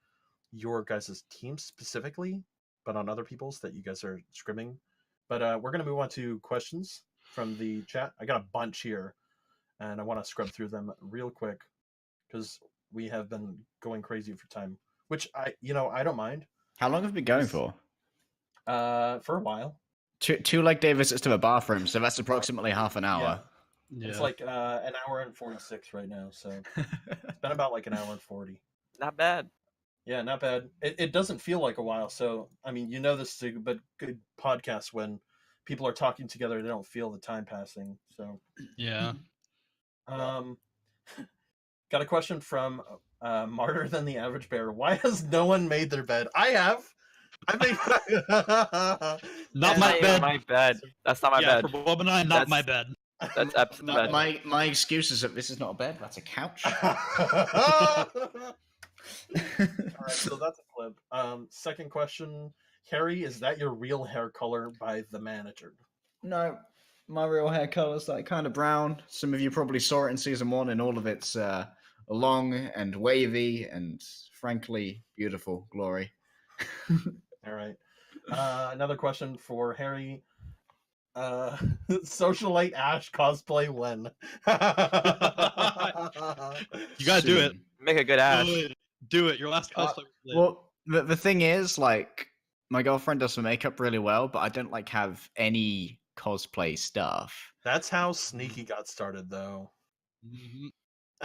your guys' team specifically, but on other people's that you guys are scrimming. But we're going to move on to questions from the chat. I got a bunch here, and I want to scrub through them real quick because we have been going crazy for time, which I don't mind. How long have we been going for? For a while. Two LEGDAY visits to the bathroom, so that's approximately half an hour. Yeah. It's like an hour and 46 right now, so it's been about like an hour and 40. not bad. Yeah, not bad. It doesn't feel like a while, so I mean, this is a good podcast when people are talking together, they don't feel the time passing. So yeah. Got a question from Martyr Than the Average Bear. Why has no one made their bed? I have. I made not my bed. My bed. That's not my bed. For Bob and I, not my bed. That's absolutely bed. My excuse is that this is not a bed, that's a couch. Alright, so that's a clip. Second question. Harry, is that your real hair color by the manager? No, my real hair color is like kind of brown. Some of you probably saw it in season 1, and all of it's long and wavy and frankly beautiful glory. All right. Another question for Harry. Socialite Ash cosplay when? You gotta do it. Make a good Ash. Do it. Your last cosplay. Well, the thing is, like, my girlfriend does her makeup really well, but I don't like have any cosplay stuff. That's how Sneaky got started, though. Mm-hmm.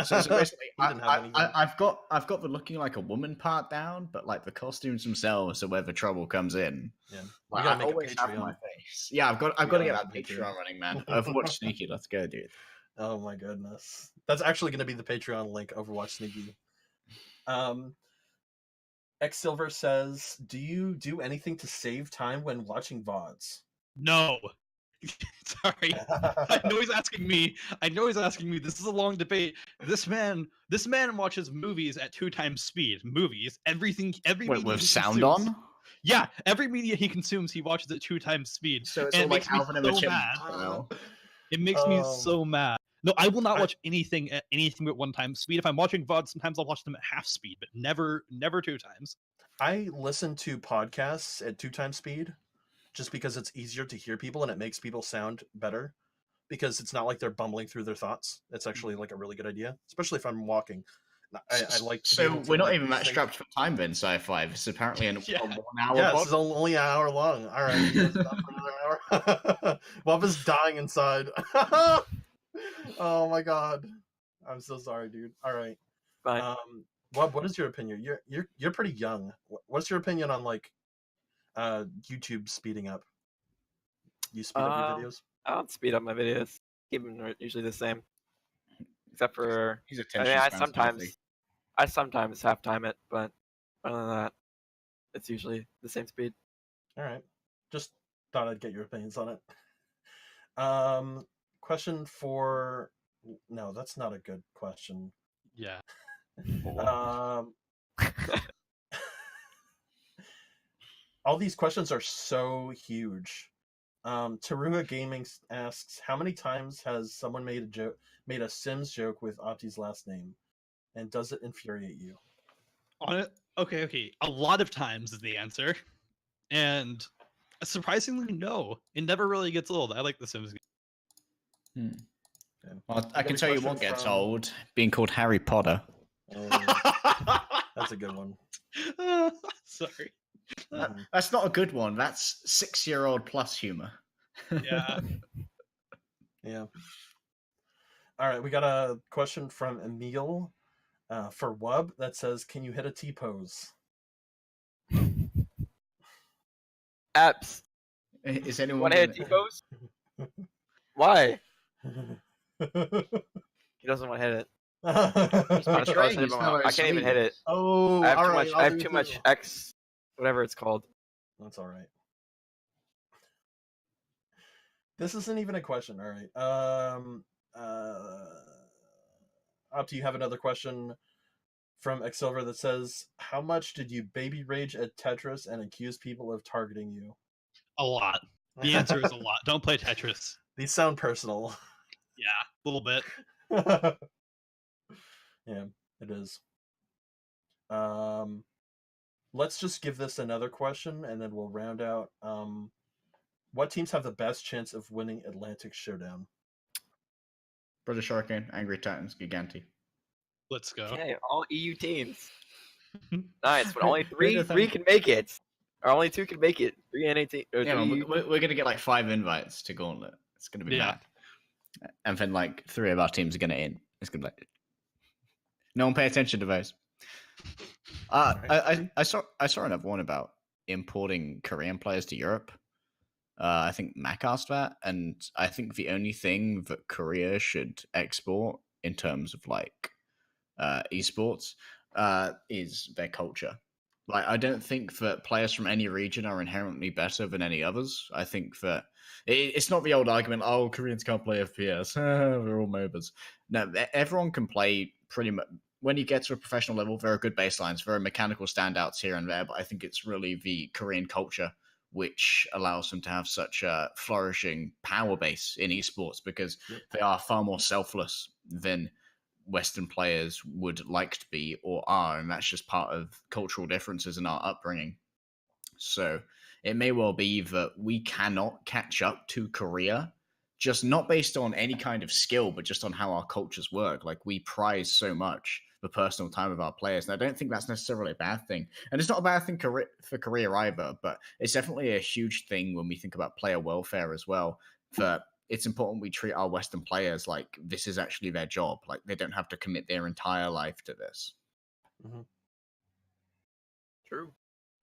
So basically, I've got the looking like a woman part down, but like the costumes themselves are where the trouble comes in. Yeah, like, I always have my face. Yeah, I've got to get that Patreon running, man. Overwatch Sneaky, let's go, dude. Oh my goodness, that's actually going to be the Patreon link. Overwatch Sneaky. X Silver says, "Do you do anything to save time when watching VODs?" No. Sorry. I know he's asking me. This is a long debate. This man watches movies at 2 times speed. Movies. Every Wait, with sound on? Yeah, every media he consumes, he watches at 2 times speed. So it's and all like Alvin and the mad. It makes me so mad. No, I will not watch anything at 1 time speed. If I'm watching VOD, sometimes I'll watch them at half speed, but never 2 times. I listen to podcasts at 2 times speed just because it's easier to hear people and it makes people sound better because it's not like they're bumbling through their thoughts. It's actually like a really good idea, especially if I'm walking. I like to so we're not even that strapped for time then, Sci-Fi. It's apparently a 1 hour. Yeah, this is only an hour long. All right, you guys stop for another hour. Bob is dying inside. Oh my god, I'm so sorry, dude. All right, Fine. Bob, what is your opinion? You're pretty young. What's your opinion on like YouTube speeding up? You speed up your videos? I don't speed up my videos. Keep them usually the same, except for He's I sometimes half time it, but other than that, it's usually the same speed. All right, just thought I'd get your opinions on it. Question for no, that's not a good question. Yeah. All these questions are so huge. Taruga Gaming asks, how many times has someone made a Sims joke with Opti's last name, and does it infuriate you? On it, okay. A lot of times is the answer, and surprisingly, no. It never really gets old. I like the Sims game. Yeah. Well, I can tell you what gets old: being called Harry Potter. That's a good one. Sorry. That's not a good one. That's 6-year-old plus humor. Yeah. Yeah. All right, we got a question from Emil for Wub that says, "Can you hit a T-pose?" Apps. Is anyone want to hit a T-pose? Why? He doesn't want to hit it. I can't even hit it. Oh, I have too much X, whatever it's called. That's all right. This isn't even a question. All right. Opti, you have another question from Xsilver that says, how much did you baby rage at Tetris and accuse people of targeting you? A lot. The answer is a lot. Don't play Tetris. These sound personal. Yeah, a little bit. Yeah, it is. Let's just give this another question, and then we'll round out. What teams have the best chance of winning Atlantic Showdown? British Hurricane, Angry Titans, Giganti. Let's go. Okay, all EU teams. Nice, but only three can make it. Or only 2 can make it. 3 NA teams. Yeah, we're going to get like 5 invites to Gauntlet. It's going to be mad. And then like 3 of our teams are going to in. It's going to be like, no one pay attention to those. I saw another one about importing Korean players to Europe. I think Mac asked that, and I think the only thing that Korea should export in terms of like esports is their culture. Like, I don't think that players from any region are inherently better than any others. I think that it's not the old argument, oh, Koreans can't play FPS. They're all MOBAs. No, everyone can play pretty much. When you get to a professional level, there are good baselines. There are mechanical standouts here and there, but I think it's really the Korean culture which allows them to have such a flourishing power base in esports, because they are far more selfless than Western players would like to be or are, and that's just part of cultural differences in our upbringing. So it may well be that we cannot catch up to Korea, just not based on any kind of skill, but just on how our cultures work. Like, we prize so much the personal time of our players, and I don't think that's necessarily a bad thing. And it's not a bad thing for Korea either, but it's definitely a huge thing when we think about player welfare as well, that it's important we treat our Western players like this is actually their job. Like, they don't have to commit their entire life to this. Mm-hmm. True.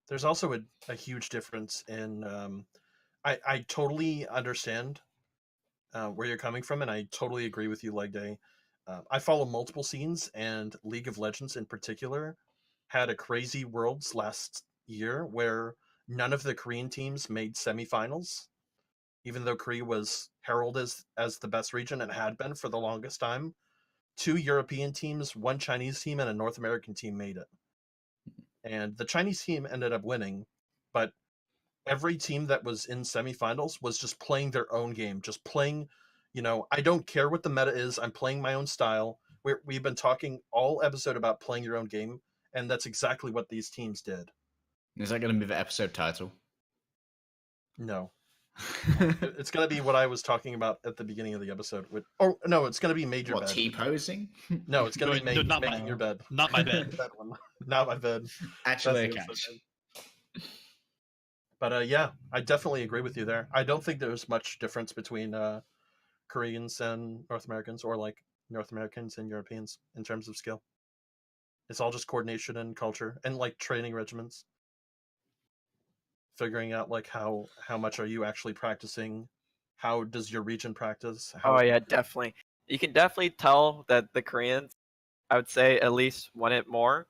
There's also a huge difference in... I totally understand where you're coming from, and I totally agree with you, LEGDAY. I follow multiple scenes, and League of Legends in particular had a crazy Worlds last year where none of the Korean teams made semifinals, even though Korea was heralded as the best region and had been for the longest time. 2 European teams, 1 Chinese team, and a North American team made it. And the Chinese team ended up winning, but every team that was in semifinals was just playing their own game, just playing, I don't care what the meta is, I'm playing my own style. We've been talking all episode about playing your own game, and that's exactly what these teams did. Is that going to be the episode title? No. It's going to be what I was talking about at the beginning of the episode. No, it's going to be Major Bed. T-posing? No, it's going to be making your bed. Not my bed. That one. Not my bed. Actually, a catch. But yeah, I definitely agree with you there. I don't think there's much difference between Koreans and North Americans, or like North Americans and Europeans in terms of skill. It's all just coordination and culture and like training regimens. Figuring out like how much are you actually practicing? How does your region practice? Oh yeah, definitely. You can definitely tell that the Koreans, I would say, at least want it more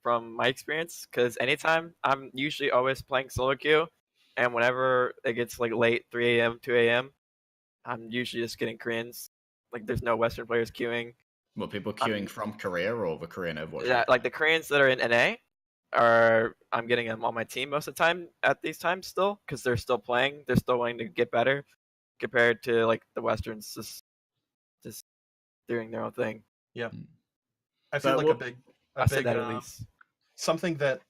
from my experience, because anytime I'm usually always playing solo queue, and whenever it gets like late 3 a.m., 2 a.m., I'm usually just getting Koreans. Like, there's no Western players queuing. What, people queuing from Korea or the Korean Overwatch? Yeah, like the Koreans that are in NA I'm getting them on my team most of the time at these times still, because they're still playing. They're still wanting to get better compared to like the Westerns just doing their own thing. Yeah, I feel like I said that at least. Something that,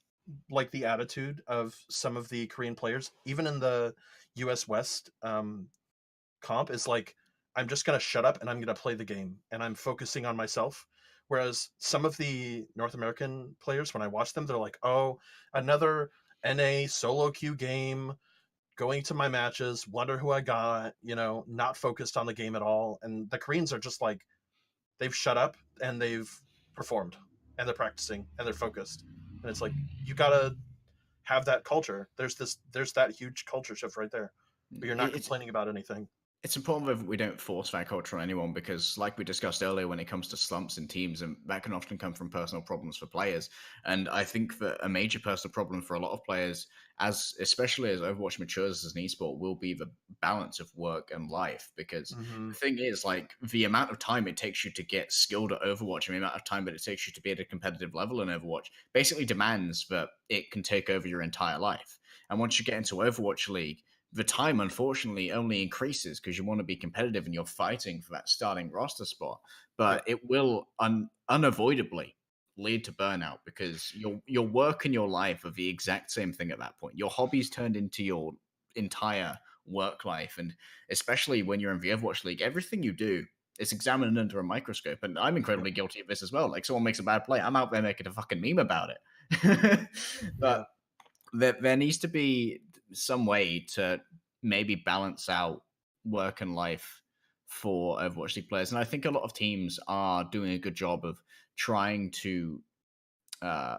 like, the attitude of some of the Korean players, even in the US West comp, is like, I'm just gonna shut up and I'm gonna play the game and I'm focusing on myself. Whereas some of the North American players, when I watch them, they're like, oh, another NA solo queue game, going to my matches, wonder who I got, not focused on the game at all. And the Koreans are just like, they've shut up and they've performed and they're practicing and they're focused. And it's like, you gotta have that culture. There's that huge culture shift right there. But you're not complaining about anything. It's important that we don't force that culture on anyone because, like we discussed earlier, when it comes to slumps in teams, and that can often come from personal problems for players. And I think that a major personal problem for a lot of players, especially as Overwatch matures as an esport, will be the balance of work and life. Because the thing is, like, the amount of time it takes you to get skilled at Overwatch and the amount of time that it takes you to be at a competitive level in Overwatch basically demands that it can take over your entire life. And once you get into Overwatch League, the time, unfortunately, only increases because you want to be competitive and you're fighting for that starting roster spot. But it will unavoidably lead to burnout because your work and your life are the exact same thing at that point. Your hobbies turned into your entire work life. And especially when you're in the Overwatch League, everything you do is examined under a microscope. And I'm incredibly guilty of this as well. Like, someone makes a bad play, I'm out there making a fucking meme about it. But there needs to be some way to maybe balance out work and life for Overwatch League players. And I think a lot of teams are doing a good job of trying to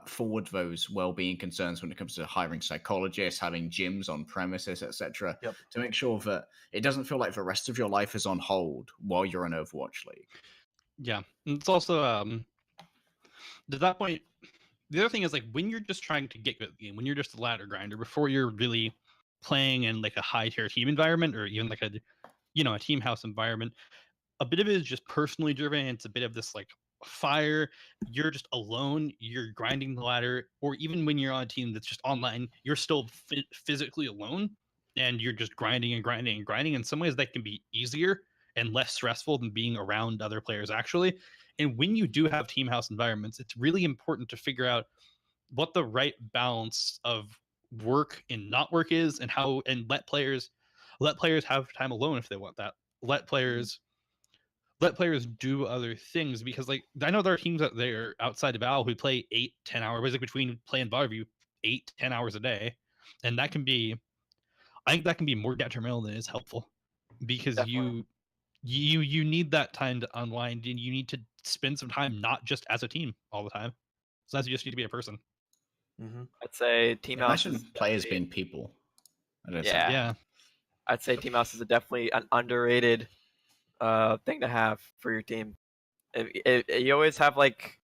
forward those well-being concerns when it comes to hiring psychologists, having gyms on premises, etc., to make sure that it doesn't feel like the rest of your life is on hold while you're in Overwatch League. Yeah, and it's also to that point. The other thing is, like, when you're just trying to get good at the game, when you're just a ladder grinder, before you're really playing in like a high tier team environment or even like a team house environment, a bit of it is just personally driven. It's a bit of this like fire. You're just alone. You're grinding the ladder, or even when you're on a team that's just online, you're still physically alone, and you're just grinding and grinding and grinding. In some ways, that can be easier and less stressful than being around other players actually. And when you do have team house environments, it's really important to figure out what the right balance of work and not work is, and let players have time alone if they want that. Let players do other things, because like I know there are teams out there outside of Val who play 8-10 hours, basically between play and Barview 8-10 hours a day, and I think that can be more detrimental than it is helpful, because Definitely. you need that time to unwind, and you need to spend some time not just as a team all the time. Sometimes you just need to be a person. I'd say team house. Imagine players being people. Yeah. I'd say team house is definitely an underrated thing to have for your team. You always have like,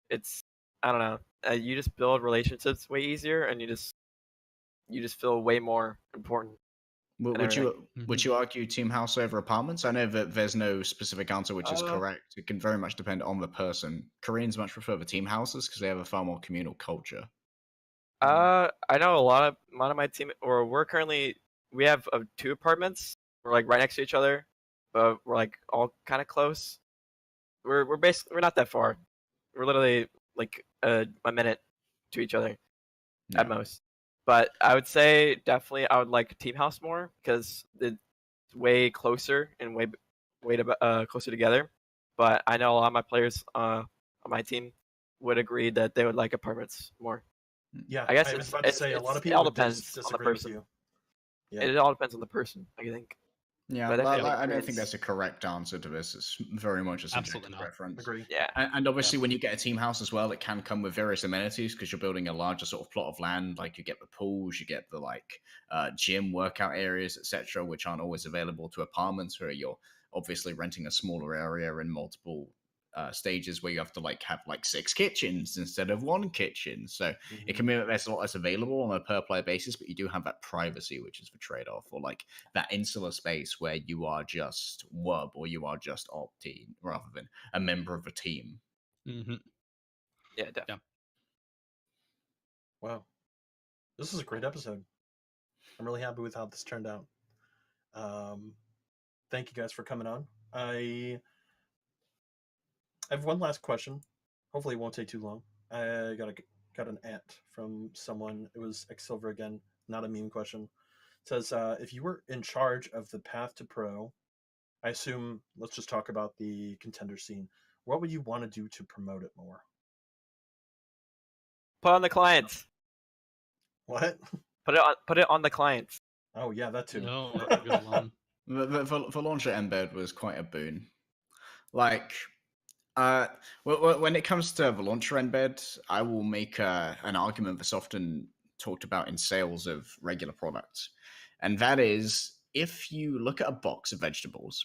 it's, I don't know. You just build relationships way easier, and you just feel way more important. Would you argue team house over apartments? I know that there's no specific answer which is correct. It can very much depend on the person. Koreans much prefer the team houses because they have a far more communal culture. I know a lot of my team, or we have 2 apartments. We're like right next to each other, but we're like all kind of close. We're not that far. We're literally like a minute to each other at most. But I would say definitely I would like Team House more because it's way closer and way closer together. But I know a lot of my players on my team would agree that they would like apartments more. Yeah, I guess I was about to say a lot of it all people depends on the disagree with person. you. Yeah. It all depends on the person, I think. Yeah, But I don't think that's a correct answer to this. It's very much a subjective preference. Agree. Yeah. And obviously, when you get a team house as well, it can come with various amenities because you're building a larger sort of plot of land. Like you get the pools, you get the gym, workout areas, etc., which aren't always available to apartments where you're obviously renting a smaller area in multiple stages where you have to have 6 kitchens instead of 1 kitchen. So it can mean that there's a lot less available on a per player basis, but you do have that privacy, which is the trade-off, or that insular space where you are just WUB or you are just Opti rather than a member of a team. Yeah, definitely. Wow. This is a great episode. I'm really happy with how this turned out. Thank you guys for coming on. I have one last question. Hopefully it won't take too long. I got an ant from someone. It was Xsilver again, not a meme question. It says, if you were in charge of the path to pro, I assume, let's just talk about the contender scene. What would you want to do to promote it more? Put on the clients. What? Put it on the clients. Oh yeah, that too. No, that's a good one. The launcher embed was quite a boon. Like, when it comes to the launcher embed, I will make an argument that's often talked about in sales of regular products. And that is, if you look at a box of vegetables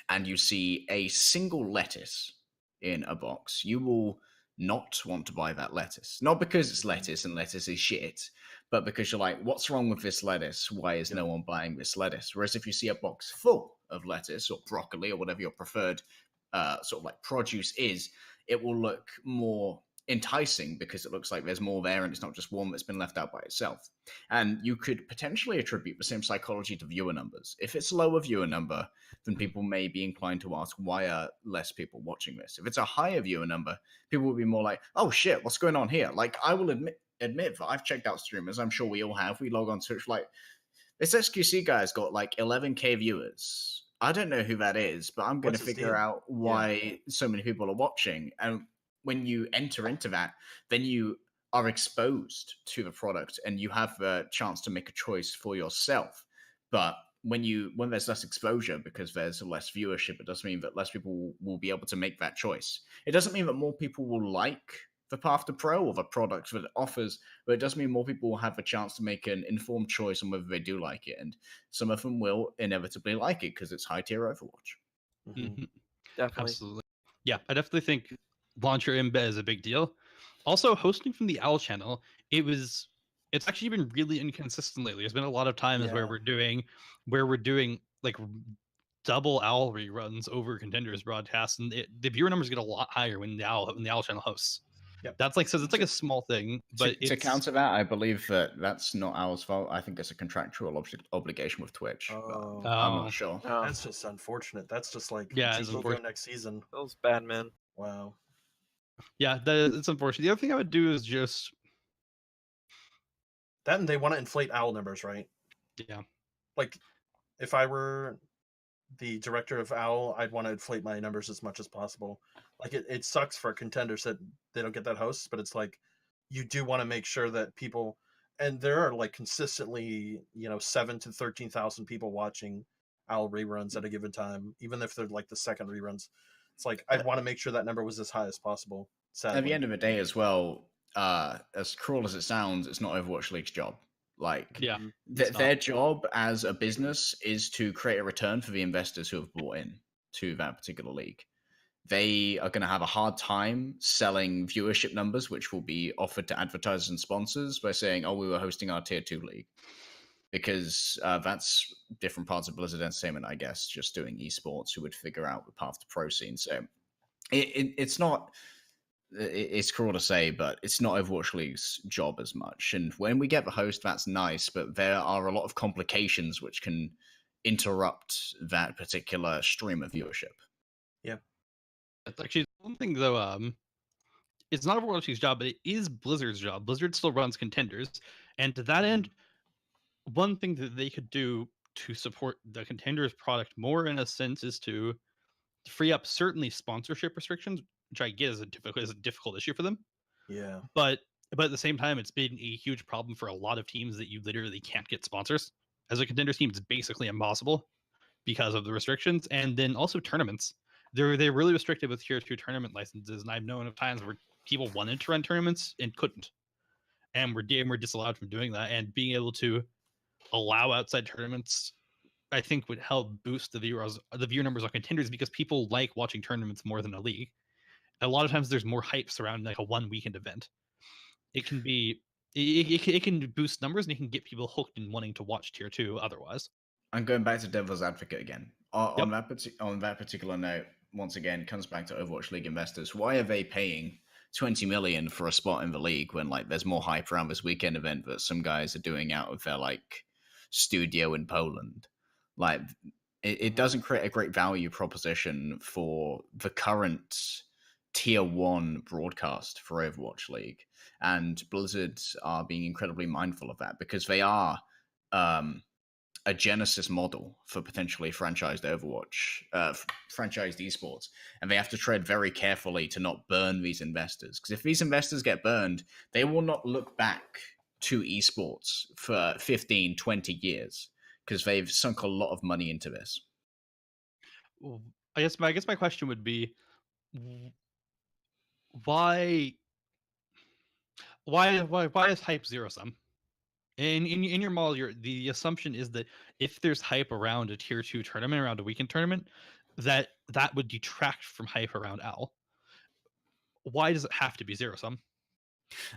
and you see a single lettuce in a box, you will not want to buy that lettuce. Not because it's lettuce and lettuce is shit, but because you're like, what's wrong with this lettuce? Why is no one buying this lettuce? Whereas if you see a box full of lettuce or broccoli or whatever your preferred sort of like produce is, it will look more enticing because it looks like there's more there and it's not just one that's been left out by itself. And you could potentially attribute the same psychology to viewer numbers. If it's a lower viewer number, then people may be inclined to ask, why are less people watching this? If it's a higher viewer number, people will be more like, oh shit, what's going on here? Like, I will admit that I've checked out streamers. I'm sure we all have. We log on Twitch, like, this SQC guy's got like 11K viewers. I don't know who that is, but I'm going to figure out why so many people are watching. And when you enter into that, then you are exposed to the product and you have the chance to make a choice for yourself. But when there's less exposure because there's less viewership, it doesn't mean that less people will be able to make that choice. It doesn't mean that more people will like the path to pro or the product that it offers, but it does mean more people will have a chance to make an informed choice on whether they do like it. And some of them will inevitably like it because it's high tier Overwatch. Mm-hmm. Definitely. Absolutely. Yeah, I definitely think launcher embed is a big deal. Also, hosting from the OWL channel, it's actually been really inconsistent lately. There's been a lot of times where we're doing like double OWL reruns over Contenders broadcasts, and the viewer numbers get a lot higher when the OWL channel hosts. Yep. That's like, so it's like a small thing, but to counter that, I believe that's not OWL's fault. I think it's a contractual obligation with Twitch. I'm not sure. That's just unfortunate. That's just like, it's we'll go next season. That was bad, man. Wow. Yeah, it's unfortunate. The other thing I would do is just that, and they want to inflate OWL numbers, right? Yeah. Like, if I were the director of OWL, I'd want to inflate my numbers as much as possible. Like, it sucks for contenders that they don't get that host, but it's like, you do want to make sure that people, and there are like consistently, 7 to 13,000 people watching OWL reruns at a given time, even if they're like the second reruns. It's like, I'd want to make sure that number was as high as possible. Sadly. At the end of the day as well, as cruel as it sounds, it's not Overwatch League's job. Like, their job as a business is to create a return for the investors who have bought in to that particular league. They are going to have a hard time selling viewership numbers, which will be offered to advertisers and sponsors by saying, oh, we were hosting our tier 2 league. Because that's different parts of Blizzard Entertainment, I guess, just doing esports who would figure out the path to pro scene. So it's not... It's cruel to say, but it's not Overwatch League's job as much. And when we get the host, that's nice, but there are a lot of complications which can interrupt that particular stream of viewership. Yeah. That's actually one thing, though. It's not Overwatch League's job, but it is Blizzard's job. Blizzard still runs Contenders, and to that end, one thing that they could do to support the Contenders product more, in a sense, is to free up certainly sponsorship restrictions, which I get is a difficult issue for them. Yeah. But at the same time, it's been a huge problem for a lot of teams that you literally can't get sponsors. As a Contenders team, it's basically impossible because of the restrictions. And then also tournaments. They're really restricted with tier 2 tournament licenses, and I've known of times where people wanted to run tournaments and couldn't. And were disallowed from doing that. And being able to allow outside tournaments, I think, would help boost the viewer numbers on Contenders, because people like watching tournaments more than a league. A lot of times there's more hype surrounding like a one weekend event. It can be it can boost numbers, and it can get people hooked in wanting to watch tier 2 otherwise. I'm going back to devil's advocate again. On that particular note, once again, it comes back to Overwatch League investors. Why are they paying 20 million for a spot in the league when like there's more hype around this weekend event that some guys are doing out of their like studio in Poland. Like it doesn't create a great value proposition for the current tier 1 broadcast for Overwatch League. And Blizzard are being incredibly mindful of that because they are a genesis model for potentially franchised Overwatch, franchised esports. And they have to tread very carefully to not burn these investors. Because if these investors get burned, they will not look back to esports for 15, 20 years because they've sunk a lot of money into this. I guess my question would be, why is hype zero sum? In your model, the assumption is that if there's hype around a tier 2 tournament, around a weekend tournament, that would detract from hype around Owl. Why does it have to be zero sum?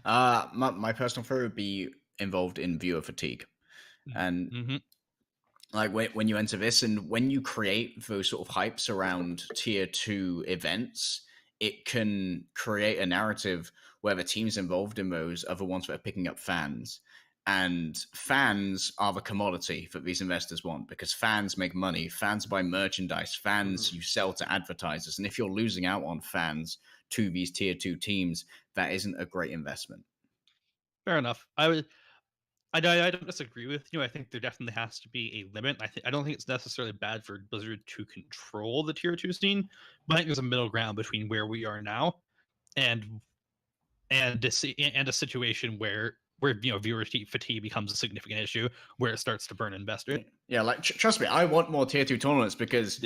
My personal theory would be involved in viewer fatigue. And like when you enter this and when you create those sort of hypes around tier 2 events, it can create a narrative where the teams involved in those are the ones that are picking up fans. And fans are the commodity that these investors want because fans make money. Fans buy merchandise. Fans you sell to advertisers. And if you're losing out on fans to these tier 2 teams, that isn't a great investment. Fair enough. I don't disagree with you. I think there definitely has to be a limit. I don't think it's necessarily bad for Blizzard to control the tier 2 scene, but I think there's a middle ground between where we are now and a situation where viewer fatigue becomes a significant issue, where it starts to burn investors. Yeah, like trust me, I want more tier 2 tournaments because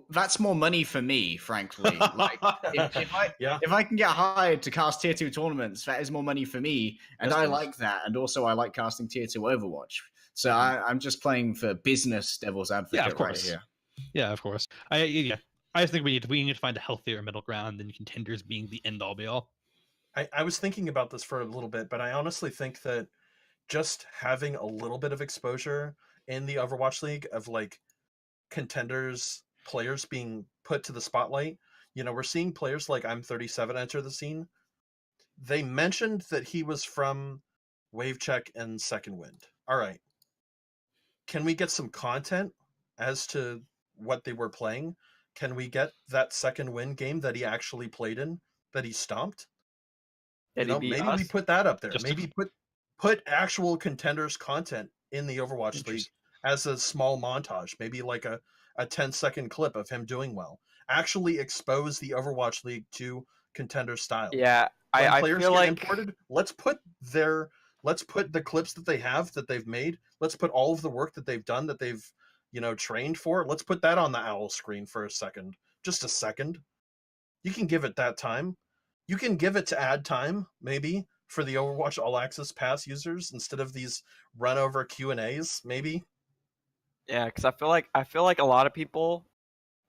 that's more money for me, frankly. Like if I can get hired to cast tier 2 tournaments, that is more money for me, and I like that. And also, I like casting tier 2 Overwatch. So I'm just playing for business devil's advocate. Yeah, of course. Right here. Yeah, of course. I just think we need to find a healthier middle ground than contenders being the end all be all. I was thinking about this for a little bit, but I honestly think that just having a little bit of exposure in the Overwatch League of like contenders players being put to the spotlight, we're seeing players like I'm37 enter the scene. They mentioned that he was from Wavecheck and Second Wind. All right. Can we get some content as to what they were playing? Can we get that Second Wind game that he actually played in, that he stomped? Maybe we put that up there. Maybe put actual contenders content in the Overwatch League as a small montage. Maybe like a 10-second clip of him doing well. Actually expose the Overwatch League to contender style. Yeah, when I players feel get like imported, let's put the clips that they have, that they've made. Let's put all of the work that they've done, that they've trained for. Let's put that on the OWL screen for a second. Just a second. You can give it that time. You can give it to ad time, maybe, for the Overwatch All Access Pass users instead of these run over Q&As, maybe. Yeah, because I feel like a lot of people,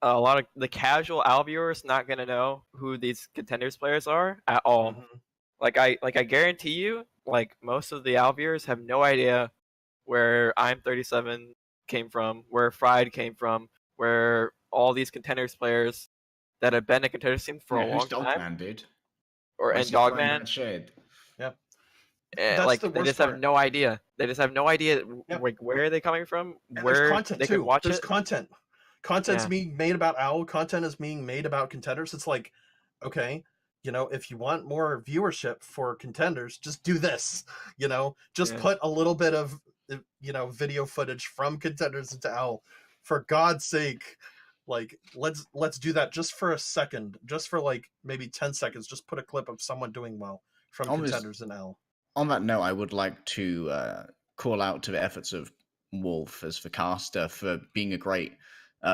a lot of the casual OWL viewers, not gonna know who these contenders players are at all. Like I guarantee you, like most of the OWL viewers have no idea where I'm37 came from, where Fried came from, where all these contenders players that have been a contender team for a long time. Dogman, dude? And Dogman. Yeah. Like they just have no idea. They just have no idea like where are they coming from, and where content they too. can watch there's it. Content. Content's being made about OWL. Content is being made about contenders. It's like, okay, if you want more viewership for contenders, just do this. Just put a little bit of video footage from contenders into OWL. For God's sake. Like, let's do that just for a second, just for like maybe 10 seconds. Just put a clip of someone doing well from contenders in L. On that note, I would like to call out to the efforts of Wolf as the caster for being a great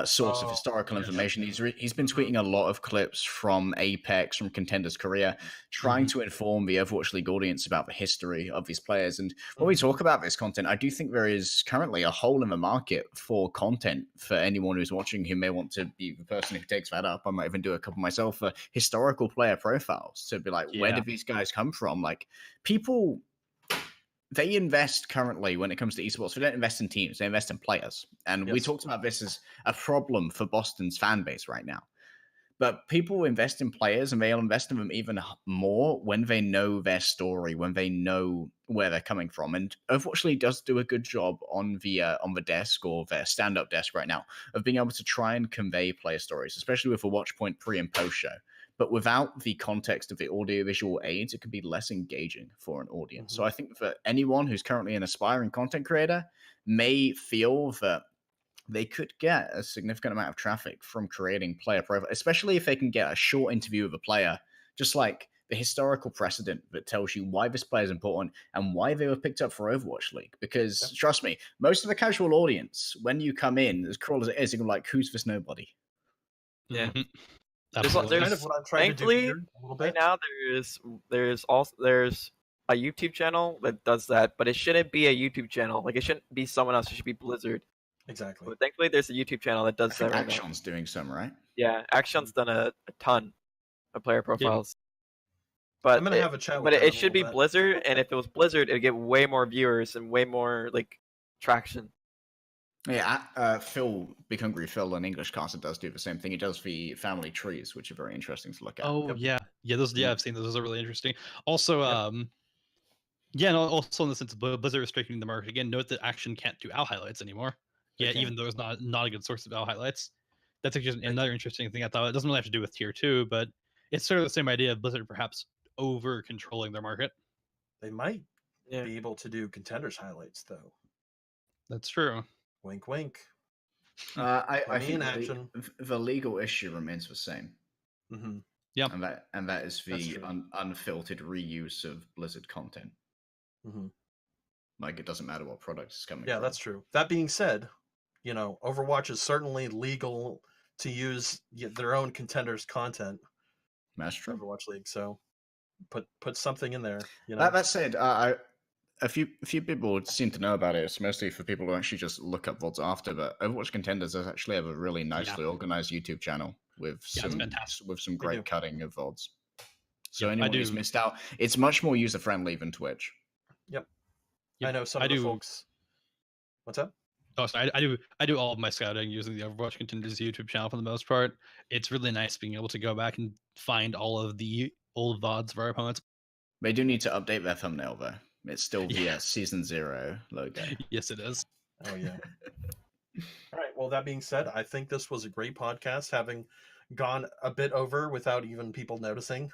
source of historical information. He's been tweeting a lot of clips from Apex, from Contenders Korea, trying to inform the Overwatch League audience about the history of these players. And when we talk about this content, I do think there is currently a hole in the market for content for anyone who's watching who may want to be the person who takes that up. I might even do a couple myself for historical player profiles to be like, where did these guys come from? Like, people... They invest currently when it comes to esports. They don't invest in teams. They invest in players. And we talked about this as a problem for Boston's fan base right now. But people invest in players, and they'll invest in them even more when they know their story, when they know where they're coming from. And Overwatch League does do a good job on the desk or their stand-up desk right now of being able to try and convey player stories, especially with a watch point pre and post show. But without the context of the audiovisual aids, it can be less engaging for an audience. So I think for anyone who's currently an aspiring content creator may feel that they could get a significant amount of traffic from creating player profile, especially if they can get a short interview of a player, just like the historical precedent that tells you why this player is important and why they were picked up for Overwatch League. Because trust me, most of the casual audience, when you come in, as cruel as it is, you're like, who's this nobody? Yeah. There's kind of what I'm trying to do here a little bit. Right now there's a YouTube channel that does that, but it shouldn't be a YouTube channel. Like, it shouldn't be someone else. It should be Blizzard. Exactly. But thankfully, there's a YouTube channel that does that right now. Action's doing some, right? Yeah, Action's done a ton of player profiles. But I'm gonna have a chat with but them it a should be little bit. Blizzard, and if it was Blizzard, it'd get way more viewers and way more like traction. Yeah, Phil, Big Hungry Phil, an English caster, does do the same thing. He does the family trees, which are very interesting to look at. Oh yeah, those. Yeah, I've seen those. Those are really interesting. Also, yeah, and also in the sense of Blizzard restricting the market again. Note that Action can't do owl highlights anymore. Yeah, even though it's not a good source of owl highlights. That's actually another interesting thing. I thought it doesn't really have to do with tier 2, but it's sort of the same idea of Blizzard perhaps over controlling their market. They might be able to do contenders highlights though. That's true. Wink, wink. I think Action. the legal issue remains the same. Mm-hmm. Yeah, and that is the unfiltered reuse of Blizzard content. Mm-hmm. Like, it doesn't matter what product is coming. Yeah, from. that's true. That being said, Overwatch is certainly legal to use their own contenders content. That's true. Overwatch League, so put something in there. That said, a few people seem to know about it. It's mostly for people who actually just look up VODs after. But Overwatch Contenders does actually have a really nicely organized YouTube channel with some great cutting of VODs. So anyone who's missed out, it's much more user friendly than Twitch. Yep. I know some of the folks. What's up? Oh, sorry. I do all of my scouting using the Overwatch Contenders YouTube channel for the most part. It's really nice being able to go back and find all of the old VODs of our opponents. They do need to update their thumbnail though. It's still the Season 0 logo. Yes, it is. Oh yeah. All right. Well, that being said, I think this was a great podcast, having gone a bit over without even people noticing.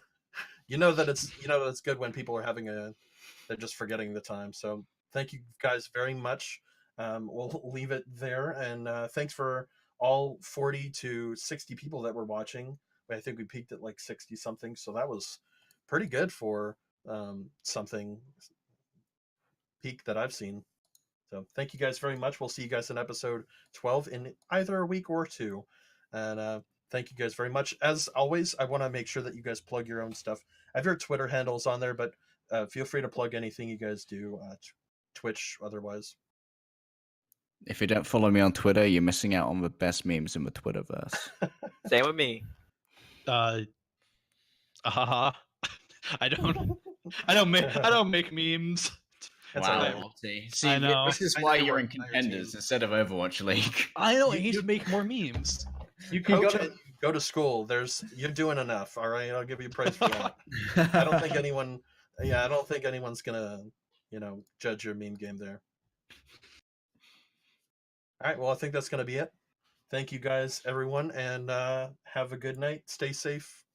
It's good when people are they're just forgetting the time. So thank you guys very much. We'll leave it there, and thanks for all 40 to 60 people that were watching. I think we peaked at like 60 something, so that was pretty good for something peak that I've seen. So thank you guys very much. We'll see you guys in episode 12 in either a week or 2. And thank you guys very much. As always, I want to make sure that you guys plug your own stuff. I have your Twitter handles on there, but feel free to plug anything you guys do, Twitch, otherwise. If you don't follow me on Twitter, you're missing out on the best memes in the Twitterverse. Same with me. I don't make memes. That's wow. See, I know. This is why you're in Contenders instead of Overwatch League. I know. You should make more memes. You coach it. Go to school. You're doing enough. All right, I'll give you praise for that. I don't think anyone's gonna, judge your meme game there. All right. Well, I think that's gonna be it. Thank you guys, everyone, and have a good night. Stay safe.